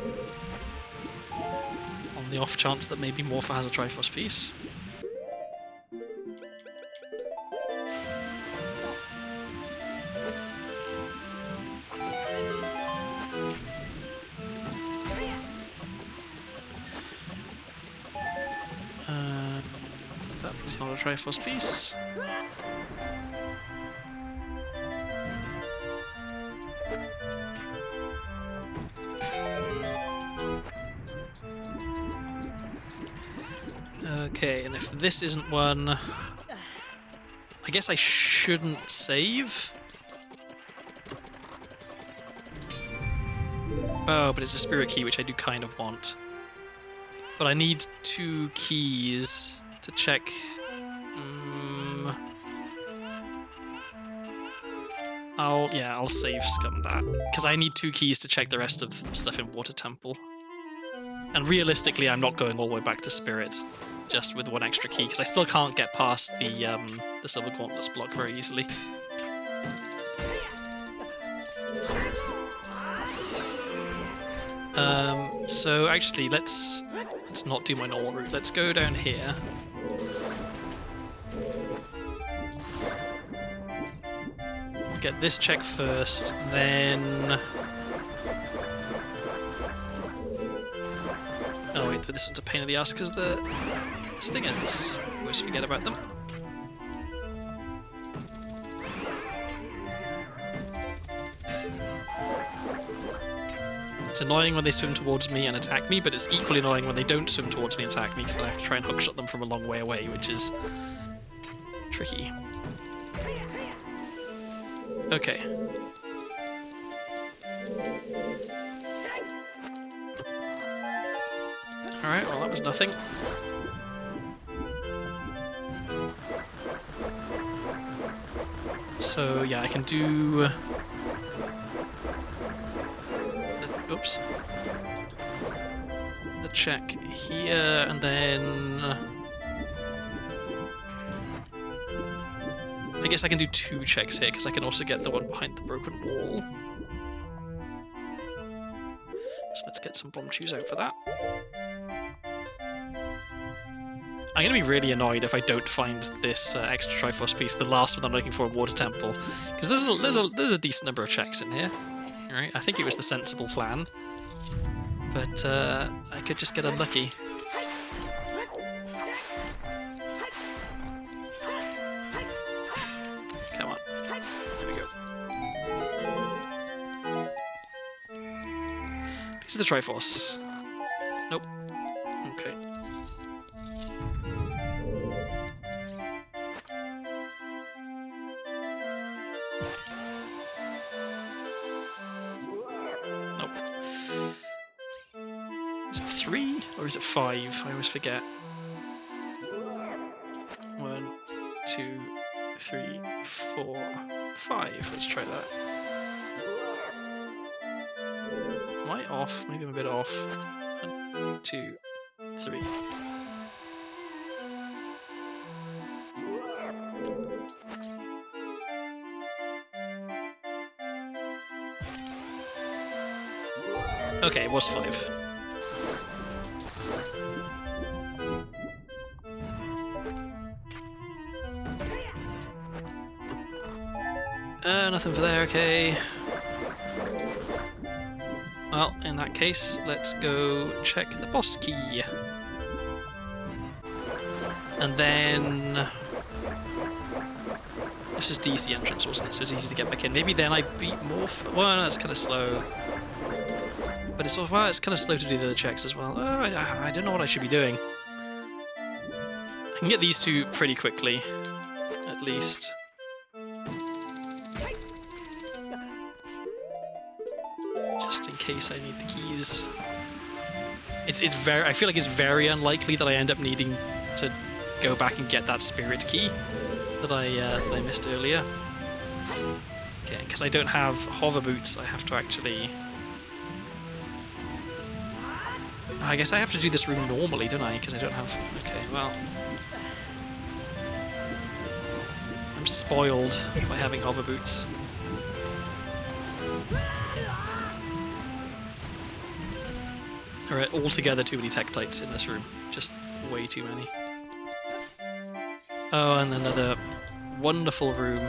On the off chance that maybe Morpha has a Triforce piece. It's not a Triforce piece. Okay, and if this isn't one... I guess I shouldn't save. Oh, but it's a spirit key, which I do kind of want. But I need 2 keys to check... I'll save scum that, because I need 2 keys to check the rest of stuff in Water Temple. And realistically, I'm not going all the way back to Spirit, just with 1 extra key, because I still can't get past the Silver Gauntlets block very easily. So actually, let's not do my normal route. Let's go down here. Get this check first, then... Oh wait, this one's a pain in the ass because the stingers. Always forget about them. It's annoying when they swim towards me and attack me, but it's equally annoying when they don't swim towards me and attack me, because then I have to try and hookshot them from a long way away, which is tricky. Okay. Alright, well that was nothing. So yeah, I can do... oops. The check here, and then... I guess I can do 2 checks here, because I can also get the one behind the broken wall. So let's get some bomb chews out for that. I'm going to be really annoyed if I don't find this extra Triforce piece, the last one I'm looking for in Water Temple, because there's a decent number of checks in here. Right? I think it was the sensible plan, but I could just get unlucky. Come on. There we go. Piece of the Triforce. Nope. Okay. Nope. Is it 3 or is it 5? I always forget. 1, 2, 3, 4, 5. Let's try that. Am I off? Maybe I'm a bit off. 1, 2, 3. Okay, it was 5. Nothing for there, okay. Well, in that case, let's go check the boss key. And then... this is DC entrance, wasn't it? So it's easy to get back in. Maybe then I beat more... well, that's kind of slow. But it's, well, it's kind of slow to do the other checks as well. I don't know what I should be doing. I can get these 2 pretty quickly, at least. Just in case I need the keys. It's very... I feel like it's very unlikely that I end up needing to go back and get that spirit key that I missed earlier. Okay, because I don't have hover boots, I have to actually... I guess I have to do this room normally, don't I? Because I don't have... okay, well... I'm spoiled by having hover boots. Alright, altogether too many Tektites in this room. Just way too many. Oh, and another wonderful room.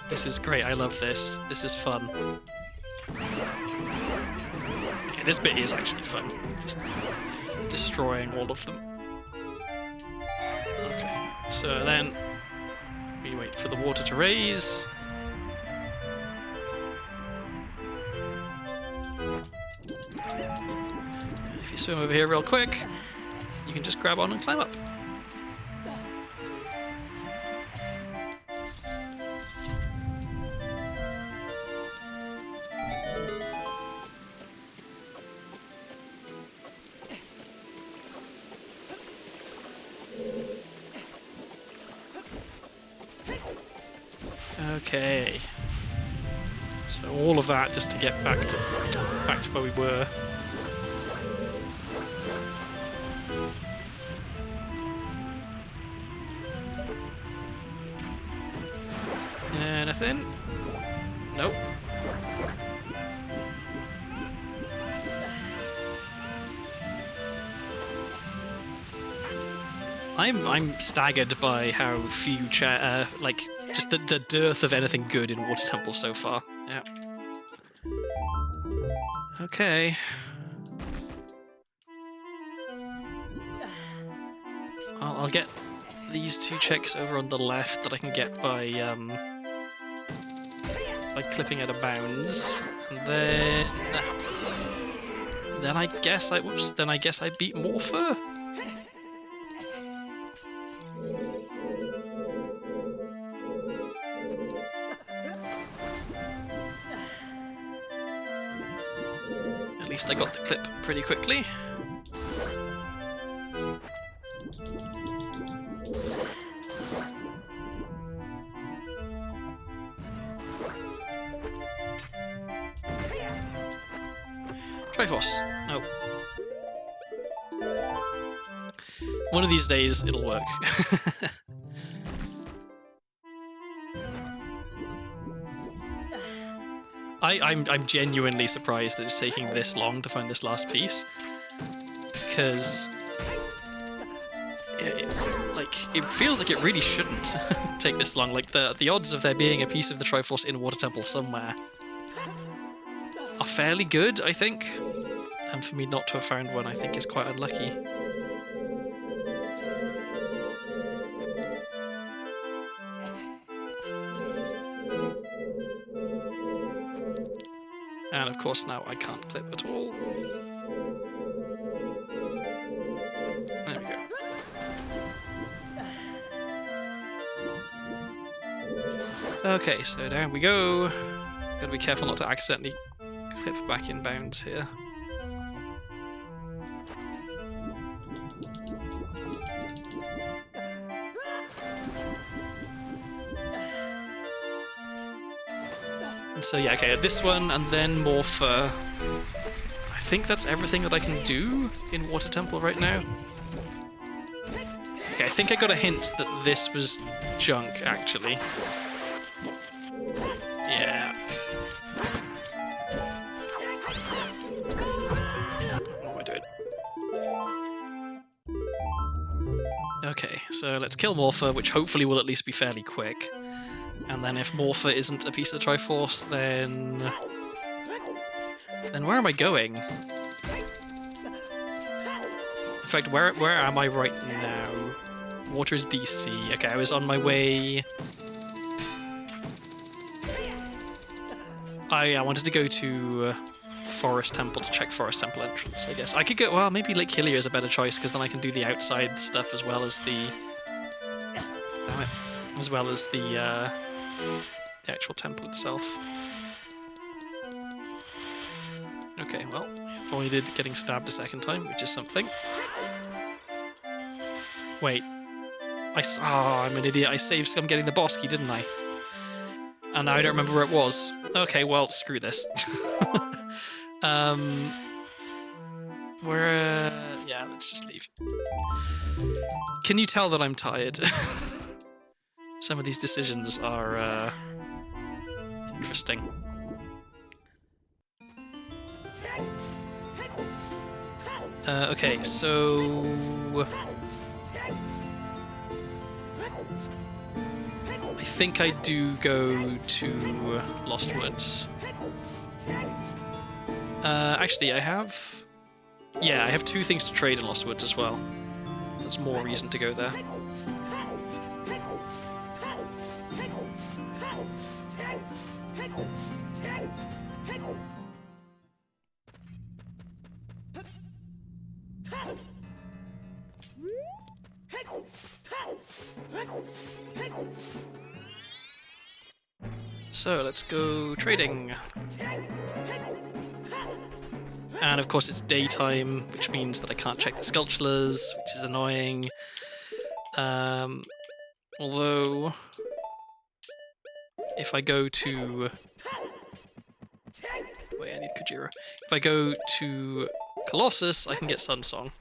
This is great, I love this. This is fun. Okay, this bit is actually fun. Just destroying all of them. Okay, so then we wait for the water to raise. And if you swim over here real quick, you can just grab on and climb up. Okay. So all of that just to get back to where we were. Anything? Nope. I'm staggered by how few like just the dearth of anything good in Water Temple so far. Yeah. Okay. I'll get these 2 checks over on the left that I can get by clipping out of bounds, and then I guess I beat Morpher. At least I got the clip pretty quickly. Triforce. No. One of these days it'll work. I'm genuinely surprised that it's taking this long to find this last piece, because it feels like it really shouldn't take this long. Like the odds of there being a piece of the Triforce in Water Temple somewhere are fairly good, I think. And for me not to have found one, I think, is quite unlucky. And of course now I can't clip at all. There we go. Okay, so down we go. Gotta be careful not to accidentally clip back in bounds here. And so yeah, okay, this one, and then Morpher. I think that's everything that I can do in Water Temple right now. Okay, I think I got a hint that this was junk, actually. Yeah. What am I doing? Okay, so let's kill Morpher, which hopefully will at least be fairly quick. And then if Morpher isn't a piece of the Triforce, then where am I going? In fact, where am I right now? Water is DC. Okay, I was on my way. I wanted to go to Forest Temple to check Forest Temple entrance, I guess. I could go, well, maybe Lake Hillier is a better choice, because then I can do the outside stuff as well as the... Damn it. As well as the actual temple itself. Okay, well, avoided getting stabbed a second time, which is something. Wait. I'm an idiot. I saved some getting the boss key, didn't I? And now I don't remember where it was. Okay, well, screw this. Yeah, let's just leave. Can you tell that I'm tired? Some of these decisions are interesting. Okay, so... I think I do go to Lost Woods. Actually, I have... Yeah, I have 2 things to trade in Lost Woods as well. That's more reason to go there. So let's go trading. And of course it's daytime, which means that I can't check the sculptures, which is annoying. Although, if I go to... Wait, I need Kujira. If I go to Colossus, I can get Sunsong.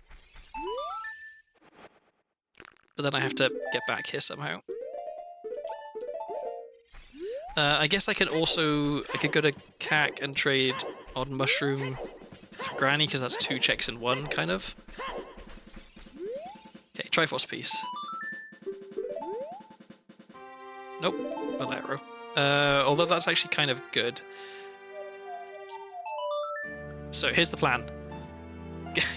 But then I have to get back here somehow. I guess I could also... I could go to CAC and trade Odd Mushroom for Granny, because that's 2 checks in 1, kind of. Okay, Triforce piece. Nope, Bolero. Although that's actually kind of good. So here's the plan.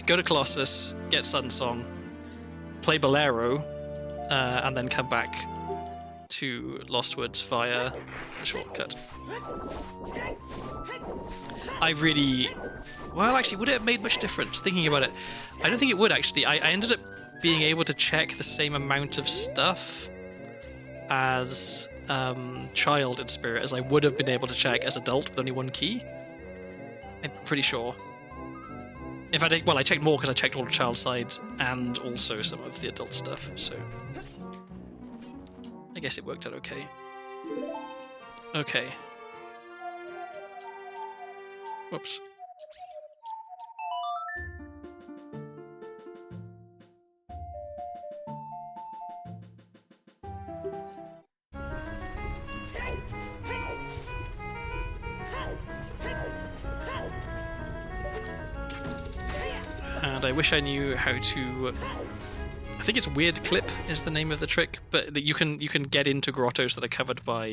Go to Colossus, get Sunsong, play Bolero, and then come back to Lost Woods via a shortcut. I really... Well, actually, would it have made much difference? Thinking about it, I don't think it would, actually. I ended up being able to check the same amount of stuff as Child in Spirit as I would have been able to check as Adult with only 1 key. I'm pretty sure. In fact, I checked more because I checked all the child side and also some of the adult stuff, so I guess it worked out okay. Okay. Whoops. And I wish I knew how to... I think it's Weird Clip is the name of the trick, but that you can get into grottos that are covered by...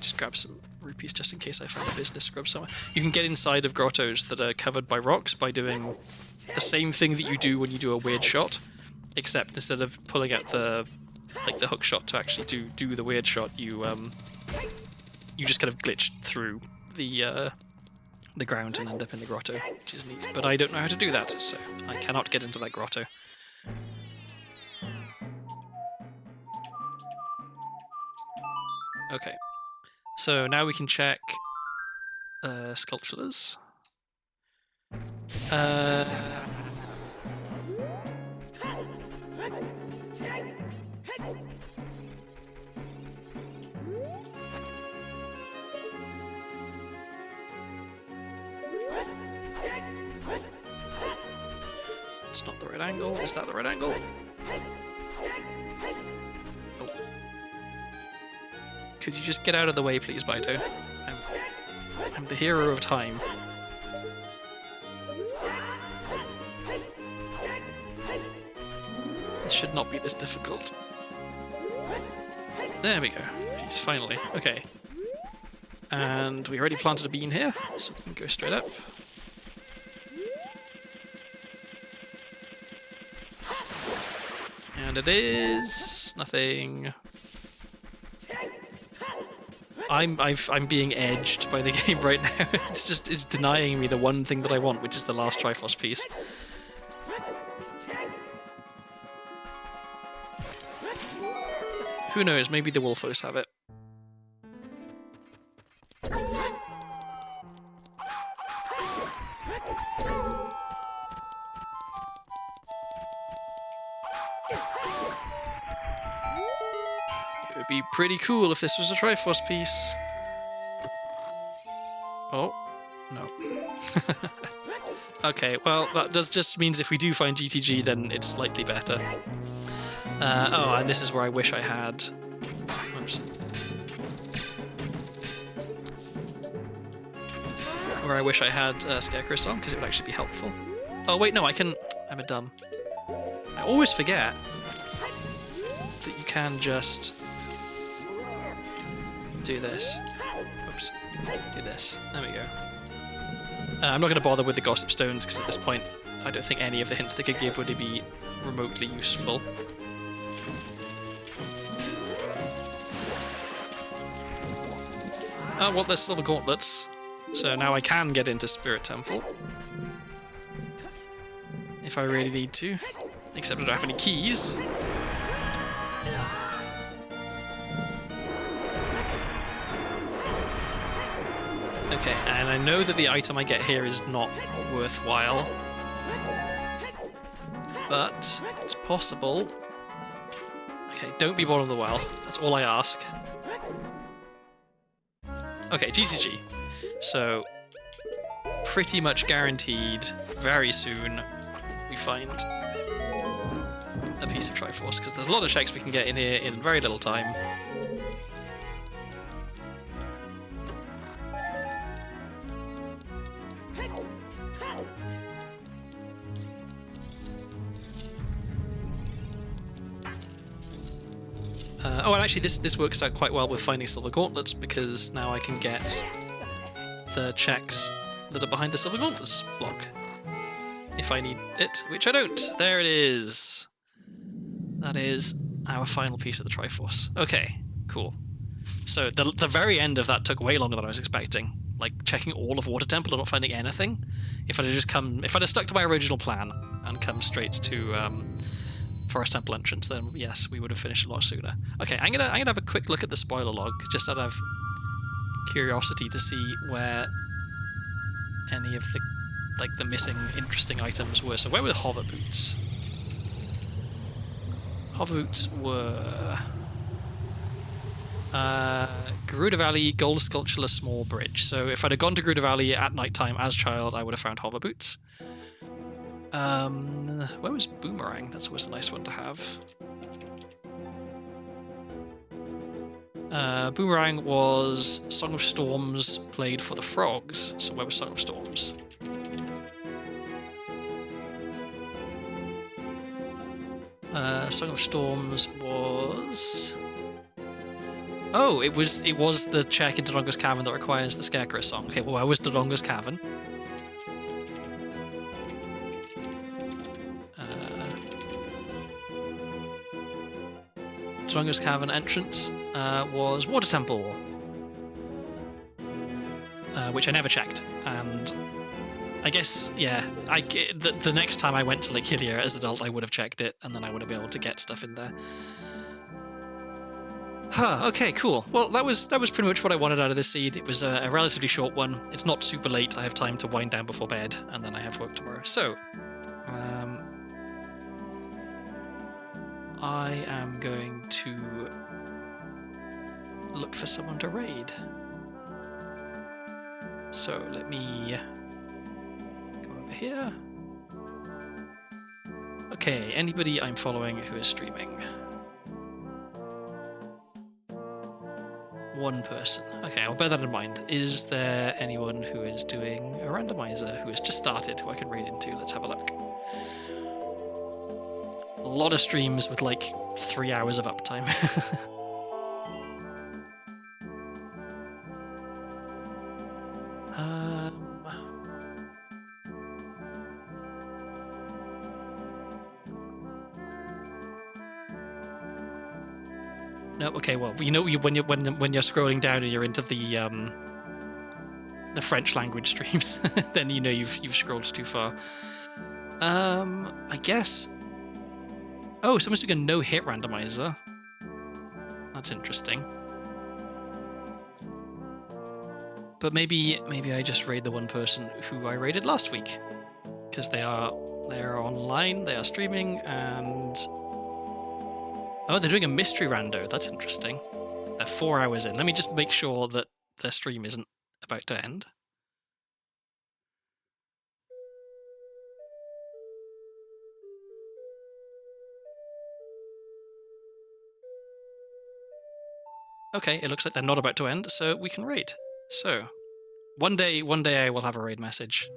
Just grab some rupees just in case I find a business scrub somewhere. You can get inside of grottos that are covered by rocks by doing the same thing that you do when you do a weird shot, except instead of pulling out the hook shot to actually do the weird shot, you just kind of glitch through the ground and end up in the grotto, which is neat. But I don't know how to do that, so I cannot get into that grotto. Okay, so now we can check sculptures. It's not the right angle. Is that the right angle? Oh. Could you just get out of the way, please, Bido? I'm the hero of time. This should not be this difficult. There we go. Jeez, finally. Okay. And we already planted a bean here, so we can go straight up. And it is nothing. I'm being edged by the game right now. It's denying me the one thing that I want, which is the last Triforce piece. Who knows? Maybe the Wolfos have it. It would be pretty cool if this was a Triforce piece. Oh, no. Okay, well, that just means if we do find GTG, then it's slightly better. Oh, and this is where I wish I had... Oops. Where I wish I had Scarecrow Song, because it would actually be helpful. Oh, wait, no, I can... I'm a dumb. I always forget that you can just do this. Oops. Do this. There we go. I'm not going to bother with the Gossip Stones, because at this point, I don't think any of the hints they could give would be remotely useful. Oh, well, there's Silver Gauntlets, so now I can get into Spirit Temple. If I really need to. Except I don't have any keys. Okay, and I know that the item I get here is not worthwhile. But it's possible. Okay, don't be bottom of the well. That's all I ask. Okay, GTG. So, pretty much guaranteed, very soon, we find a piece of Triforce, because there's a lot of checks we can get in here in very little time. Oh, and actually this works out quite well with finding Silver Gauntlets, because now I can get the checks that are behind the Silver Gauntlets block. If I need it, which I don't. There it is. That is our final piece of the Triforce. Okay, cool. So the very end of that took way longer than I was expecting. Like checking all of Water Temple and not finding anything. If I'd have stuck to my original plan and come straight to Forest Temple entrance, then yes, we would have finished a lot sooner. Okay, I'm gonna have a quick look at the spoiler log, just out of curiosity to see where any of the like the missing interesting items were. So where were the hover boots? Hover boots were Garuda Valley, Gold Sculpture, Small Bridge. So if I'd have gone to Garuda Valley at night time as child, I would have found hover boots. Where was Boomerang? That's always a nice one to have. Boomerang was Song of Storms played for the frogs. So where was Song of Storms? Song of Storms was... Oh, it was the check in Dodongo's Cavern that requires the Scarecrow song. Okay, well, where was Dodongo's Cavern? Dodongo's Cavern entrance was Water Temple, which I never checked, and I guess, yeah, the next time I went to Lake Hylia as an adult, I would have checked it, and then I would have been able to get stuff in there. Huh, okay, cool. Well, that was pretty much what I wanted out of this seed. It was a relatively short one. It's not super late. I have time to wind down before bed, and then I have work tomorrow. So, I am going to look for someone to raid. So, let me go over here. Okay, anybody I'm following who is streaming. One person. Okay, I'll bear that in mind. Is there anyone who is doing a randomizer who has just started who I can raid into? Let's have a look. A lot of streams with like 3 hours of uptime. No, okay, well, you know, when you're scrolling down and you're into the French language streams, then you know you've scrolled too far. I guess. Oh, someone's doing a no-hit randomizer. That's interesting. But maybe I just raid the one person who I raided last week, because they're online, they are streaming, and. Oh, they're doing a mystery rando. That's interesting. They're 4 hours in. Let me just make sure that their stream isn't about to end. Okay, it looks like they're not about to end, so we can raid. So, one day I will have a raid message.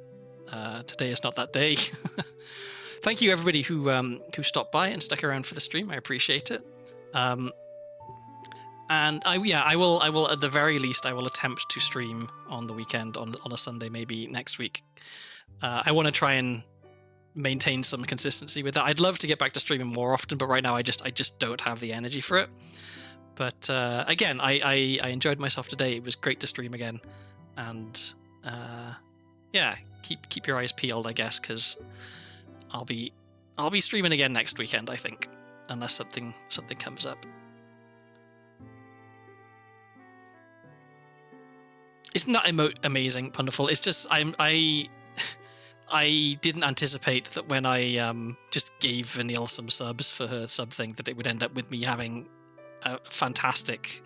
Today is not that day. Thank you everybody who stopped by and stuck around for the stream. I appreciate it. And I will at the very least I will attempt to stream on the weekend on a Sunday, maybe next week. I want to try and maintain some consistency with that. I'd love to get back to streaming more often, but right now I just don't have the energy for it. But again, I enjoyed myself today. It was great to stream again, and yeah, keep your eyes peeled, I guess, because I'll be streaming again next weekend, I think, unless something comes up. Isn't that emote amazing, Wonderful? It's just I didn't anticipate that when I just gave Vanille some subs for her sub thing that it would end up with me having a fantastic,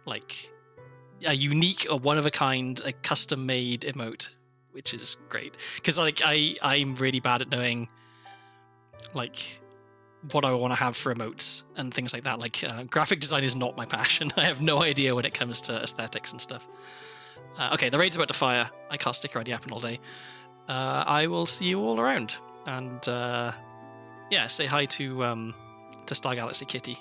like, a unique, a one-of-a-kind, a custom-made emote, which is great. Because like I'm really bad at knowing like what I want to have for emotes and things like that. Like graphic design is not my passion. I have no idea when it comes to aesthetics and stuff. Okay, the raid's about to fire. I can't stick around yapping all day. I will see you all around, and yeah, say hi to Star Galaxy Kitty.